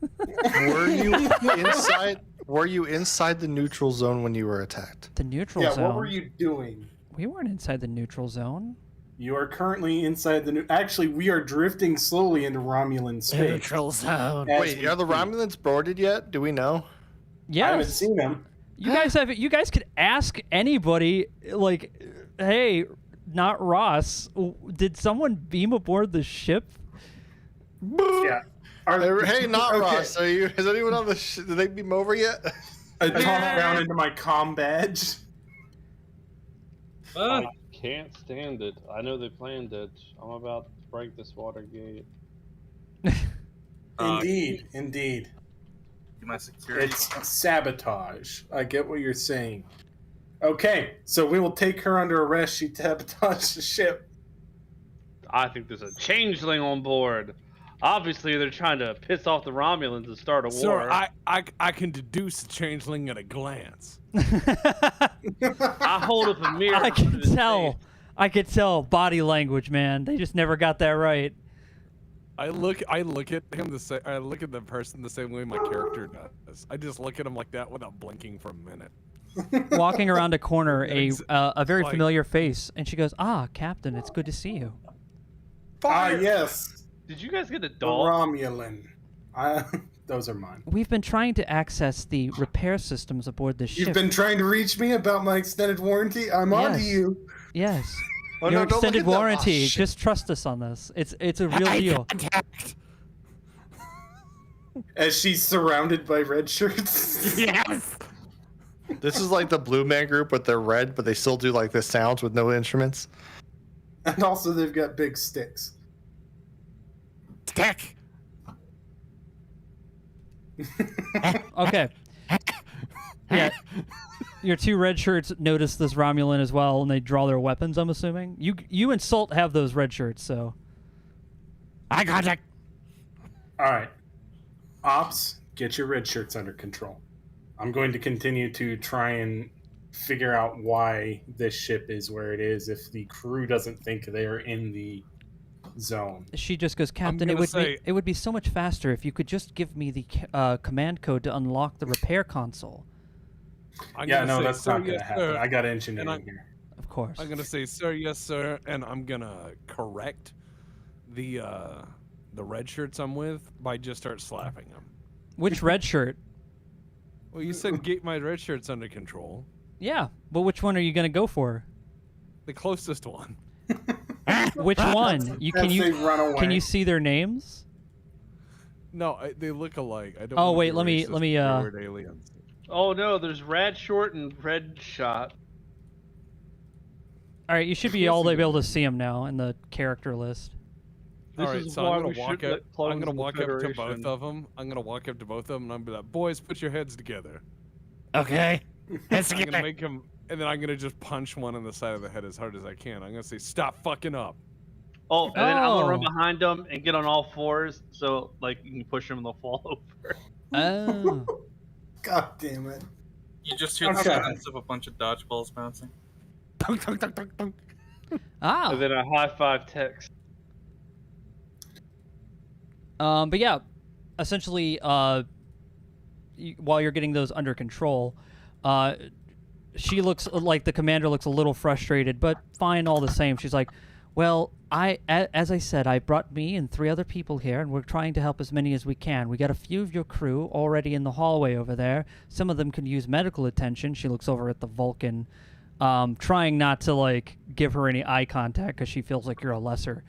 Were you inside the neutral zone when you were attacked? The neutral Yeah, zone. what were you doing? We weren't inside the neutral zone. You are currently inside the Actually, we are drifting slowly into Romulan space. Neutral zone. As Wait, we are the speak. Romulans boarded yet? Do we know? Yes. I haven't seen them. You guys could ask anybody, like, hey, not Ross, did someone beam aboard the ship? Yeah. Hey, not Okay. Ross. Is anyone on the? Did they beam over yet? I toss down into my comm badge. I can't stand it. I know they planned it. I'm about to break this water gate. Indeed. My security. It's sabotage. I get what you're saying. Okay, so we will take her under arrest. She sabotaged the ship. I think there's a changeling on board. Obviously, they're trying to piss off the Romulans and start a war. Sir, I can deduce a changeling at a glance. I hold up a mirror. I in front can of his tell. face. I could tell body language, man. They just never got that right. I look at him I look at the person the same way my character does. I just look at him like that without blinking for a minute. Walking around a corner, a very like- familiar face, and she goes, Captain, it's good to see you. Yes. Did you guys get a The dog? Romulan. Those are mine. We've been trying to access the repair systems aboard the ship. You've been trying to reach me about my extended warranty? I'm on to Yes. you. Yes. Oh, Your no, don't look extended at them. Oh, warranty. shit. Just trust us on this. It's a real deal. As she's surrounded by red shirts. Yes. This is like the Blue Man Group, but they're red, but they still do like the sounds with no instruments. And also they've got big sticks. Stick. Okay. Yeah. Your two red shirts notice this Romulan as well, and they draw their weapons, I'm assuming. You and Salt have those red shirts, so. Eye contact. Alright. Ops, get your red shirts under control. I'm going to continue to try and figure out why this ship is where it is if the crew doesn't think they're in the zone. She just goes, Captain, gonna say- it would be so much faster if you could just give me the command code to unlock the repair console. I'm Yeah, gonna no, say, that's "Sir, not going to yes, happen. sir," I got engineering and here. Of course. I'm gonna say, sir, yes, sir, and I'm gonna correct the red shirts I'm with by just start slapping them. Which red shirt? Well, you said get my red shirts under control. Yeah, but which one are you going to go for? The closest one. Which one? As they run away. Can you see their names? No, they look alike. I don't. Oh, wanna wait, be let me- racist let me, with the word aliens. Oh no, there's Rad Short and Red Shot. All right, you should be all be able to see him now in the character list. This All right, is so why I'm we gonna walk should up. let clones I'm gonna in the walk up to both Federation. of them. I'm gonna walk up to both of them, and I'm gonna be like, "Boys, put your heads together." Okay. Let's I'm get gonna make him, and then I'm gonna just punch one in the side of the head as hard as I can. I'm gonna say, "Stop fucking up." Oh, and then I'm gonna run Oh. behind them and get on all fours, so like you can push them and they'll fall over. Oh. God damn it. You just hear the Okay. sounds of a bunch of dodgeballs bouncing. Dunk, dunk, dunk, dunk, dunk. Ah. And then a high five text. But yeah, essentially, while you're getting those under control, she looks like the commander looks a little frustrated, but fine all the same. She's like, well, as I said, I brought me and 3 other people here, and we're trying to help as many as we can. We got a few of your crew already in the hallway over there. Some of them can use medical attention. She looks over at the Vulcan, trying not to, like, give her any eye contact because she feels like you're a lesser.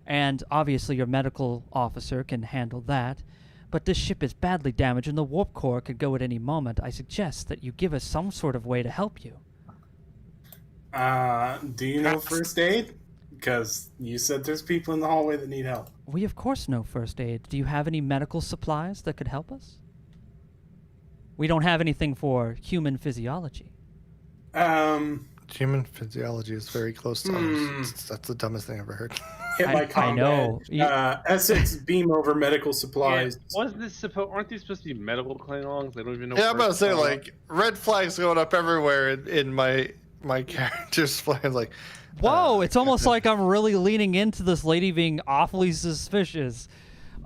And obviously your medical officer can handle that. But this ship is badly damaged and the warp core could go at any moment. I suggest that you give us some sort of way to help you. Do you know first aid? Because you said there's people in the hallway that need help. We of course know first aid. Do you have any medical supplies that could help us? We don't have anything for human physiology. Human physiology is very close to ours. That's the dumbest thing I've ever heard. Hit my I combat. know. Essex beam over medical supplies. Wasn't this supposed? Aren't these supposed to be medical Klingons? They don't even know. Yeah, I'm about to first say, aid. like, red flags going up everywhere in my character's plan. Like, Whoa, it's almost like I'm really leaning into this lady being awfully suspicious.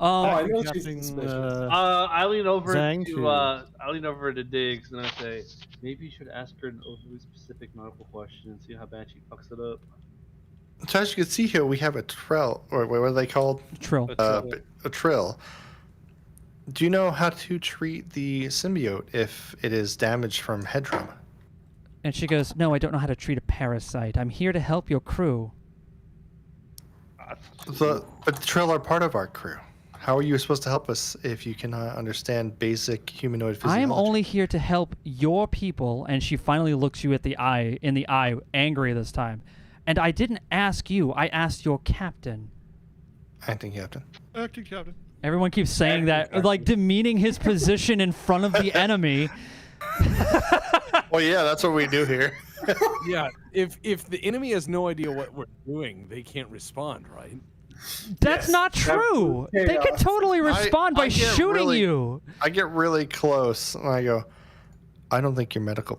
I know she's Captain, suspicious. I lean over Zhang to too. I lean over to Diggs and I say, maybe you should ask her an overly specific medical question and see how bad she fucks it up. so as you can see here, we have a trill, or what are they called? Trill. A trill. Do you know how to treat the symbiote if it is damaged from head trauma? And she goes, no, I don't know how to treat a parasite. I'm here to help your crew. But the trill are part of our crew. How are you supposed to help us if you cannot understand basic humanoid physiology? I am only here to help your people. And she finally looks you in the eye, angry this time. And I didn't ask you. I asked your captain. Acting captain. Acting captain. Everyone keeps saying that, like demeaning his position in front of the enemy. Well, yeah, that's what we do here. Yeah, if the enemy has no idea what we're doing, they can't respond, right? That's Yes, not that's true. They can chaos. totally respond by I get shooting really- you. I get really close and I go, I don't think you're medical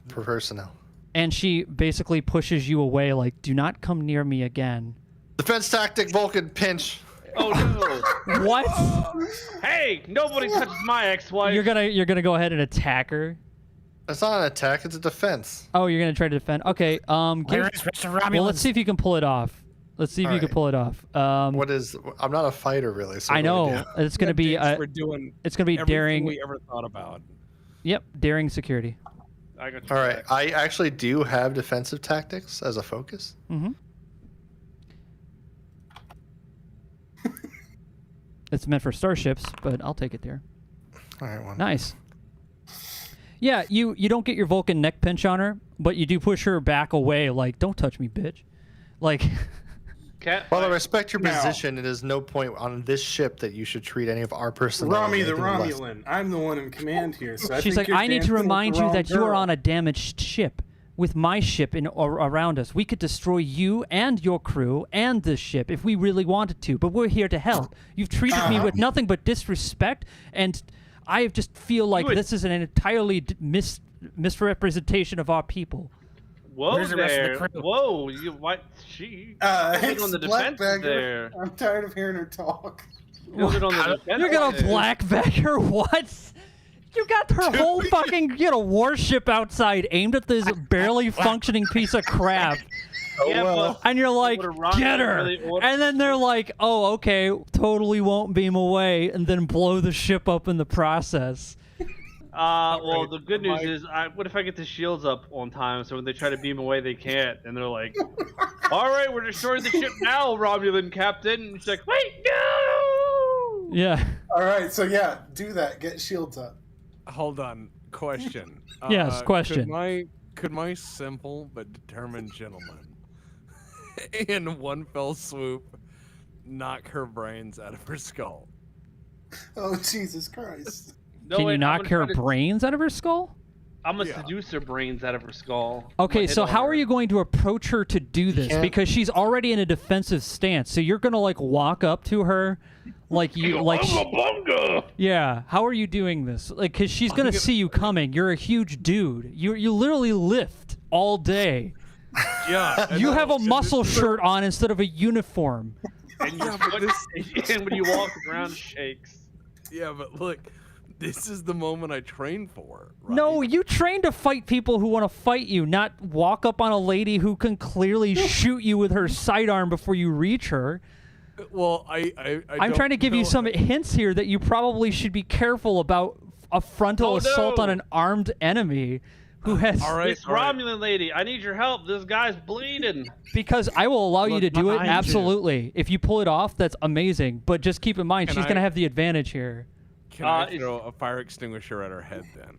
personnel. And she basically pushes you away, like, do not come near me again. Defense tactic, Vulcan, pinch. Oh no! What? Hey, nobody touches my ex-wife. You're gonna go ahead and attack her? That's not an attack, it's a defense. Oh, you're gonna try to defend? Okay. Well, let's see if you can pull it off. Let's see if you can Alright. pull it off. What is? I'm not a fighter, really. So I what do I know do? it's gonna be. We're doing It's gonna be everything daring. we ever thought about. Yep, daring security. I got you. All right, I actually do have defensive tactics as a focus. Mm-hmm. It's meant for starships, but I'll take it there. All right, one. Nice. Yeah, you don't get your Vulcan neck pinch on her, but you do push her back away, like, don't touch me, bitch. Like, Cat. While I respect your Now- position, it is no point on this ship that you should treat any of our personnel. Rami as the anything less. Romulan. I'm the one in command here. So she's like, I need to remind you that you are on a damaged ship. With my ship around us, we could destroy you and your crew and this ship if we really wanted to, but we're here to help. You've treated me with nothing but disrespect, and I just feel like this is an entirely misrepresentation of our people. Whoa Where's the rest of the there! crew? Whoa, you what? She It's on the Black defense Bagger. there. I'm tired of hearing her talk. Build it on the defense You're gonna there. black bag her? What? You got her whole fucking warship outside aimed at this barely functioning piece of crap. Yeah, well. And you're like, Would a rocket get her! really order- And then they're like, oh, okay, totally won't beam away, and then blow the ship up in the process. Well, the good news Mike. is, what if I get the shields up on time, so when they try to beam away, they can't, and they're like, "All right, we're destroying the ship now, Romulan Captain." And she's like, "Wait, no!" Yeah. All right, so yeah, do that. Get shields up. Hold on. Question. Yes, question. Could my simple but determined gentleman, in one fell swoop, knock her brains out of her skull? Oh, Jesus Christ. No, Can wait, you I'm knock gonna her try to- brains out of her skull? I'm gonna Yeah. seduce her brains out of her skull. Okay, I'm gonna so hit on how her. are you going to approach her to do this? can't- Because she's already in a defensive stance. So you're gonna like walk up to her, like you like. Yeah. How are you doing this? Like, cause she's gonna see you coming. You're a huge dude. You literally lift all day. Yeah. You have a muscle shirt on instead of a uniform. And, Yeah, but and when you walk, the ground shakes. Yeah, but look, this is the moment I trained for. Right? No, you train to fight people who want to fight you, not walk up on a lady who can clearly shoot you with her sidearm before you reach her. Well, I'm I'm trying to give you some hints here that you probably should be careful about a frontal Oh, assault no. on an armed enemy who has. All right, This Romulan lady, I need your help. This guy's bleeding. Because I will allow you Look to do it, behind you. absolutely. If you pull it off, that's amazing. But just keep in mind, Can she's I- going to have the advantage here. Can I is- throw a fire extinguisher at her head then?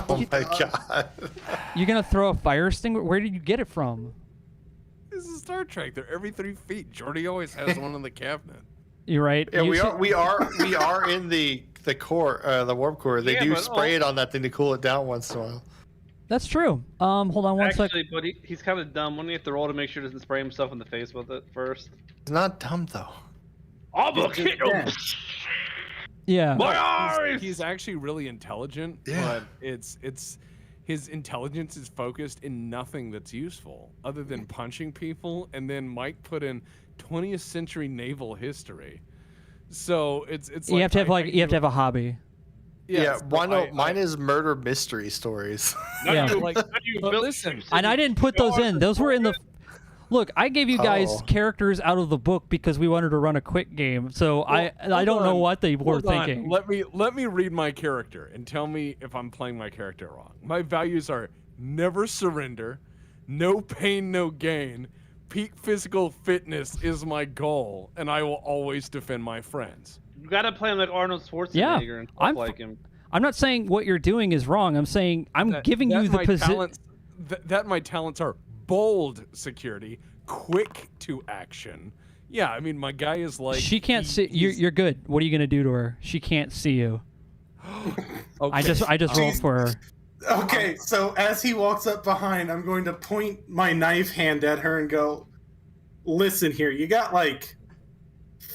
Oh my god. You're going to throw a fire extinguisher? Where did you get it from? This is Star Trek. They're every 3 feet. Jordy always has one in the cabinet. You're right. Yeah, You we should- are in the core, the warp core. They Yeah, do but- spray it on that thing to cool it down once in a while. That's true. Hold on one sec. Actually, but he's kind of dumb. Wouldn't he have to roll to make sure he doesn't spray himself in the face with it first? It's not dumb though. I'm a kid. Yeah. My eyes! He's actually really intelligent, Yeah. but it's his intelligence is focused in nothing that's useful other than punching people. And then Mike put in 20th century naval history, so it's You have to have I you have to have a hobby. Yeah, so mine is murder mystery stories. Yeah. like, but built listen, ships And I didn't put those in. Those were in the. Look, I gave you guys Oh. characters out of the book because we wanted to run a quick game. So I don't know what they were Hold on. thinking. Let me read my character and tell me if I'm playing my character wrong. My values are never surrender, no pain, no gain, peak physical fitness is my goal, and I will always defend my friends. You gotta play him like Arnold Yeah, Schwarzenegger and I'm stuff like him. I'm not saying what you're doing is wrong. I'm saying I'm giving you the my position. talents, that my talents are bold security, quick to action. Yeah, I mean my guy is like She can't see. You're good. What are you gonna do to her? She can't see you. okay. I just rolled for her. Okay, so as he walks up behind, I'm going to point my knife hand at her and go, "Listen here, you got like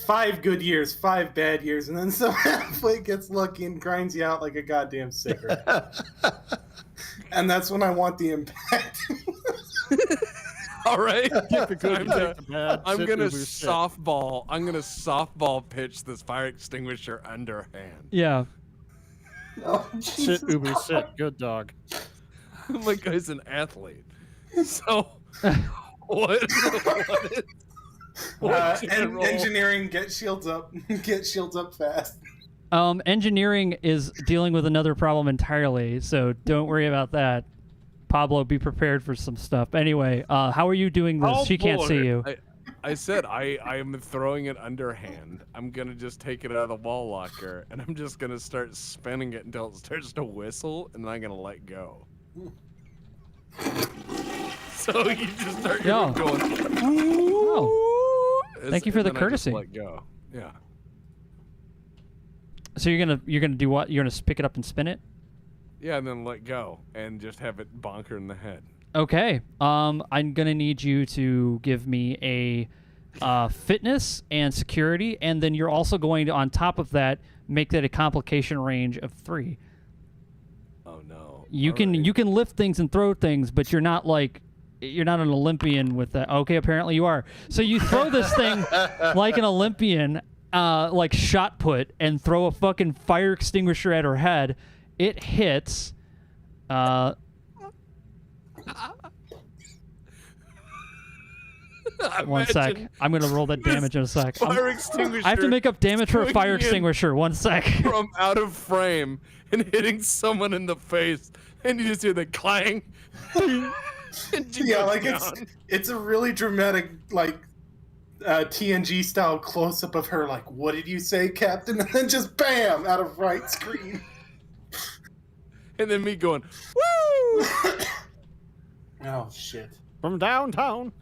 5 good years, 5 bad years, and then some athlete gets lucky and grinds you out like a goddamn cigarette." And that's when I want the impact. All right. I'm Sit gonna uber sit. softball. I'm gonna softball pitch this fire extinguisher underhand. Yeah. Oh, Sit, Jesus. Uber, sit. Good dog. My guy's an athlete. So what? Engineering, get shields up. Get shields up fast. Engineering is dealing with another problem entirely, so don't worry about that. Pablo, be prepared for some stuff. Anyway, how are you doing this? Oh, She can't see boy. you. I said I am throwing it underhand. I'm gonna just take it out of the wall locker and I'm just gonna start spinning it until it starts to whistle and then I'm gonna let go. So you just start Yeah. going. Oh. As- Thank you for and the then I just courtesy. let go. Yeah. So you're gonna do what? You're gonna pick it up and spin it? Yeah, and then let go and just have it bonker in the head. Okay. I'm gonna need you to give me a fitness and security, and then you're also going to, on top of that, make that a complication range of 3. Oh no. You All can right. you can lift things and throw things, but you're not an Olympian with that. Okay, apparently you are. So you throw this thing like an Olympian, like shot put, and throw a fucking fire extinguisher at her head. It hits. 1 sec. Imagine I'm gonna roll that this damage in a sec. Fire extinguisher. I have to make up damage for a fire swinging in extinguisher. 1 sec. from out of frame and hitting someone in the face, and you just hear the clang. And she Yeah, goes like down. it's a really dramatic like TNG style close up of her. Like, what did you say, Captain? And then just bam out of right screen. And then me going, woo! Oh shit. From downtown.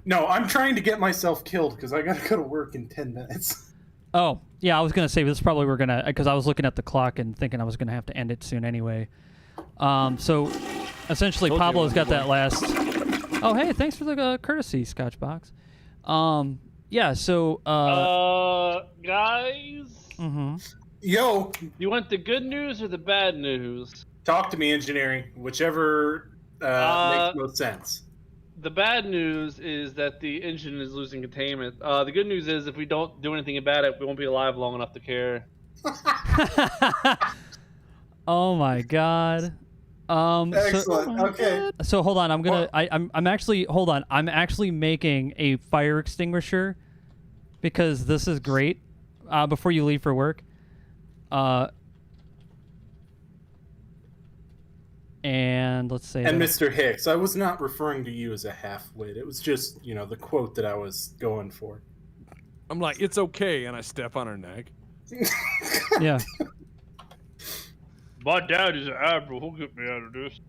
No, I'm trying to get myself killed because I gotta go to work in 10 minutes. Oh, yeah, I was gonna say this probably we're gonna because I was looking at the clock and thinking I was gonna have to end it soon anyway. So essentially, Told you Pablo's it got wasn't that last. Oh, hey, thanks for the courtesy, Scotchbox. Yeah. So. Guys, Yo, you want the good news or the bad news? talk to me, engineering. Whichever makes most sense. The bad news is that the engine is losing containment. The good news is if we don't do anything about it, we won't be alive long enough to care. Oh my God. Excellent. Okay. So hold on, I'm gonna. I'm actually hold on. I'm actually making a fire extinguisher because this is great. Before you leave for work. And let's say. And that- Mr. Hicks, I was not referring to you as a half-wit. It was just, the quote that I was going for. I'm like, it's okay, and I step on her neck. Yeah. My dad is an admiral. He'll get me out of this.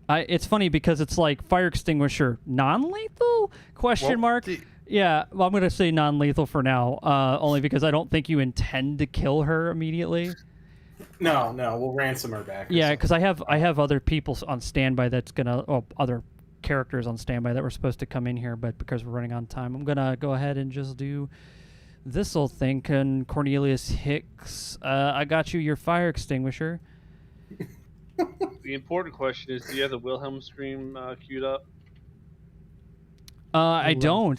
It's funny because it's like fire extinguisher non-lethal? Question mark. Yeah, well, I'm gonna say non-lethal for now, only because I don't think you intend to kill her immediately. No, we'll ransom her back. or Yeah, something. because I have other people on standby that's gonna, other characters on standby that were supposed to come in here, but because we're running on time, I'm gonna go ahead and just do this little thing. Can Cornelius Hicks, I got you your fire extinguisher. The important question is, do you have the Wilhelm scream queued up? I don't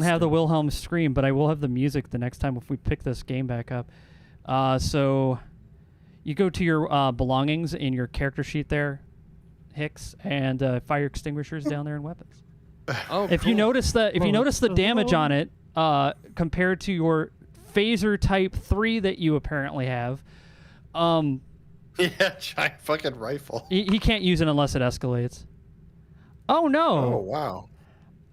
have the Wilhelm scream, but I will have the music the next time if we pick this game back up. So you go to your belongings in your character sheet there, Hicks, and fire extinguishers down there and weapons. Oh, If you notice the damage on it compared to your phaser type 3 that you apparently have, Yeah, giant fucking rifle. he can't use it unless it escalates. Oh no! Oh wow.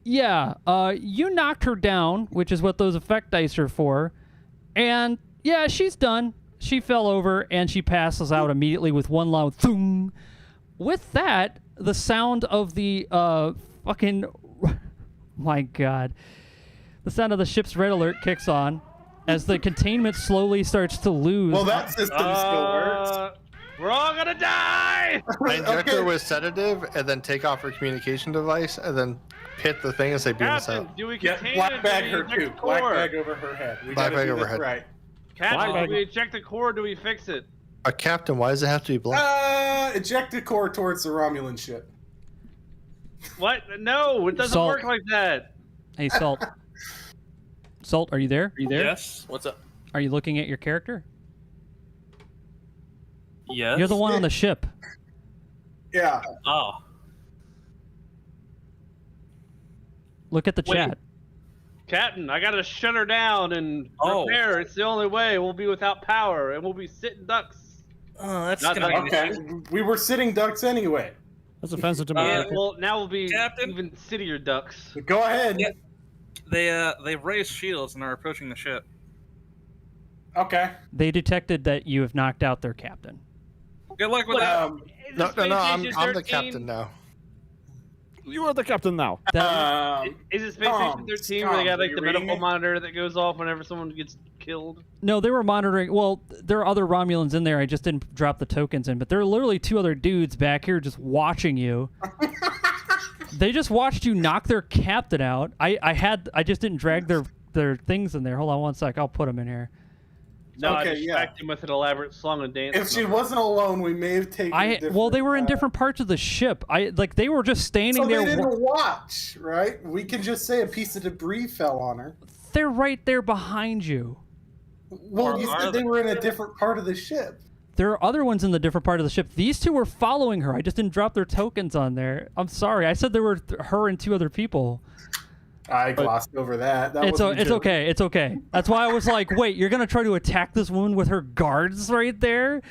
Yeah, you knocked her down, which is what those effect dice are for. And yeah, she's done. She fell over and she passes out immediately with one loud thung. With that, the sound of the fucking my God. The sound of the ship's red alert kicks on as the containment slowly starts to lose. Well, that system still works. We're all gonna die! I inject her with sedative and then take off her communication device and then hit the thing and say beam us Captain, out. do we Yeah, contain black it? bag Do her we eject too. the Black core? bag over her head. We Black gotta bag do over this head. right. Captain, do we eject the core or do we fix it? A captain, why does it have to be black? Eject the core towards the Romulan ship. What? No, it doesn't Salt. work like that. Hey, Salt. Salt, are you there? Are you there? Yes. What's up? Are you looking at your character? Yes. You're the one on the ship. Yeah. Oh. Look at the Wait. chat. Captain, I gotta shut her down and repair. It's the only way. We'll be without power and we'll be sitting ducks. Oh, that's Not gonna be Okay. interesting. We were sitting ducks anyway. That's offensive to me. Yeah, well, now we'll be Captain? even cittier ducks. But go ahead. Yeah. They've raised shields and are approaching the ship. Okay. They detected that you have knocked out their captain. Good luck with that. Is No, this no, no, Space I'm Station the 13? captain now. You are the captain now. Is it Space Station 13 where they got like the medical monitor that goes off whenever someone gets killed? No, they were monitoring. Well, there are other Romulans in there. I just didn't drop the tokens in, but there are literally 2 other dudes back here just watching you. They just watched you knock their captain out. I just didn't drag their things in there. Hold on 1 sec. I'll put them in here. No, I Okay, distracted him with an elaborate song and dance. If she wasn't alone, we may have taken. Well, they were in different parts of the ship. They were just standing So there. they didn't watch, right? We can just say a piece of debris fell on her. They're right there behind you. Well, Or you are said they were in a different part of the ship. there are other ones in the different part of the ship. These two were following her. I just didn't drop their tokens on there. I'm sorry. I said there were her and 2 other people. I glossed over that. It's okay. It's okay. That's why I was like, wait, you're gonna try to attack this woman with her guards right there?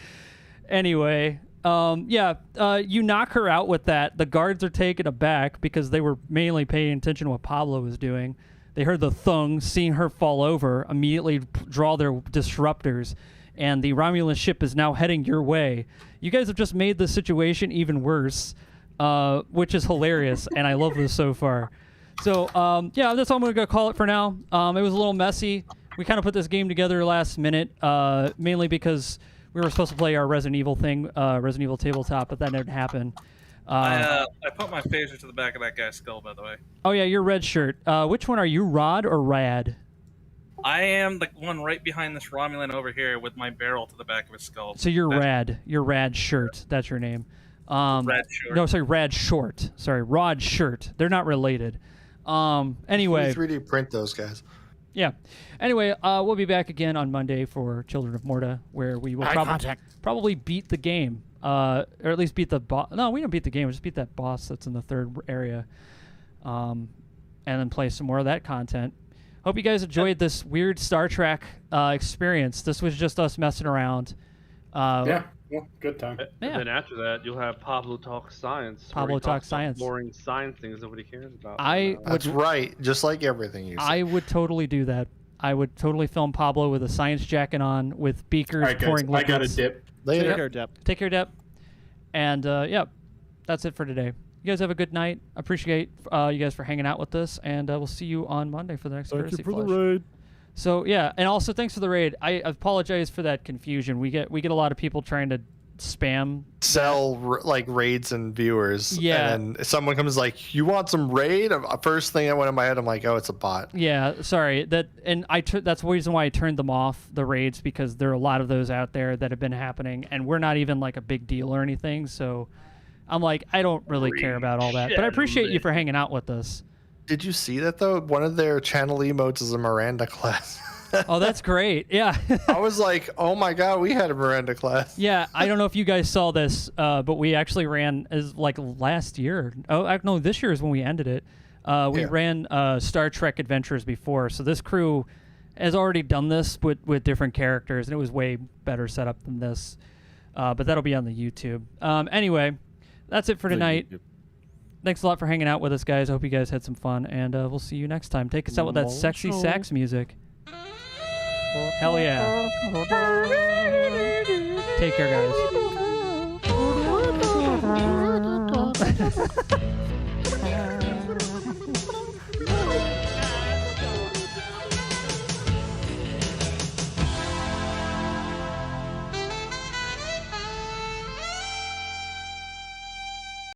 Anyway, you knock her out with that. The guards are taken aback because they were mainly paying attention to what Pablo was doing. They heard the thung, seeing her fall over, immediately draw their disruptors, and the Romulan ship is now heading your way. You guys have just made the situation even worse, which is hilarious, and I love this so far. So, that's all I'm going to call it for now. It was a little messy. We kind of put this game together last minute, mainly because we were supposed to play our Resident Evil thing, Resident Evil Tabletop, but that didn't happen. I put my phaser to the back of that guy's skull, by the way. Oh, yeah, your red shirt. Which one are you, Rod or Rad? I am the one right behind this Romulan over here with my barrel to the back of his skull. So you're Rad. You're Rad Shirt. That's your name. Rad Short. No, sorry, Rad Short. Sorry, Rod Shirt. They're not related. Anyway. 3D print those guys. Yeah. Anyway, we'll be back again on Monday for Children of Morta, where we will probably beat the game. Or at least beat the boss. No, we don't beat the game. We just beat that boss that's in the 3rd area. And then play some more of that content. Hope you guys enjoyed this weird Star Trek experience. This was just us messing around. Good time. And then after that, you'll have Pablo Talk Science. Pablo Talk Science. Boring science things nobody cares about. That's right. Just like everything you say. I would totally do that. I would totally film Pablo with a science jacket on, with beakers pouring liquids. I got a dip. Later. Take care, Dep. Take care, Dep. And, that's it for today. You guys have a good night. Appreciate you guys for hanging out with us, and we'll see you on Monday for the next Courtesy Flush. Thank you for the raid. So and also thanks for the raid. I apologize for that confusion. We get a lot of people trying to spam sell like raids and viewers. Yeah, and then someone comes like, "You want some raid?" First thing that went in my head, I'm like, "Oh, it's a bot." Yeah, sorry. That's the reason why I turned them off, the raids, because there are a lot of those out there that have been happening, and we're not even like a big deal or anything. So I'm like, I don't really care about all that, but I appreciate you for hanging out with us. Did you see that though? One of their channel emotes is a Miranda class. Oh, that's great. Yeah. I was like, oh my God, we had a Miranda class. Yeah, I don't know if you guys saw this, but we actually ran last year. Oh, no, this year is when we ended it. We ran Star Trek Adventures before, so this crew has already done this with different characters, and it was way better setup than this. But that'll be on the YouTube. Anyway, that's it for tonight. Thanks a lot for hanging out with us, guys. I hope you guys had some fun, and we'll see you next time. Take us out with that sexy sax music. Hell yeah. Take care, guys.